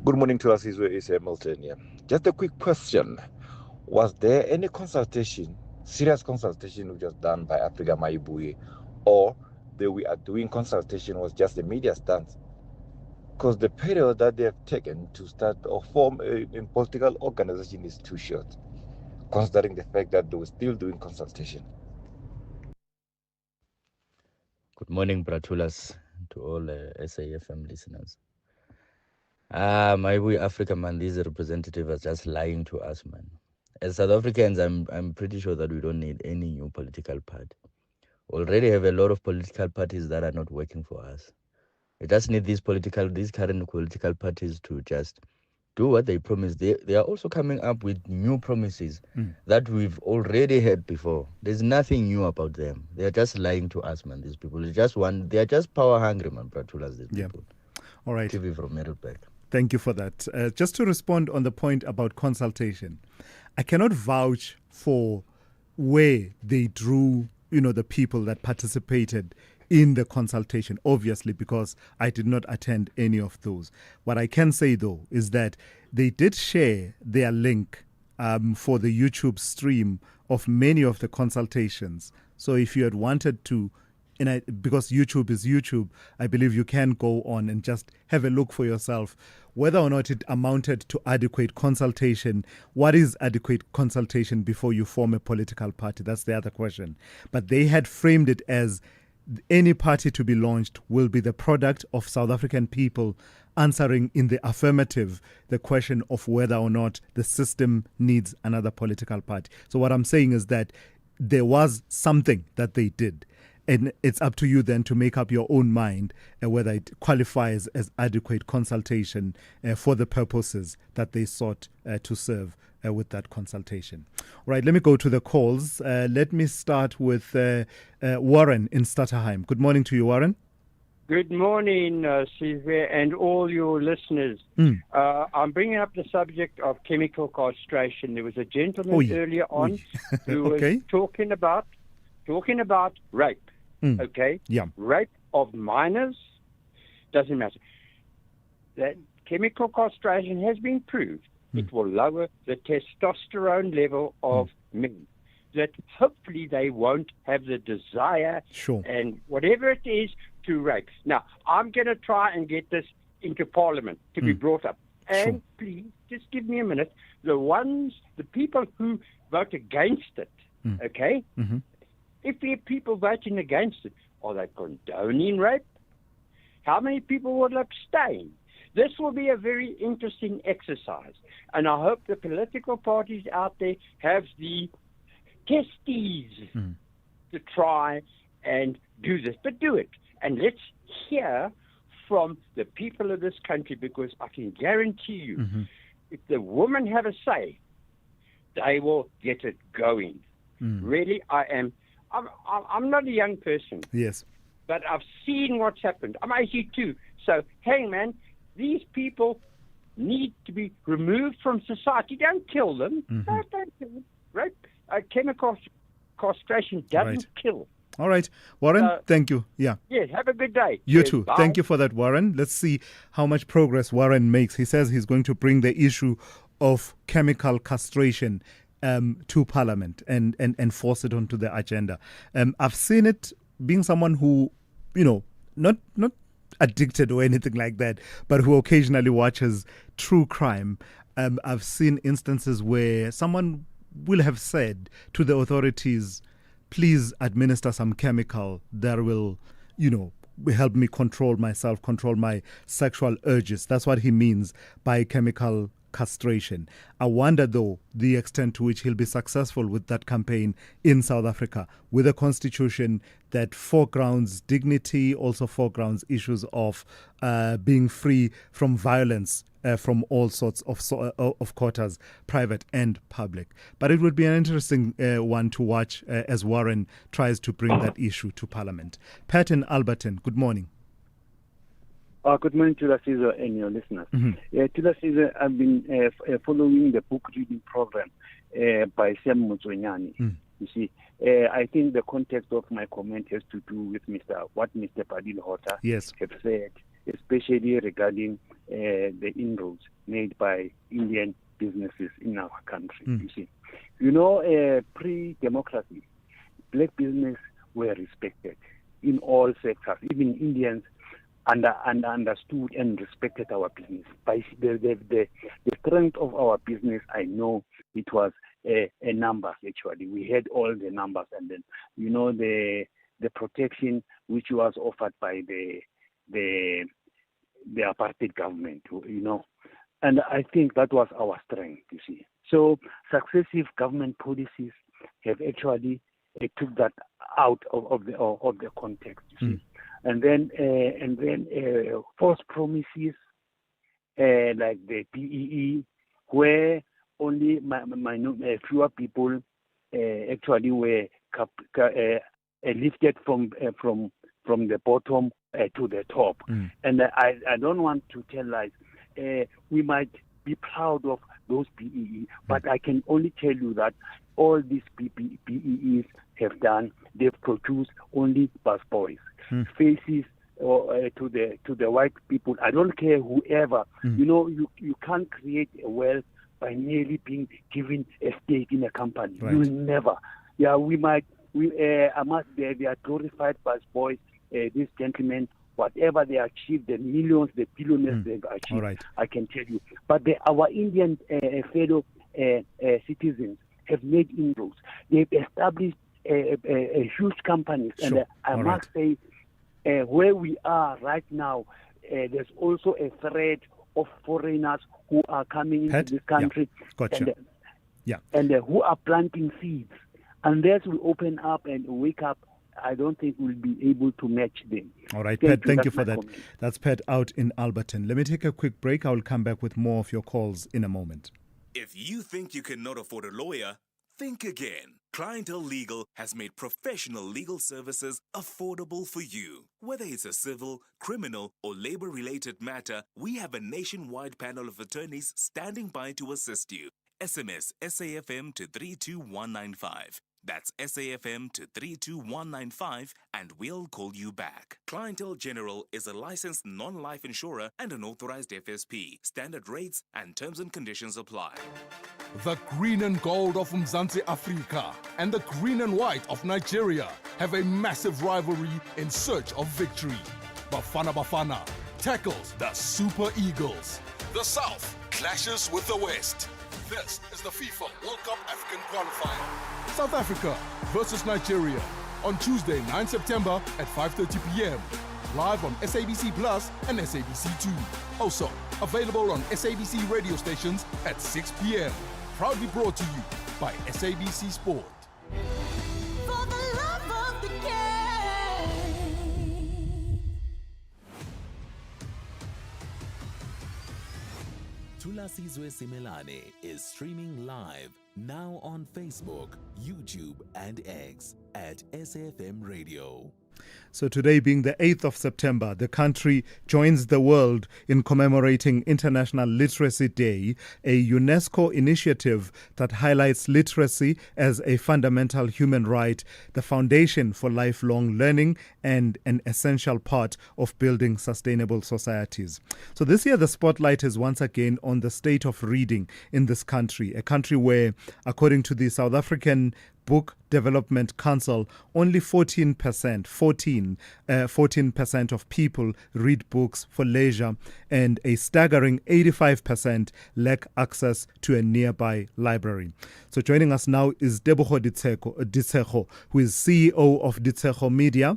Good morning to us, is Hamilton here. Just a quick question. Was there any consultation, serious consultation which was done by Africa Mayuya, or the we are doing consultation was just a media stunt? Because the period that they have taken to start or form a political organization is too short, considering the fact that they were still doing consultation. Good morning, Bratulas, to all SAFM listeners. Mayuya Africa, man, these representatives are just lying to us, man. As South Africans, I'm pretty sure that we don't need any new political party. We already have a lot of political parties that are not working for us. We just need these current political parties to just do what they promised. They are also coming up with new promises that we've already heard before. There's nothing new about them. They are just lying to us, man. These people. They are just power hungry, man. Pratulas, these people. All right. TV from Middleburg. Thank you for that. Just to respond on the point about consultation, I cannot vouch for where they drew, the people that participated in the consultation, obviously, because I did not attend any of those. What I can say, though, is that they did share their link for the YouTube stream of many of the consultations. So if you had wanted to, because YouTube is YouTube, I believe you can go on and just have a look for yourself whether or not it amounted to adequate consultation. What is adequate consultation before you form a political party? That's the other question. But they had framed it as any party to be launched will be the product of South African people answering in the affirmative the question of whether or not the system needs another political party. So what I'm saying is that there was something that they did. And it's up to you then to make up your own mind whether it qualifies as adequate consultation for the purposes that they sought to serve with that consultation. All right, let me go to the calls. Let me start with Warren in Stutterheim. Good morning to you, Warren. Good morning, Sizwe, and all your listeners. I'm bringing up the subject of chemical castration. There was a gentleman earlier on who was talking about rape. Okay? Yeah. Rape of minors doesn't matter. That chemical castration has been proved. It will lower the testosterone level of men. That hopefully they won't have the desire and whatever it is to rape. Now, I'm going to try and get this into Parliament to be brought up. And please, just give me a minute. The people who vote against it, okay? If there are people voting against it, are they condoning rape? How many people will abstain? This will be a very interesting exercise. And I hope the political parties out there have the testes to try and do this. But do it. And let's hear from the people of this country, because I can guarantee you, if the women have a say, they will get it going. Really, I'm not a young person. Yes. But I've seen what's happened. I'm 82. So, hey, man, these people need to be removed from society. Don't kill them. Don't kill them. Right? Chemical castration doesn't kill. All right. Warren, thank you. Yeah. Yes, have a good day. You Yes, too. bye. Thank you for that, Warren. Let's see how much progress Warren makes. He says he's going to bring the issue of chemical castration to Parliament and force it onto the agenda. I've seen it, being someone who, not addicted or anything like that, but who occasionally watches true crime. I've seen instances where someone will have said to the authorities, please administer some chemical that will, help me control myself, control my sexual urges. That's what he means by chemical castration. I wonder, though, the extent to which he'll be successful with that campaign in South Africa, with a constitution that foregrounds dignity, also foregrounds issues of being free from violence from all sorts of quarters, private and public. But it would be an interesting one to watch as Warren tries to bring that issue to Parliament. Pat in Alberton, good morning. Good morning, Thulasizwe and your listeners. Thulasizwe, I've been following the book reading program by Sam Mutsonyani. You see, I think the context of my comment has to do with what Mr. Padil Hota have said, especially regarding the inroads made by Indian businesses in our country. You see, pre-democracy, black business were respected in all sectors. Even Indians understood and respected our business. By the strength of our business, I know it was a numbers, actually. We had all the numbers, and then, the protection which was offered by the apartheid government, And I think that was our strength, you see. So successive government policies have actually took that out of the context, you see. And then false promises like the PEE, where only fewer people actually were lifted from the bottom to the top. And I don't want to tell lies. We might be proud of those PEE, but I can only tell you that all these PEEs have done, they've produced only busboys, faces to the white people. I don't care whoever. You know, you can't create a wealth by merely being given a stake in a company. Right. You will never. Yeah, they are glorified busboys. These gentlemen, whatever they achieved, the millions, the billionaires they've achieved, All right. I can tell you. But our Indian fellow citizens have made inroads. They've established huge companies. Sure. And I All must say, where we are right now, there's also a threat of foreigners who are coming into this country Gotcha. and who are planting seeds. Unless we open up and wake up, I don't think we'll be able to match them. All right, Pat, thank you That's for my that. comment. That's Pat out in Alberton. Let me take a quick break. I will come back with more of your calls in a moment. If you think you cannot afford a lawyer, think again. Clientele Legal has made professional legal services affordable for you. Whether it's a civil, criminal, or labor-related matter, we have a nationwide panel of attorneys standing by to assist you. SMS SAFM to 32195. That's SAFM to 32195 and we'll call you back. Clientele General is a licensed non-life insurer and an authorized FSP. Standard rates and terms and conditions apply. The green and gold of Mzansi Africa and the green and white of Nigeria have a massive rivalry in search of victory. Bafana Bafana tackles the Super Eagles. The South clashes with the West. This is the FIFA World Cup African qualifier. South Africa versus Nigeria on Tuesday, 9 September at 5:30 p.m. Live on SABC Plus and SABC2. Also available on SABC radio stations at 6 p.m. Proudly brought to you by SABC Sport. Thulasizwe Simelane is streaming live now on Facebook, YouTube, and X at SAFM Radio. So today being the 8th of September, the country joins the world in commemorating International Literacy Day, a UNESCO initiative that highlights literacy as a fundamental human right, the foundation for lifelong learning, and an essential part of building sustainable societies. So this year the spotlight is once again on the state of reading in this country, a country where, according to the South African Book Development Council, only 14% of people read books for leisure, and a staggering 85% lack access to a nearby library. So joining us now is Tebogo Ditshego, who is CEO of Ditshego Media,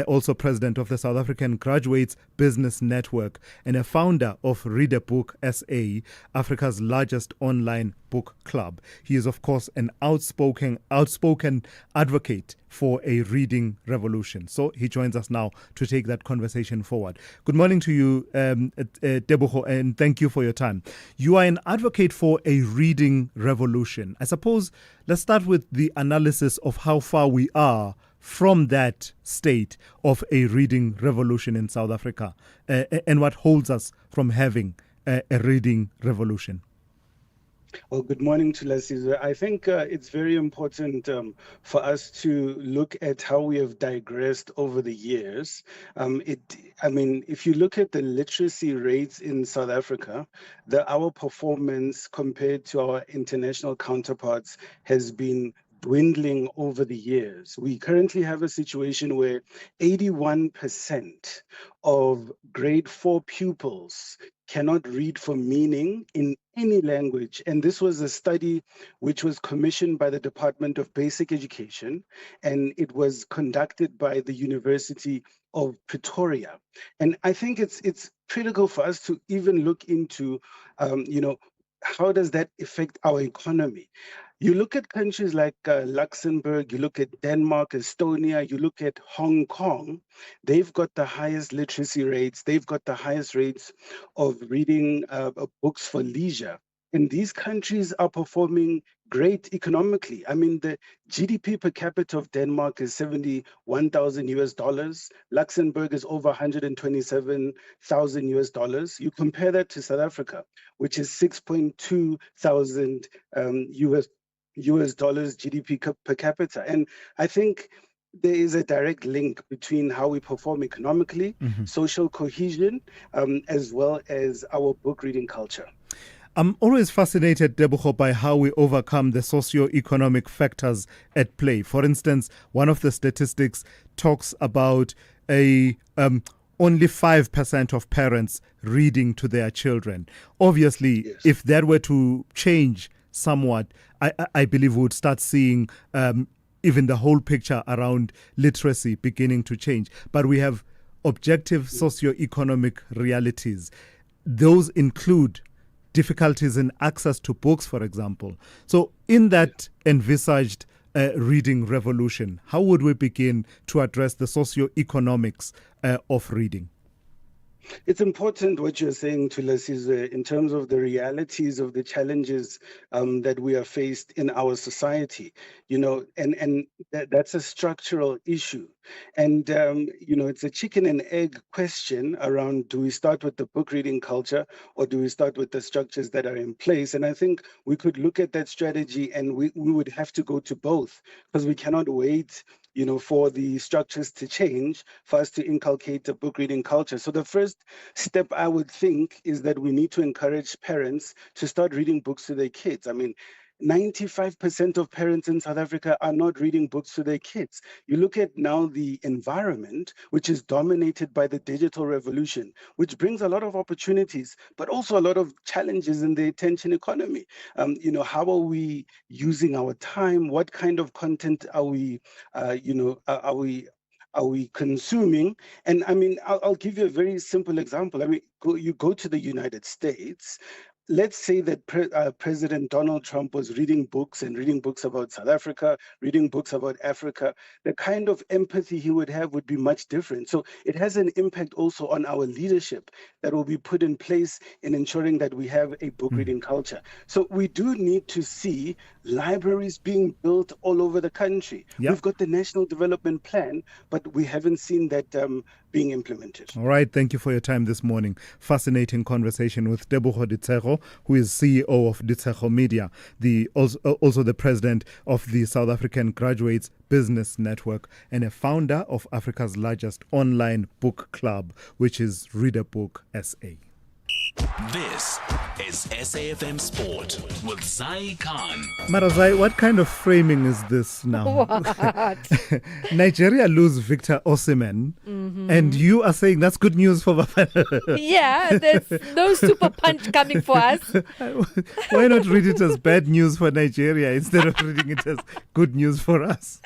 also president of the South African Graduates Business Network, and a founder of Read a Book SA, Africa's largest online book club. He is, of course, an outspoken advocate for a reading revolution. So he joins us now to take that conversation forward. Good morning to you, Tebogo, and thank you for your time. You are an advocate for a reading revolution. I suppose let's start with the analysis of how far we are from that state of a reading revolution in South Africa, and what holds us from having a reading revolution. Well, good morning to Thulasizwe. I think it's very important for us to look at how we have digressed over the years. If you look at the literacy rates in South Africa, our performance compared to our international counterparts has been dwindling over the years. We currently have a situation where 81% of grade 4 pupils cannot read for meaning in any language. And this was a study which was commissioned by the Department of Basic Education, and it was conducted by the University of Pretoria. And I think it's critical for us to even look into, how does that affect our economy? You look at countries like Luxembourg, you look at Denmark, Estonia, you look at Hong Kong, they've got the highest literacy rates, they've got the highest rates of reading books for leisure. And these countries are performing great economically. I mean, the GDP per capita of Denmark is 71,000 US dollars. Luxembourg is over 127,000 US dollars. You compare that to South Africa, which is 6.2 thousand US dollars GDP per capita. And I think there is a direct link between how we perform economically, social cohesion, as well as our book reading culture. I'm always fascinated, Debucho, by how we overcome the socio-economic factors at play. For instance, one of the statistics talks about only 5% of parents reading to their children. Obviously, yes, if that were to change somewhat, I believe we would start seeing even the whole picture around literacy beginning to change. But we have objective socio-economic realities. Those include difficulties in access to books, for example. So in that envisaged reading revolution, how would we begin to address the socio-economics of reading? It's important what you're saying, Thulasizwe, in terms of the realities of the challenges that we are faced in our society, and that's a structural issue. And, it's a chicken and egg question around, do we start with the book reading culture or do we start with the structures that are in place? And I think we could look at that strategy and we would have to go to both, because we cannot wait for the structures to change for us to inculcate a book reading culture. So the first step I would think is that we need to encourage parents to start reading books to their kids. I mean, 95% of parents in South Africa are not reading books to their kids. You look at now the environment, which is dominated by the digital revolution, which brings a lot of opportunities, but also a lot of challenges in the attention economy. How are we using our time? What kind of content are we consuming? And I mean, I'll give you a very simple example. I mean, you go to the United States. Let's say that President Donald Trump was reading books about South Africa, reading books about Africa. The kind of empathy he would have would be much different. So it has an impact also on our leadership that will be put in place in ensuring that we have a book reading culture. So we do need to see libraries being built all over the country. Yep. We've got the National Development Plan, but we haven't seen that being implemented. All right. Thank you for your time this morning. Fascinating conversation with Debucho Ditshego, who is CEO of Ditshego Media, also the president of the South African Graduates Business Network and a founder of Africa's largest online book club, which is Read a Book SA. This is SAFM Sport with Zai Khan. Marazai, what kind of framing is this now? What? Nigeria lose Victor Osimhen, and you are saying that's good news for Bafana. Yeah, there's no super punch coming for us. Why not read it as bad news for Nigeria instead of reading it as good news for us?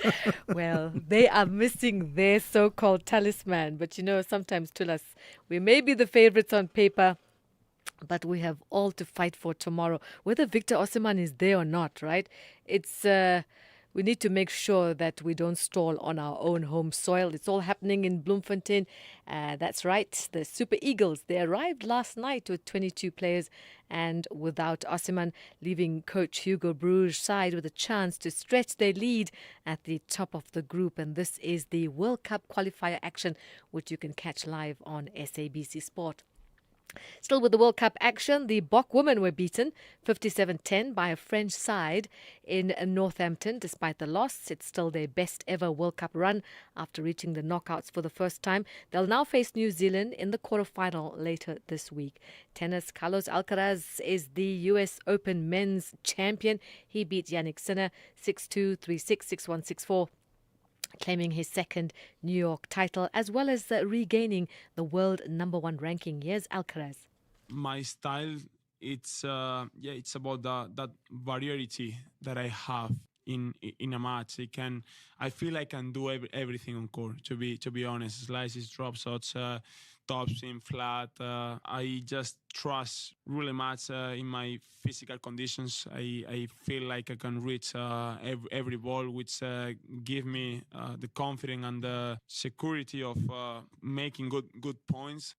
Well, they are missing their so-called talisman. But sometimes to us, we may be the favorites on paper, but we have all to fight for tomorrow, whether Victor Osimhen is there or not, right? It's we need to make sure that we don't stall on our own home soil. It's all happening in Bloemfontein. That's right. The Super Eagles, they arrived last night with 22 players and without Osimhen, leaving coach Hugo Broos' side with a chance to stretch their lead at the top of the group. And this is the World Cup qualifier action, which you can catch live on SABC Sport. Still with the World Cup action, the Bok women were beaten 57-10 by a French side in Northampton. Despite the loss, it's still their best ever World Cup run after reaching the knockouts for the first time. They'll now face New Zealand in the quarterfinal later this week. Tennis, Carlos Alcaraz is the US Open men's champion. He beat Yannick Sinner 6-2, 3-6, 6-1, 6-4. Claiming his second New York title, as well as regaining the world #1 ranking. Here's Alcaraz. My style, it's about that variety that I have. in a match. I feel I can do everything on court. To be honest, slices, drop shots, top spin, flat. I just trust really much in my physical conditions. I feel like I can reach every ball, which give me the confidence and the security of making good points.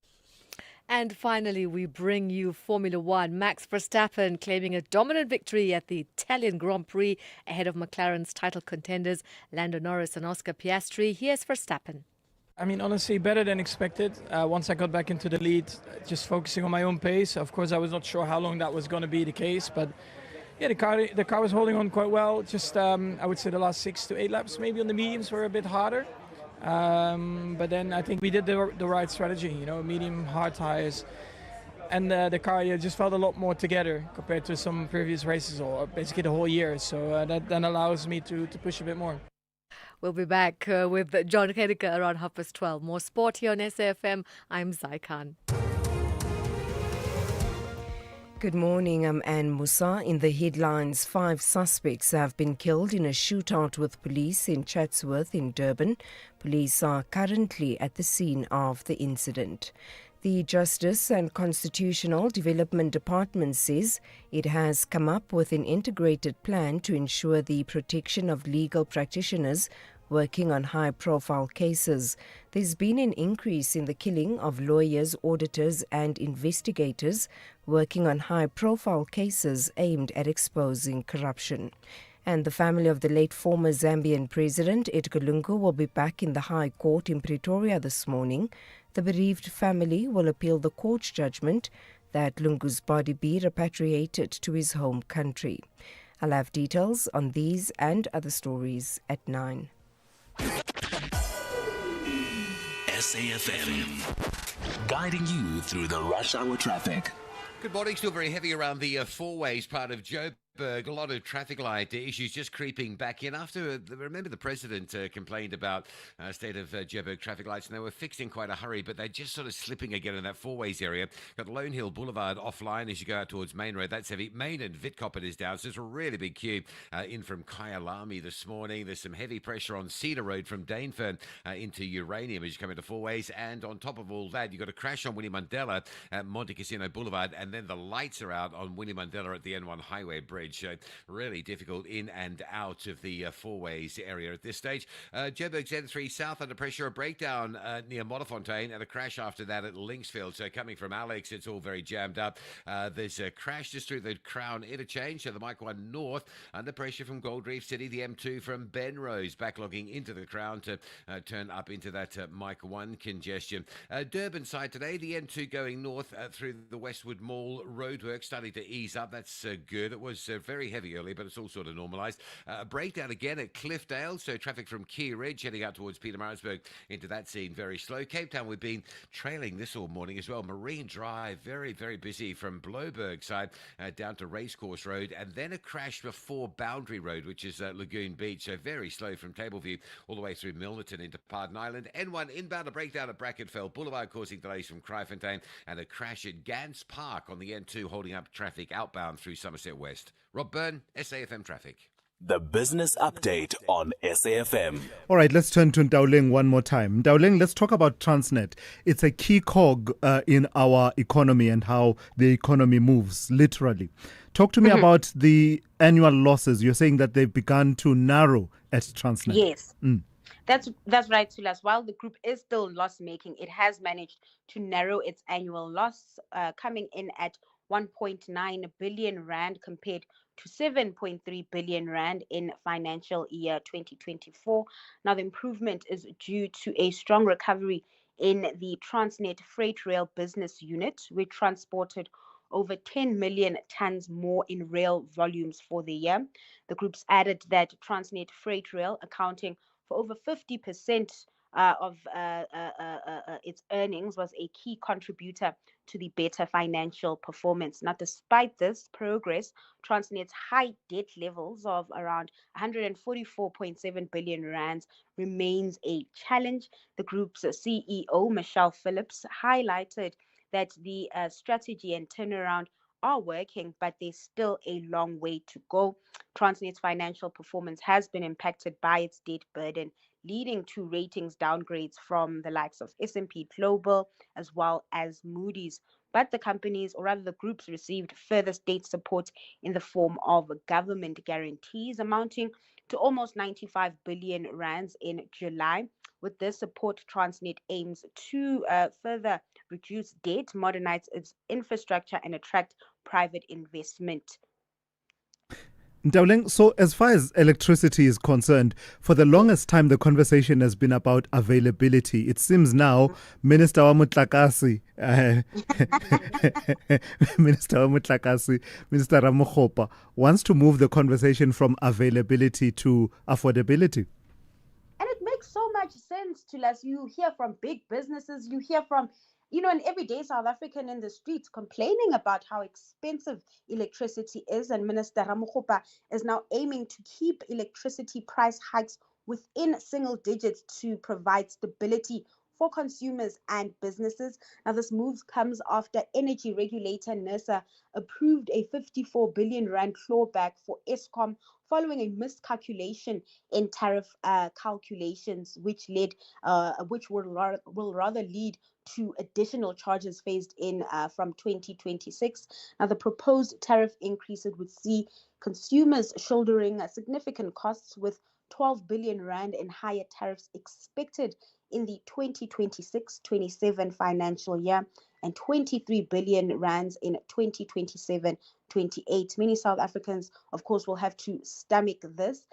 And finally, we bring you Formula One. Max Verstappen claiming a dominant victory at the Italian Grand Prix ahead of McLaren's title contenders Lando Norris and Oscar Piastri. Here's Verstappen. I mean, honestly, better than expected. Once I got back into the lead, just focusing on my own pace. Of course, I was not sure how long that was going to be the case, but yeah, the car was holding on quite well. Just I would say the last 6 to 8 laps, maybe on the mediums, were a bit harder. But then I think we did the right strategy, medium, hard tires. And the car just felt a lot more together compared to some previous races or basically the whole year. So that then allows me to push a bit more. We'll be back with John Hediker around 12:30. More sport here on SAFM. I'm Zai Khan. Good morning, I'm Anne Musa. In the headlines, 5 suspects have been killed in a shootout with police in Chatsworth in Durban. Police are currently at the scene of the incident. The Justice and Constitutional Development Department says it has come up with an integrated plan to ensure the protection of legal practitioners working on high-profile cases. There's been an increase in the killing of lawyers, auditors and investigators working on high-profile cases aimed at exposing corruption. And the family of the late former Zambian President Edgar Lungu will be back in the High Court in Pretoria this morning. The bereaved family will appeal the court's judgment that Lungu's body be repatriated to his home country. I'll have details on these and other stories at 9. SAFM, guiding you through the rush hour traffic. Good morning. Still very heavy around the four-ways part of Joburg. A lot of traffic light issues just creeping back in after, remember the President complained about state of Joburg traffic lights, and they were fixed in quite a hurry, but they're just sort of slipping again in that four-ways area. Got Lone Hill Boulevard offline as you go out towards Main Road. That's heavy. Main and Vitcoppet is down, so there's a really big queue in from Kyalami this morning. There's some heavy pressure on Cedar Road from Danefern into Uranium as you come into four-ways, and on top of all that, you've got a crash on Winnie Mandela at Monte Casino Boulevard, and then the lights are out on Winnie Mandela at the N1 Highway Bridge. So really difficult in and out of the four-ways area at this stage. Joburg Z3 South under pressure, a breakdown near Modderfontein and a crash after that at Linksfield. So coming from Alex, it's all very jammed up. There's a crash just through the Crown interchange. So the Mike 1 North under pressure from Gold Reef City. The M2 from Benrose backlogging into the Crown to turn up into that Mike 1 congestion. Durban side today, the M2 going north through the Westwood Mall roadwork starting to ease up. That's good. It was very heavy early, but it's all sort of normalised. Breakdown again at Cliffdale, so traffic from Key Ridge heading out towards Pietermaritzburg into that scene very slow. Cape Town, we've been trailing this all morning as well. Marine Drive, very, very busy from Bloberg side down to Racecourse Road, and then a crash before Boundary Road, which is Lagoon Beach, so very slow from Tableview all the way through Milnerton into Pardon Island. N1 inbound, a breakdown at Brackenfell Boulevard causing delays from Kryfontein, and a crash at Gans Park on the N2 holding up traffic outbound through Somerset West. Rob Byrne, SAFM Traffic. The business update on SAFM. All right, let's turn to Ndauling one more time. Ndauling, let's talk about Transnet. It's a key cog in our economy and how the economy moves, literally. Talk to me about the annual losses. You're saying that they've begun to narrow at Transnet. Yes. That's right, Thulas. While the group is still loss-making, it has managed to narrow its annual loss, coming in at 1.9 billion rand compared to 7.3 billion rand in financial year 2024. Now, the improvement is due to a strong recovery in the Transnet Freight Rail business unit, which transported over 10 million tons more in rail volumes for the year. The groups added that Transnet Freight Rail, accounting for over 50% of its earnings, was a key contributor to the better financial performance. Now, despite this progress, Transnet's high debt levels of around 144.7 billion rands remains a challenge. The group's CEO, Michelle Phillips, highlighted that the strategy and turnaround are working, but there's still a long way to go. Transnet's financial performance has been impacted by its debt burden, leading to ratings downgrades from the likes of S&P Global as well as Moody's. But the companies, or rather the groups, received further state support in the form of government guarantees amounting to almost 95 billion rands in July. With this support, Transnet aims to further reduce debt, modernize its infrastructure, and attract private investment. Ndawuleng, so as far as electricity is concerned, for the longest time the conversation has been about availability. It seems now Minister wa Motlakase, Minister Ramokgopa, wants to move the conversation from availability to affordability. And it makes so much sense to us. You hear from big businesses, you hear from an everyday South African in the streets complaining about how expensive electricity is. And Minister Ramokgopa is now aiming to keep electricity price hikes within single digits to provide stability for consumers and businesses. Now, this move comes after energy regulator NERSA approved a 54 billion rand clawback for Eskom following a miscalculation in tariff calculations, which will rather lead to additional charges phased in from 2026. Now, the proposed tariff increases would see consumers shouldering significant costs, with 12 billion rand in higher tariffs expected in the 2026-27 financial year and 23 billion rands in 2027-28. Many South Africans, of course, will have to stomach this.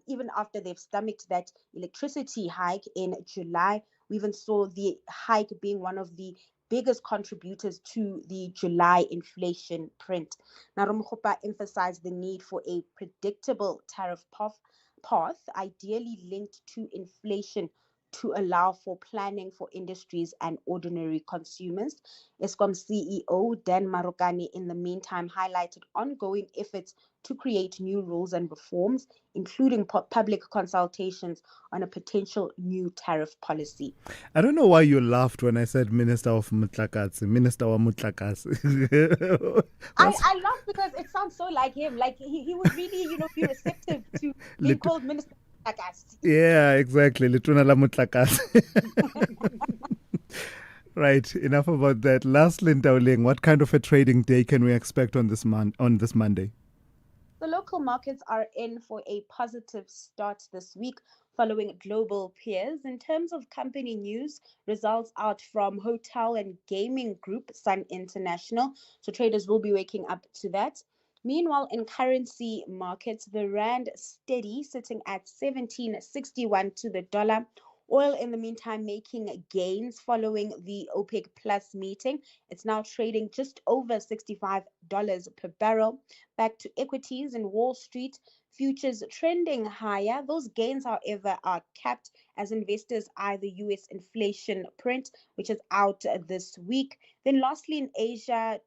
Even after they've stomached that electricity hike in July, we even saw the hike being one of the biggest contributors to the July inflation print. Now, Ramokgopa emphasized the need for a predictable tariff path, ideally linked to inflation, to allow for planning for industries and ordinary consumers. Eskom CEO Dan Marokane, in the meantime, highlighted ongoing efforts to create new rules and reforms, including public consultations on a potential new tariff policy. I don't know why you laughed when I said Minister of Motlakase, Minister wa Motlakase. I laughed because it sounds so like him. Like he would really, be receptive to being called Minister. Yeah, exactly. Letuna la Motlakase. Right, enough about that. Lastly, Ndawuleng, what kind of a trading day can we expect on this Monday? The local markets are in for a positive start this week following global peers. In terms of company news, results out from hotel and gaming group Sun International. So traders will be waking up to that. Meanwhile, in currency markets, the rand steady, sitting at 17.61 to the dollar. Oil, in the meantime, making gains following the OPEC Plus meeting. It's now trading just over $65 per barrel. Back to equities in Wall Street, futures trending higher. Those gains, however, are capped as investors eye the U.S. inflation print, which is out this week. Then lastly, in Asia,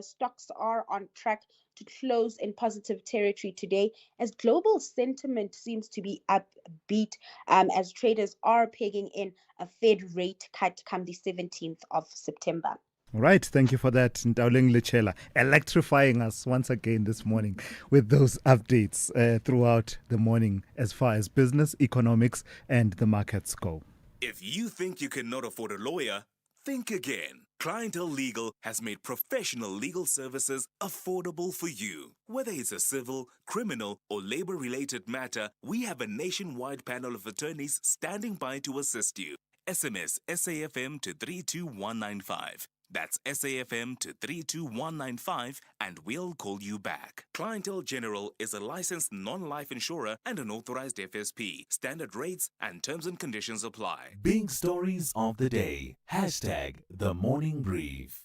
stocks are on track to close in positive territory today, as global sentiment seems to be upbeat, as traders are pegging in a Fed rate cut come the 17th of September. All right, thank you for that, Ndawuleng Lechela, electrifying us once again this morning with those updates throughout the morning as far as business, economics, and the markets go. If you think you cannot afford a lawyer, think again. Clientele Legal has made professional legal services affordable for you. Whether it's a civil, criminal, or labor-related matter, we have a nationwide panel of attorneys standing by to assist you. SMS SAFM to 32195. That's SAFM to 32195 and we'll call you back. Clientele General is a licensed non-life insurer and an authorized FSP. Standard rates and terms and conditions apply. Big stories of the day. #The Morning Brief.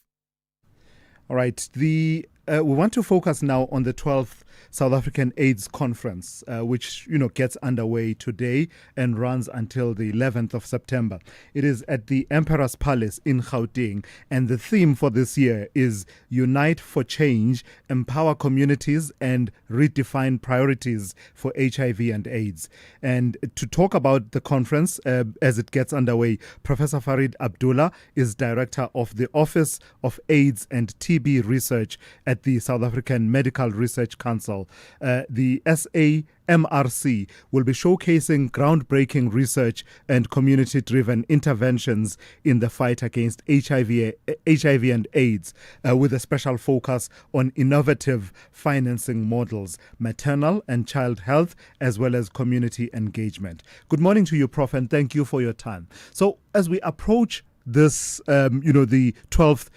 All right, we want to focus now on the 12th South African AIDS Conference, which gets underway today and runs until the 11th of September. It is at the Emperor's Palace in Gauteng, and the theme for this year is Unite for Change, Empower Communities and Redefine Priorities for HIV and AIDS. And to talk about the conference as it gets underway, Professor Farid Abdullah is Director of the Office of AIDS and TB Research at at the South African Medical Research Council. The SAMRC will be showcasing groundbreaking research and community-driven interventions in the fight against HIV and AIDS, with a special focus on innovative financing models, maternal and child health, as well as community engagement. Good morning to you, Prof, and thank you for your time. So as we approach this, the 12th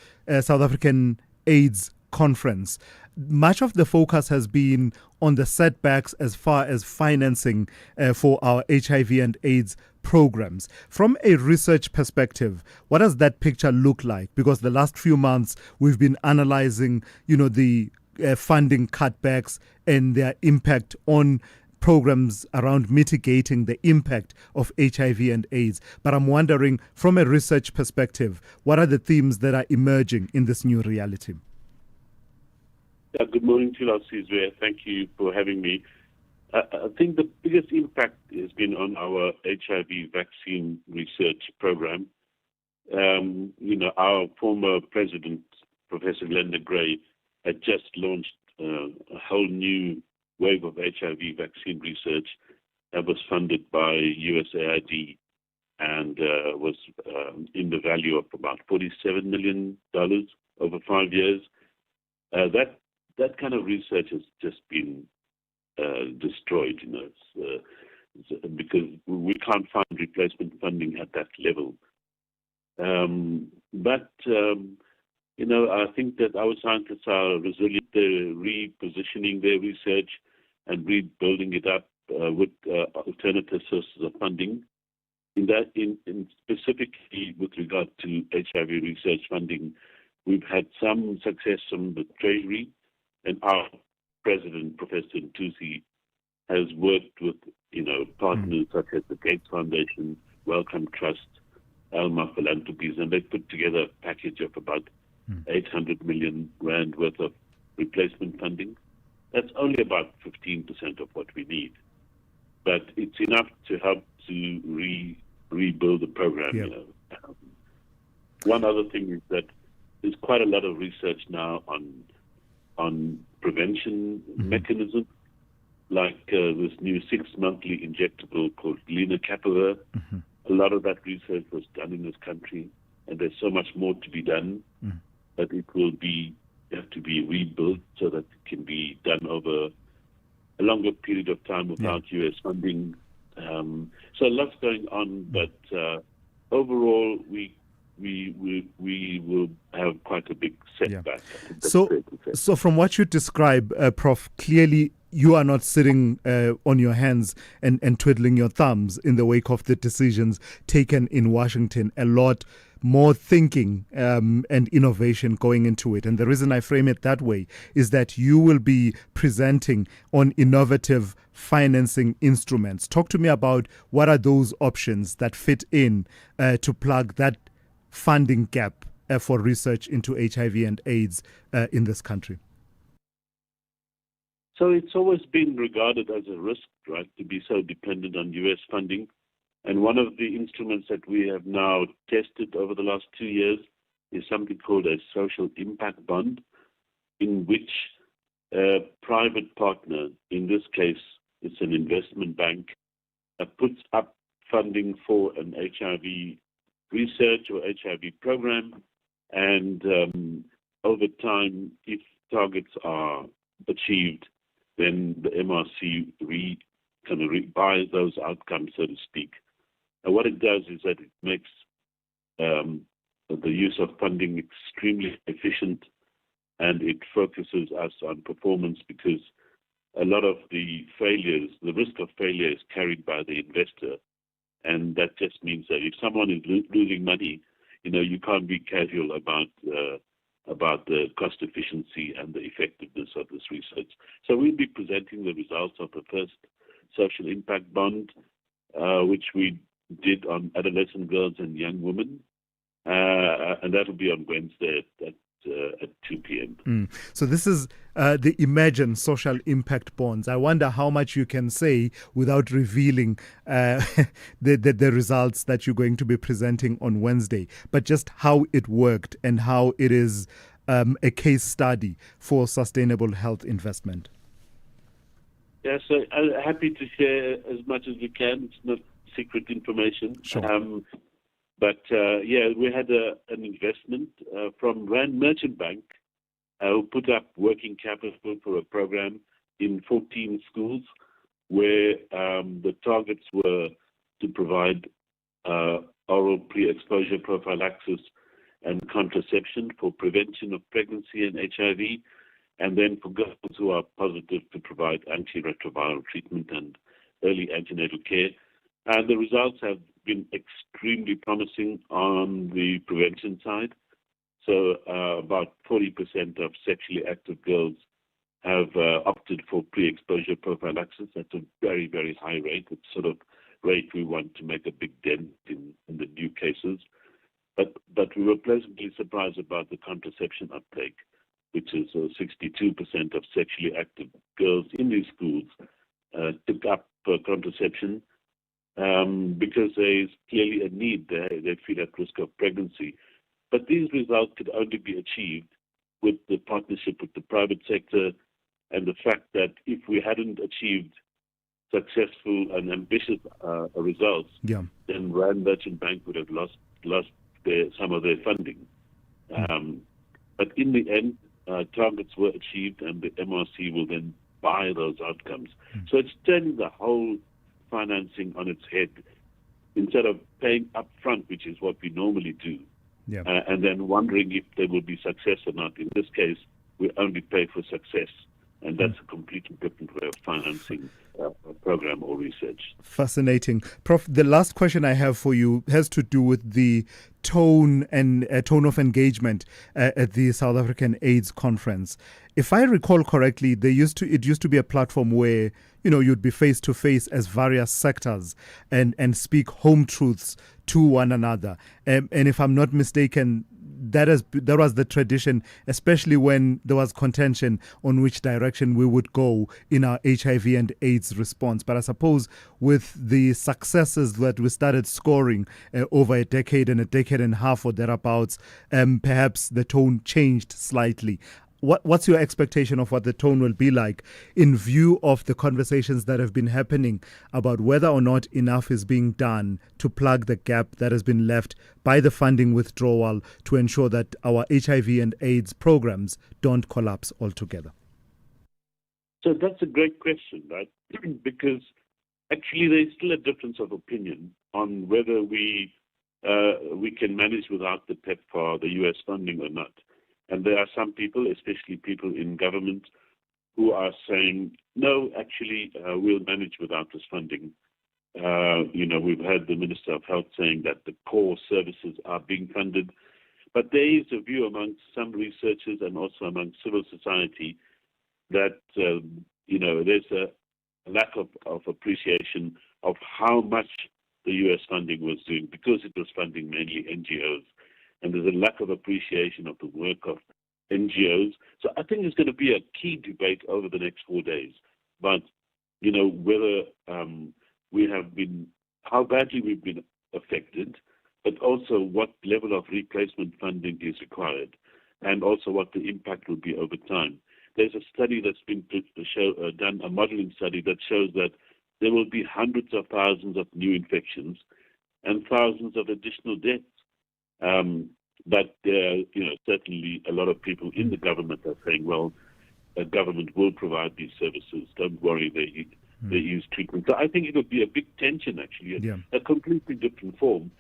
South African AIDS conference, much of the focus has been on the setbacks as far as financing for our HIV and AIDS programs. From a research perspective, what does that picture look like? Because the last few months we've been analyzing, the funding cutbacks and their impact on programs around mitigating the impact of HIV and AIDS. But I'm wondering, from a research perspective, what are the themes that are emerging in this new reality? Good morning, Thulasizwe. Thank you for having me. I think the biggest impact has been on our HIV vaccine research program. Our former president, Professor Glenda Gray, had just launched a whole new wave of HIV vaccine research that was funded by USAID and was in the value of about $47 million over 5 years. That kind of research has just been destroyed, because we can't find replacement funding at that level. I think that our scientists are resilient. They're repositioning their research and rebuilding it up with alternative sources of funding. In specifically with regard to HIV research funding, we've had some success from the Treasury, and our president, Professor Ntusi, has worked with partners such as the Gates Foundation, Wellcome Trust, Alma Philanthropies, and they put together a package of about 800 million rand worth of replacement funding. That's only about 15% of what we need, but it's enough to help to rebuild the program. Yeah. One other thing is that there's quite a lot of research now on prevention mechanisms, like this new 6-monthly injectable called lenacapavir. A lot of that research was done in this country, and there's so much more to be done, but it will have to be rebuilt so that it can be done over a longer period of time without U.S. funding. So lots going on, but overall we will have quite a big setback. So from what you describe, Prof, clearly you are not sitting on your hands and twiddling your thumbs in the wake of the decisions taken in Washington. A lot more thinking and innovation going into it. And the reason I frame it that way is that you will be presenting on innovative financing instruments. Talk to me about what are those options that fit in to plug that funding gap for research into HIV and AIDS in this country. So it's always been regarded as a risk, right, to be so dependent on U.S. funding. And one of the instruments that we have now tested over the last 2 years is something called a social impact bond, in which a private partner, in this case it's an investment bank, puts up funding for an HIV research or HIV program. And over time, if targets are achieved, then the MRC buys those outcomes, so to speak. And what it does is that it makes the use of funding extremely efficient, and it focuses us on performance, because a lot of the failures, the risk of failure is carried by the investor. And that just means that if someone is losing money, you can't be casual about the cost efficiency and the effectiveness of this research. So we'll be presenting the results of the first social impact bond, which we did on adolescent girls and young women, and that will be on Wednesday at 2 p.m. So this is the Imagine Social Impact Bonds. I wonder how much you can say without revealing the results that you're going to be presenting on Wednesday, but just how it worked and how it is a case study for sustainable health investment? Yeah, so happy to share as much as we can. It's not secret information. Sure. We had an investment from Rand Merchant Bank who put up working capital for a program in 14 schools where the targets were to provide oral pre-exposure prophylaxis and contraception for prevention of pregnancy and HIV, and then for girls who are positive to provide antiretroviral treatment and early antenatal care. And the results have been extremely promising on the prevention side. So about 40% of sexually active girls have opted for pre-exposure prophylaxis. That's a very, very high rate. It's sort of rate we want to make a big dent in the new cases. But we were pleasantly surprised about the contraception uptake, which is 62% of sexually active girls in these schools took up contraception because there is clearly a need there. They feel at risk of pregnancy. But these results could only be achieved with the partnership with the private sector and the fact that if we hadn't achieved successful and ambitious results, then Rand Merchant Bank would have lost some of their funding. But in the end, targets were achieved, and the MRC will then buy those outcomes. So it's turning the whole financing on its head. Instead of paying up front, which is what we normally do, and then wondering if there will be success or not. In this case, we only pay for success, and that's a completely different way of financing a program or research. Fascinating. Prof, the last question I have for you has to do with the tone and tone of engagement at the South African AIDS conference. If I recall correctly, it used to be a platform where you'd be face to face as various sectors and speak home truths to one another. And if I'm not mistaken, that was the tradition, especially when there was contention on which direction we would go in our HIV and AIDS response. But I suppose with the successes that we started scoring over a decade and a half or thereabouts, perhaps the tone changed slightly. What's your expectation of what the tone will be like in view of the conversations that have been happening about whether or not enough is being done to plug the gap that has been left by the funding withdrawal to ensure that our HIV and AIDS programs don't collapse altogether? So that's a great question, right? Because actually there's still a difference of opinion on whether we can manage without the PEPFAR, the US funding or not. And there are some people, especially people in government, who are saying, no, actually, we'll manage without this funding. We've heard the Minister of Health saying that the core services are being funded. But there is a view amongst some researchers and also among civil society that, there's a lack of appreciation of how much the U.S. funding was doing because it was funding mainly NGOs. And there's a lack of appreciation of the work of NGOs. So I think there's going to be a key debate over the next 4 days. But, whether how badly we've been affected, but also what level of replacement funding is required, and also what the impact will be over time. There's a study that's been done, a modeling study that shows that there will be hundreds of thousands of new infections and thousands of additional deaths. But certainly a lot of people in the government are saying, well, the government will provide these services. Don't worry, they use treatment. So I think it will be a big tension, actually, a completely different form,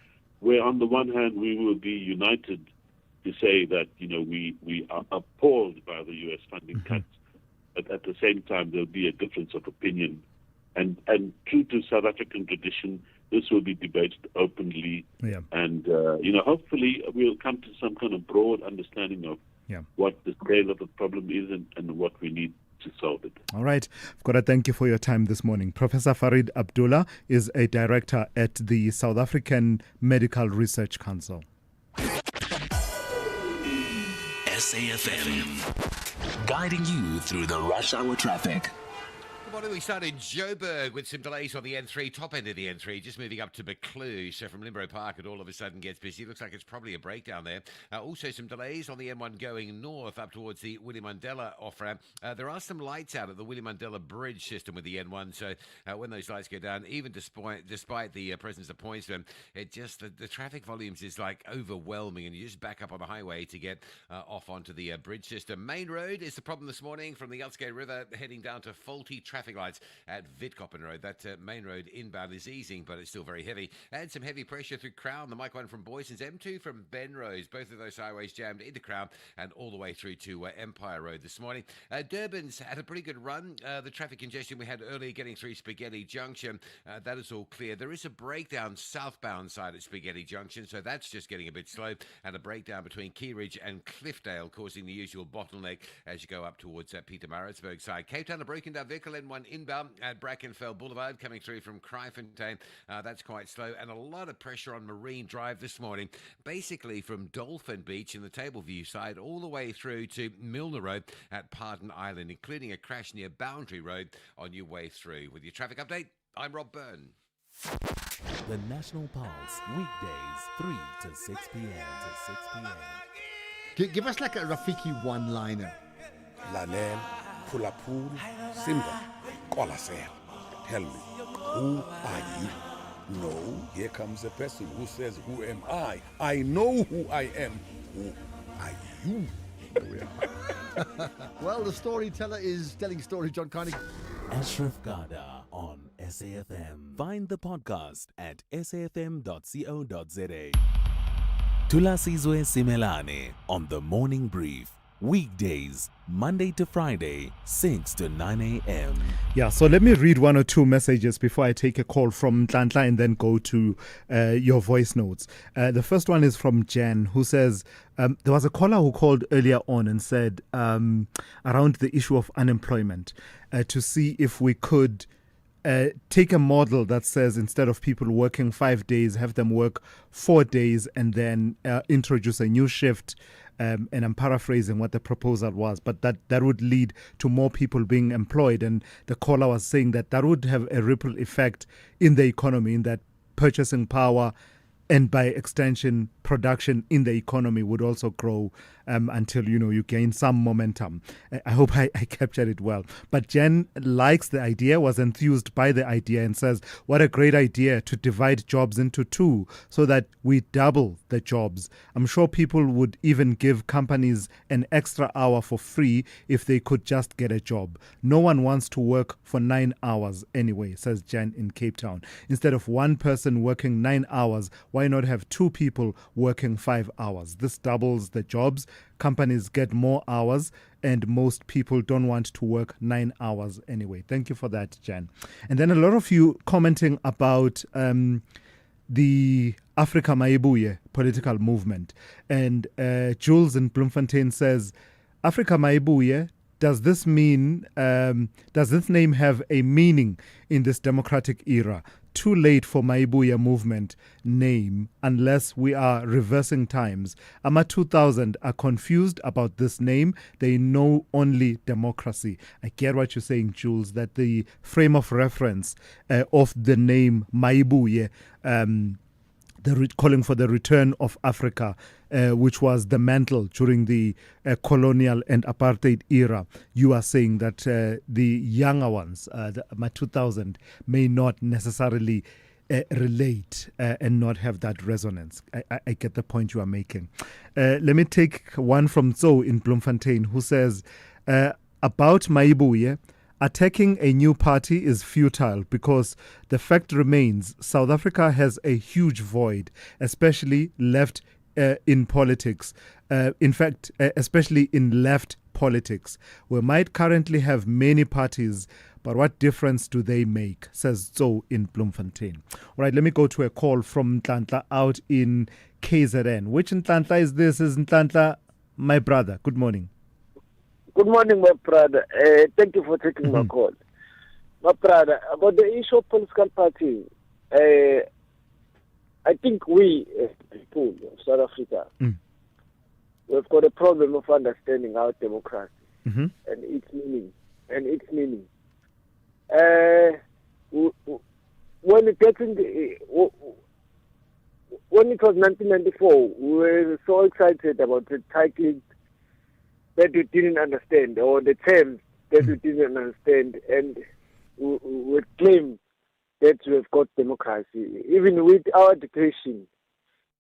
where on the one hand we will be united to say that, we are appalled by the U.S. funding cuts, but at the same time there'll be a difference of opinion. And true to South African tradition, this will be debated openly, and hopefully we'll come to some kind of broad understanding of what the scale of the problem is and what we need to solve it. All right. I've got to thank you for your time this morning. Professor Farid Abdullah is a director at the South African Medical Research Council. SAFM, guiding you through the rush hour traffic. Good morning. We start in Joburg with some delays on the N3, top end of the N3, just moving up to Buccleuch. So from Limbo Park, it all of a sudden gets busy. Looks like it's probably a breakdown there. Also some delays on the M1 going north up towards the Willie Mandela off-ramp. There are some lights out at the Willie Mandela bridge system with the N1. So when those lights go down, even despite the presence of pointsmen, it just the traffic volumes is like overwhelming, and you just back up on the highway to get off onto the bridge system. Main Road is the problem this morning from the Yatske River heading down to faulty traffic lights at Witkoppen Road. That main road inbound is easing, but it's still very heavy. And some heavy pressure through Crown, the Mike 1 from Boyson's, M2 from Benrose. Both of those highways jammed into Crown and all the way through to Empire Road this morning. Durban's had a pretty good run. The traffic congestion we had earlier getting through Spaghetti Junction, that is all clear. There is a breakdown southbound side at Spaghetti Junction, so that's just getting a bit slow, and a breakdown between Keyridge and Cliffdale causing the usual bottleneck as you go up towards that Pietermaritzburg side. Cape Town, a broken down vehicle, N1 inbound at Brackenfell Boulevard coming through from Kraaifontein. That's quite slow, and a lot of pressure on Marine Drive this morning, basically from Dolphin Beach in the Tableview side all the way through to Milner Road at Pardon Island, including a crash near Boundary Road on your way through. With your traffic update, I'm Rob Byrne. The National Pulse, weekdays 3 to 6 p.m. Give us like a Rafiki one-liner. Lalela, Phulaphula, Simba, Kwalasela. Tell me, who are you? No, here comes a person who says, who am I? I know who I am. Who are you? Well, the storyteller is telling stories, John Carney. Ashraf Garda on SAFM. Find the podcast at safm.co.za. Thulasizwe Simelane on The Morning Brief. Weekdays, Monday to Friday, 6 to 9 a.m. Yeah, so let me read one or two messages before I take a call from Ntlanhla and then go to your voice notes. The first one is from Jen, who says, there was a caller who called earlier on and said around the issue of unemployment to see if we could take a model that says instead of people working 5 days, have them work 4 days and then introduce a new shift. And I'm paraphrasing what the proposal was, but that would lead to more people being employed. And the caller was saying that would have a ripple effect in the economy, in that purchasing power and by extension production in the economy would also grow until, you gain some momentum. I hope I captured it well. But Jen likes the idea, was enthused by the idea and says, what a great idea to divide jobs into two so that we double the jobs. I'm sure people would even give companies an extra hour for free if they could just get a job. No one wants to work for 9 hours anyway, says Jen in Cape Town. Instead of one person working 9 hours, why not have two people working 5 hours? This doubles the jobs. Companies get more hours, and most people don't want to work 9 hours anyway. Thank you for that, Jen. And then a lot of you commenting about the Africa Mayuya political movement. And Jules in Bloemfontein says, Africa Mayuya, does this name have a meaning in this democratic era? Too late for Mayuya movement name unless we are reversing times. AMA 2000 are confused about this name. They know only democracy. I get what you're saying, Jules, that the frame of reference of the name Mayuya, calling for the return of Africa, which was the mantle during the colonial and apartheid era. You are saying that the younger ones, the 2000, may not necessarily relate and not have that resonance. I get the point you are making. Let me take one from Zo in Bloemfontein, who says, about Mayuya, attacking a new party is futile because the fact remains South Africa has a huge void, especially left in politics. In fact, especially in left politics. We might currently have many parties, but what difference do they make, says Zo in Bloemfontein. All right, let me go to a call from Ntlanhla out in KZN. Which Ntlanhla is this? Is Ntlanhla my brother? Good morning. Good morning, my brother. Thank you for taking my call. My brother, about the issue of political party, I think we, people of South Africa, we've got a problem of understanding our democracy and its meaning. when it gets in when it was 1994, we were so excited about the title that we didn't understand, or the terms that we didn't understand, and we would claim that we have got democracy. Even with our education,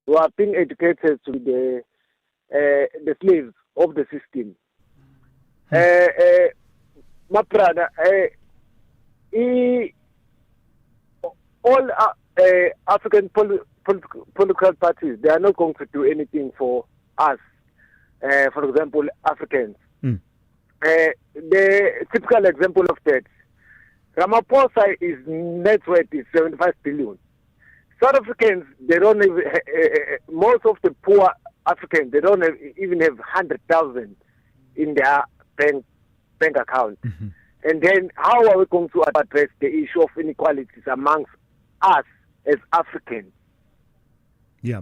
we are being educated to the slaves of the system. My brother, all African political parties, they are not going to do anything for us. For example, Africans. The typical example of that, Ramaphosa is net worth is 75 billion. South Africans, they don't have, most of the poor Africans, they don't even have 100,000 in their bank account. And then how are we going to address the issue of inequalities amongst us as Africans? Yeah.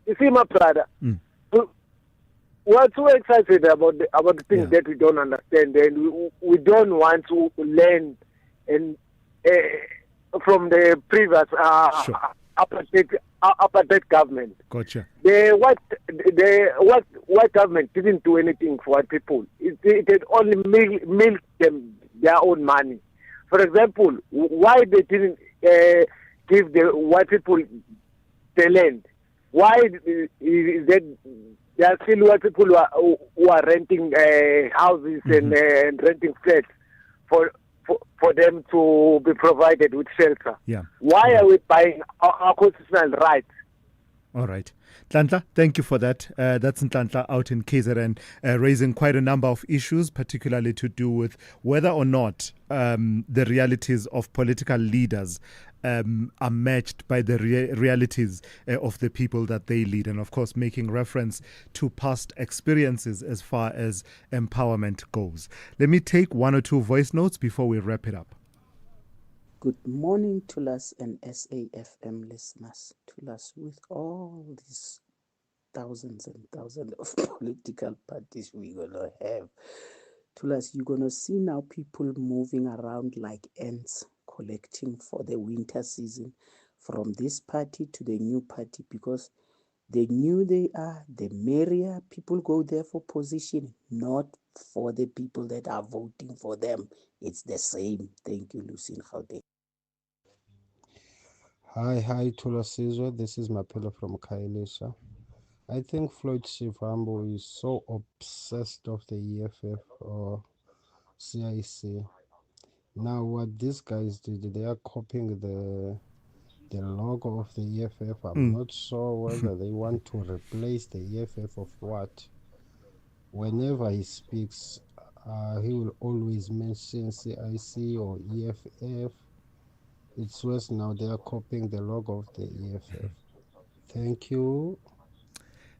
You see, my brother, we are too excited about the things that we don't understand, and we don't want to learn and from the previous apartheid government. Gotcha. The white government didn't do anything for white people. It had only milked them their own money. For example, why they didn't give the white people the land? Why is that there are still white people who are renting houses and renting flats for them to be provided with shelter? Yeah. Why are we buying our constitutional rights? All right. Ntantla, thank you for that. That's Ntantla out in KZN, raising quite a number of issues, particularly to do with whether or not the realities of political leaders are matched by the realities of the people that they lead. And of course, making reference to past experiences as far as empowerment goes. Let me take one or two voice notes before we wrap it up. Good morning, Thulas and SAFM listeners. Thulas, with all these thousands and thousands of political parties we're going to have, Thulas, you're going to see now people moving around like ants, collecting for the winter season from this party to the new party, because the new they are, the merrier. People go there for position, not for the people that are voting for them. It's the same. Thank you, Lucy in Gauteng. Hi, Thulasizwe. This is Mapelo from Khayelitsha. I think Floyd Shivambu is so obsessed of the EFF or CIC. Now, what these guys did, they are copying the logo of the EFF. I'm not sure whether they want to replace the EFF of what. Whenever he speaks, he will always mention CIC or EFF. It's worse now, they are copying the logo of the EFF. Thank you.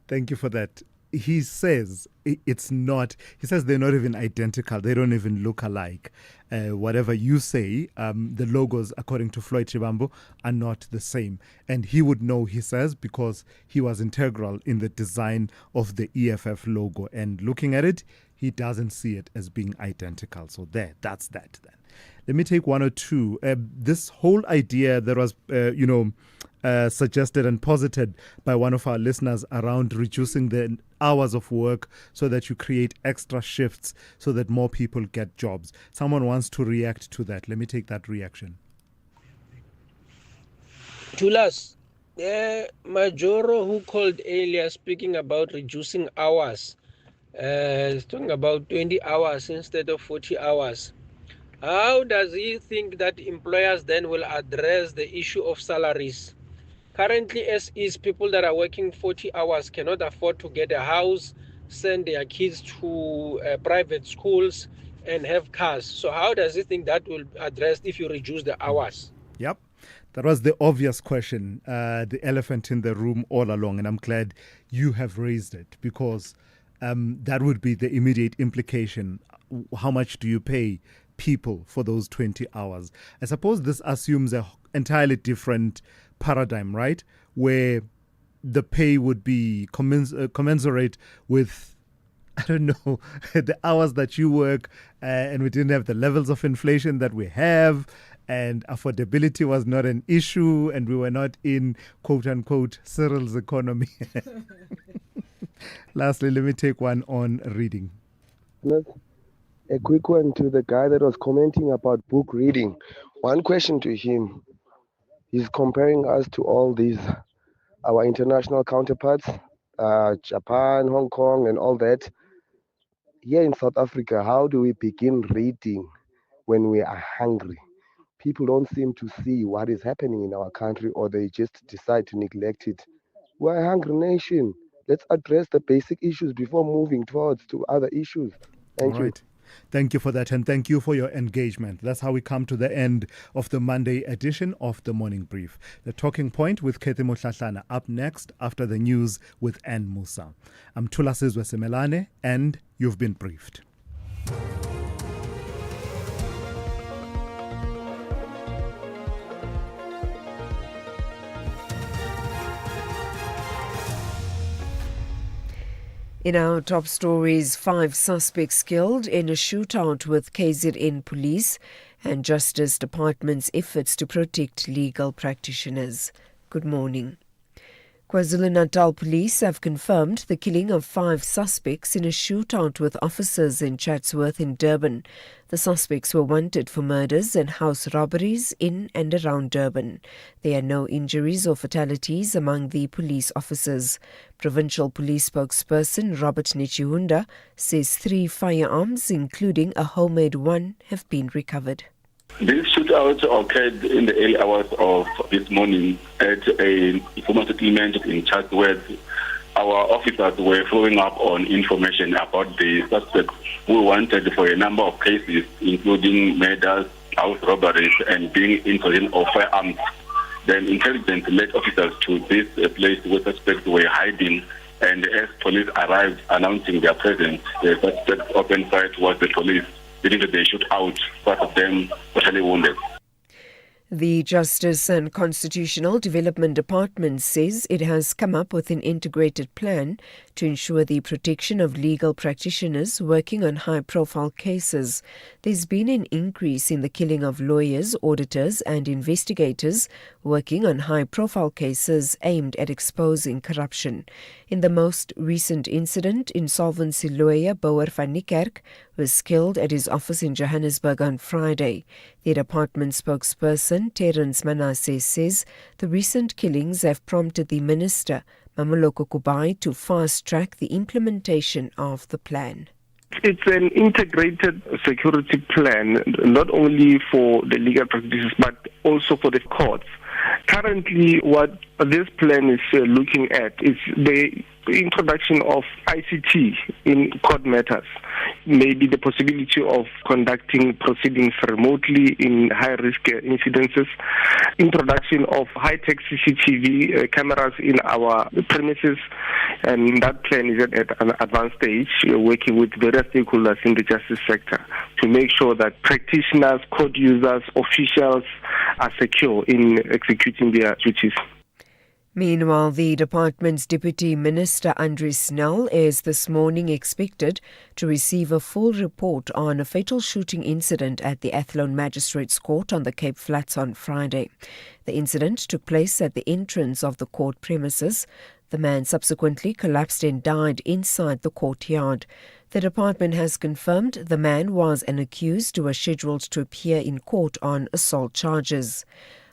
Thank you for that. He says it's not, he says they're not even identical. They don't even look alike. Whatever you say, the logos, according to Floyd Shivambu, are not the same. And he would know, he says, because he was integral in the design of the EFF logo. And looking at it, he doesn't see it as being identical. So that's that then. Let me take one or two. This whole idea that was, suggested and posited by one of our listeners around reducing the hours of work so that you create extra shifts so that more people get jobs. Someone wants to react to that. Let me take that reaction. Thulas, Majoro, who called earlier speaking about reducing hours, he's talking about 20 hours instead of 40 hours. How does he think that employers then will address the issue of salaries? Currently, as is, people that are working 40 hours cannot afford to get a house, send their kids to private schools, and have cars. So how does he think that will be addressed if you reduce the hours? Yep. That was the obvious question, the elephant in the room all along. And I'm glad you have raised it, because that would be the immediate implication. How much do you pay people for those 20 hours? I suppose this assumes an entirely different paradigm, right? Where the pay would be commensurate with I don't know, the hours that you work, and we didn't have the levels of inflation that we have, and affordability was not an issue, and we were not in quote-unquote Cyril's economy. Lastly, let me take one on reading. A quick one to the guy that was commenting about book reading. One question to him. He's comparing us to all these, our international counterparts, Japan, Hong Kong, and all that. Here in South Africa, how do we begin reading when we are hungry? People don't seem to see what is happening in our country, or they just decide to neglect it. We're a hungry nation. Let's address the basic issues before moving towards to other issues. Thank you. Thank you for that, and thank you for your engagement. That's how we come to the end of the Monday edition of the Morning Brief. The Talking Point with Kathy Motlatlana up next after the news with Ann Musa. I'm Thulasizwe Simelane, and you've been briefed. In our top stories, 5 suspects killed in a shootout with KZN police and Justice Department's efforts to protect legal practitioners. Good morning. KwaZulu-Natal police have confirmed the killing of 5 suspects in a shootout with officers in Chatsworth in Durban. The suspects were wanted for murders and house robberies in and around Durban. There are no injuries or fatalities among the police officers. Provincial Police spokesperson Robert Nechihunda says 3 firearms, including a homemade one, have been recovered. This shootout occurred in the early hours of this morning at a former settlement in Chatsworth. Our officers were following up on information about the suspects who were wanted for a number of cases, including murders, house robberies, and being in possession of firearms. Then intelligence led officers to this place where suspects were hiding, and as police arrived announcing their presence, the suspects opened fire towards the police, leading to the shootout, 5 of them fatally wounded. The Justice and Constitutional Development Department says it has come up with an integrated plan to ensure the protection of legal practitioners working on high-profile cases. There's been an increase in the killing of lawyers, auditors and investigators working on high-profile cases aimed at exposing corruption. In the most recent incident, insolvency lawyer Bouwer van Niekerk was killed at his office in Johannesburg on Friday. The department spokesperson, Terence Manasseh, says the recent killings have prompted the minister, Mamoloko Kubai, to fast-track the implementation of the plan. It's an integrated security plan, not only for the legal practices, but also for the courts. Currently, what this plan is looking at is the introduction of ICT in court matters, maybe the possibility of conducting proceedings remotely in high-risk incidences, introduction of high-tech CCTV cameras in our premises, and that plan is at an advanced stage, working with various stakeholders in the justice sector to make sure that practitioners, court users, officials are secure in executing their duties. Meanwhile, the department's Deputy Minister Andries Snell is this morning expected to receive a full report on a fatal shooting incident at the Athlone Magistrates Court on the Cape Flats on Friday. The incident took place at the entrance of the court premises. The man subsequently collapsed and died inside the courtyard. The department has confirmed the man was an accused who was scheduled to appear in court on assault charges.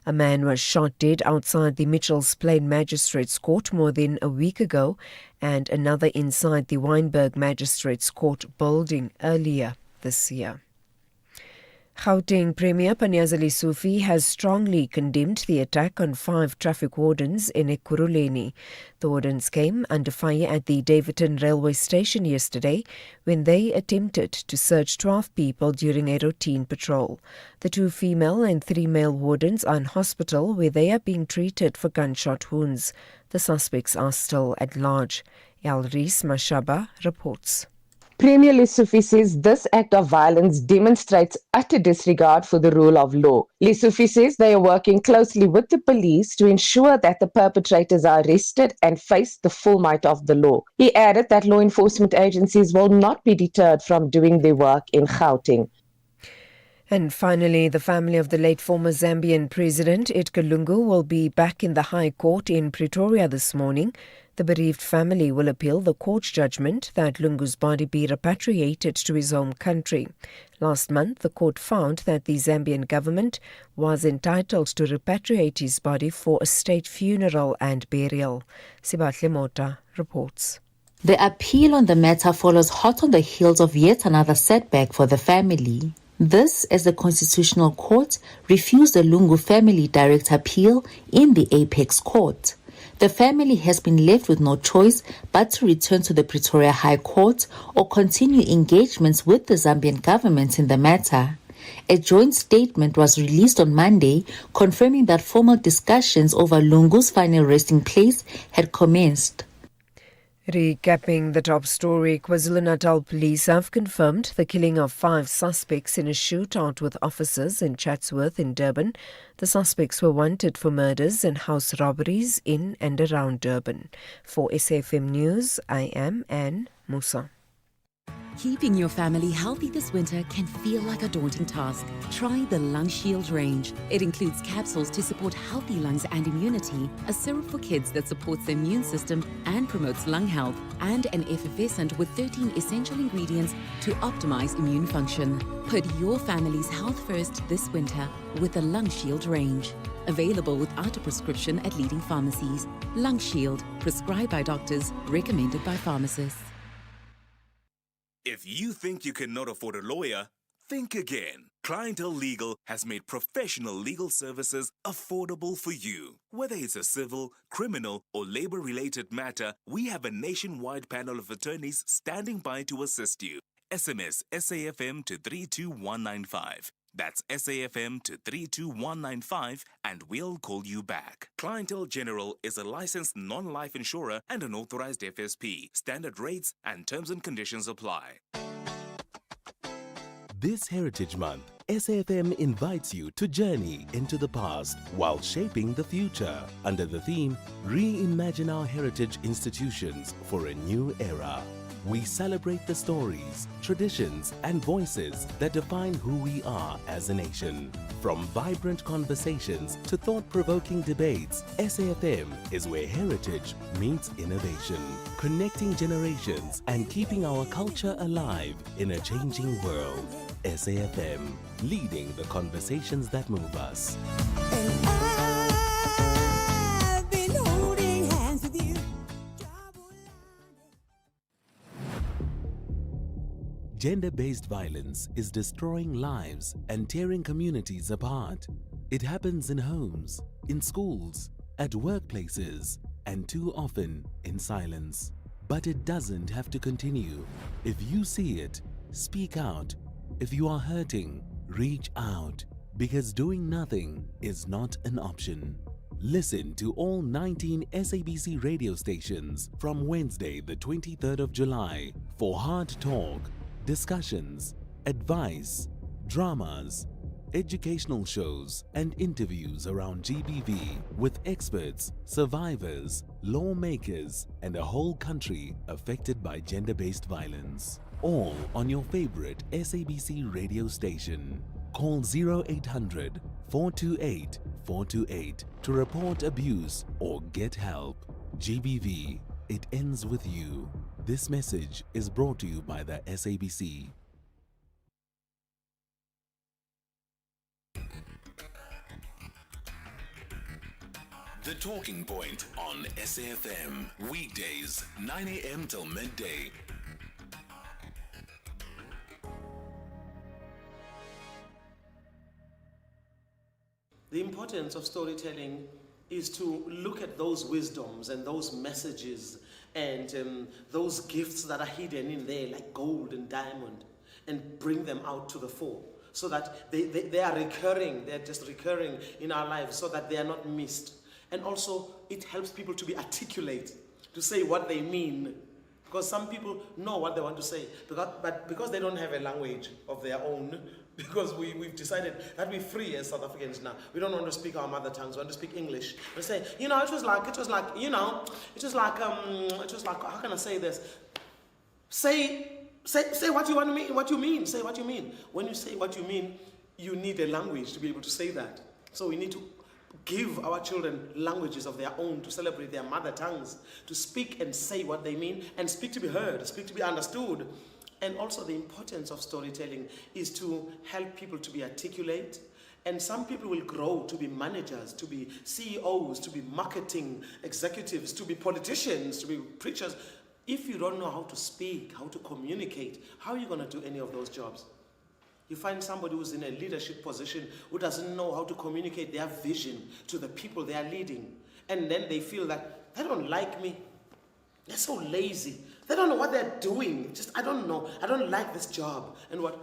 A man was shot dead outside the Mitchells Plain Magistrates Court more than a week ago, and another inside the Wynberg Magistrates Court building earlier this year. Gauteng Premier Panyaza Lesufi has strongly condemned the attack on 5 traffic wardens in Ekurhuleni. The wardens came under fire at the Davidton railway station yesterday when they attempted to search 12 people during a routine patrol. The 2 female and 3 male wardens are in hospital where they are being treated for gunshot wounds. The suspects are still at large. Elris Mashaba reports. Premier Lesofie says this act of violence demonstrates utter disregard for the rule of law. Lesofie says they are working closely with the police to ensure that the perpetrators are arrested and face the full might of the law. He added that law enforcement agencies will not be deterred from doing their work in Gauteng. And finally, the family of the late former Zambian President Edgar Lungu will be back in the High Court in Pretoria this morning. The bereaved family will appeal the court's judgment that Lungu's body be repatriated to his home country. Last month, the court found that the Zambian government was entitled to repatriate his body for a state funeral and burial. Sibatle Mota reports. The appeal on the matter follows hot on the heels of yet another setback for the family. This as the Constitutional Court refused the Lungu family direct appeal in the Apex Court. The family has been left with no choice but to return to the Pretoria High Court or continue engagements with the Zambian government in the matter. A joint statement was released on Monday confirming that formal discussions over Lungu's final resting place had commenced. Recapping the top story, KwaZulu-Natal police have confirmed the killing of 5 suspects in a shootout with officers in Chatsworth in Durban. The suspects were wanted for murders and house robberies in and around Durban. For SAFM News, I am Anne Musa. Keeping your family healthy this winter can feel like a daunting task. Try the Lung Shield range. It includes capsules to support healthy lungs and immunity, a syrup for kids that supports the immune system and promotes lung health, and an effervescent with 13 essential ingredients to optimize immune function. Put your family's health first this winter with the Lung Shield range. Available without a prescription at leading pharmacies. Lung Shield, prescribed by doctors, recommended by pharmacists. If you think you cannot afford a lawyer, think again. Clientele Legal has made professional legal services affordable for you. Whether it's a civil, criminal, or labor-related matter, we have a nationwide panel of attorneys standing by to assist you. SMS SAFM to 32195. That's SAFM to 32195 and we'll call you back. Clientele General is a licensed non-life insurer and an authorized FSP. Standard rates and terms and conditions apply. This Heritage Month, SAFM invites you to journey into the past while shaping the future under the theme, Reimagine Our Heritage Institutions for a New Era. We celebrate the stories, traditions, and voices that define who we are as a nation. From vibrant conversations to thought-provoking debates, SAFM is where heritage meets innovation, connecting generations and keeping our culture alive in a changing world. SAFM, leading the conversations that move us. Gender-based violence is destroying lives and tearing communities apart. It happens in homes, in schools, at workplaces, and too often in silence. But it doesn't have to continue. If you see it, speak out. If you are hurting, reach out. Because doing nothing is not an option. Listen to all 19 SABC radio stations from Wednesday, the 23rd of July for hard talk, discussions, advice, dramas, educational shows, and interviews around GBV with experts, survivors, lawmakers, and a whole country affected by gender-based violence. All on your favorite SABC radio station. Call 0800 428 428 to report abuse or get help. GBV, it ends with you. This message is brought to you by the SABC. The Talking Point on SAFM. Weekdays, 9 a.m. till midday. The importance of storytelling is to look at those wisdoms and those messages and those gifts that are hidden in there like gold and diamond and bring them out to the fore so that they are recurring, they're just recurring in our lives so that they are not missed. And also it helps people to be articulate, to say what they mean. Because some people know what they want to say, but because they don't have a language of their own, because we've decided that we're free as South Africans now. We don't want to speak our mother tongues. We want to speak English. We say, it was like, how can I say this? Say what you want to mean. What you mean? Say what you mean. When you say what you mean, you need a language to be able to say that. So we need to give our children languages of their own, to celebrate their mother tongues, to speak and say what they mean, and speak to be heard, speak to be understood. And also the importance of storytelling is to help people to be articulate. And some people will grow to be managers, to be CEOs, to be marketing executives, to be politicians, to be preachers. If you don't know how to speak, how to communicate, how are you going to do any of those jobs? You find somebody who's in a leadership position who doesn't know how to communicate their vision to the people they are leading. And then they feel that they don't like me. They're so lazy. They don't know what they're doing. I don't know. I don't like this job. And what?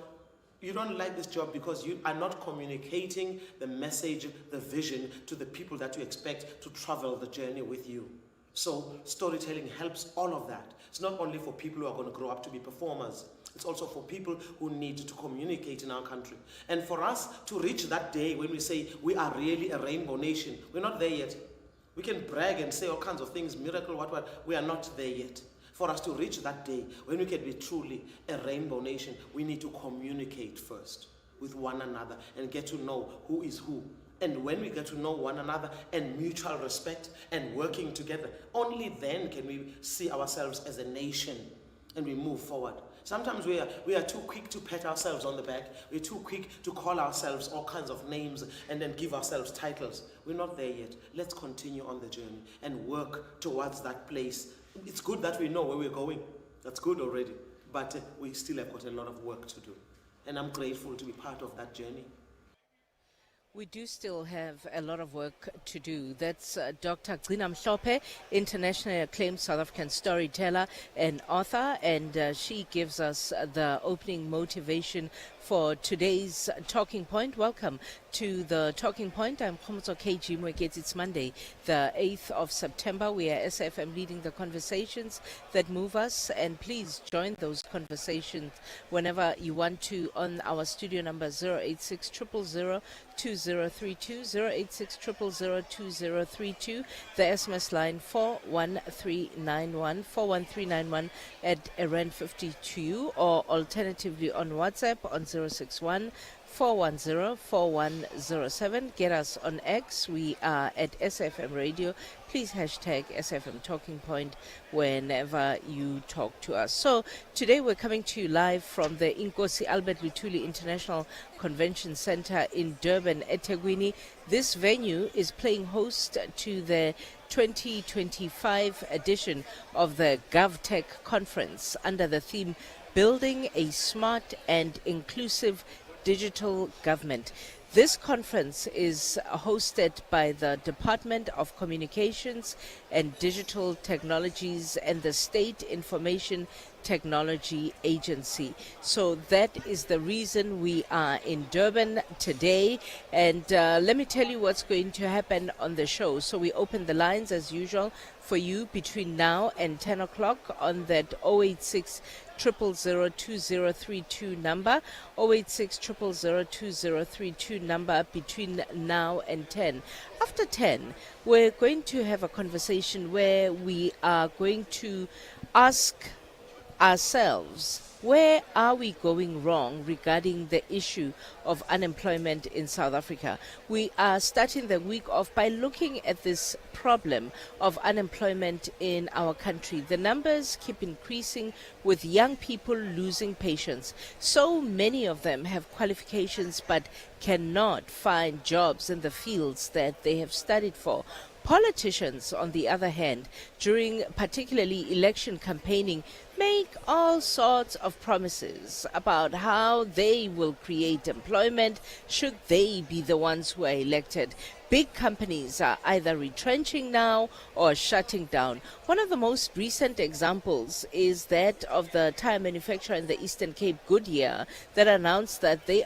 You don't like this job because you are not communicating the message, the vision to the people that you expect to travel the journey with you. So storytelling helps all of that. It's not only for people who are going to grow up to be performers. It's also for people who need to communicate in our country. And for us to reach that day when we say we are really a rainbow nation, we're not there yet. We can brag and say all kinds of things, miracle, what, we are not there yet. For us to reach that day when we can be truly a rainbow nation, we need to communicate first with one another and get to know who is who. And when we get to know one another and mutual respect and working together, only then can we see ourselves as a nation and we move forward. Sometimes we are too quick to pat ourselves on the back. We're too quick to call ourselves all kinds of names and then give ourselves titles. We're not there yet. Let's continue on the journey and work towards that place. It's good that we know where we're going. That's good already. But we still have got a lot of work to do. And I'm grateful to be part of that journey. We do still have a lot of work to do. That's Dr. Gcina Mhlophe, internationally acclaimed South African storyteller and author, and she gives us the opening motivation for today's Talking Point. Welcome to the Talking Point. I'm Khomotso KG Mwekezi. It's Monday, the 8th of September. We are SFM leading the conversations that move us, and please join those conversations whenever you want to on our studio number 086 000 2032, 086 000 2032, the SMS line 41391, 41391 at Rand 52, or alternatively on WhatsApp on 061 410 4107. Get us on X. We are at SFM Radio. Please hashtag SFM Talking Point whenever you talk to us. So today we're coming to you live from the Inkosi Albert Lutuli International Convention Center in Durban, eThekwini. This venue is playing host to the 2025 edition of the GovTech Conference under the theme Building a Smart and Inclusive Digital Government. This conference is hosted by the Department of Communications and Digital Technologies and the State Information Technology Agency. So that is the reason we are in Durban today. And let me tell you what's going to happen on the show. So we open the lines as usual for you between now and 10 o'clock on that 086 000 2032 number, 086 000 2032 number between now and 10. After 10, we're going to have a conversation where we are going to ask ourselves, where are we going wrong regarding the issue of unemployment in South Africa? We are starting the week off by looking at this problem of unemployment in our country. The numbers keep increasing with young people losing patience. So many of them have qualifications but cannot find jobs in the fields that they have studied for. Politicians, on the other hand, during particularly election campaigning, make all sorts of promises about how they will create employment should they be the ones who are elected. Big companies are either retrenching now or shutting down. One of the most recent examples is that of the tire manufacturer in the Eastern Cape, Goodyear, that announced that they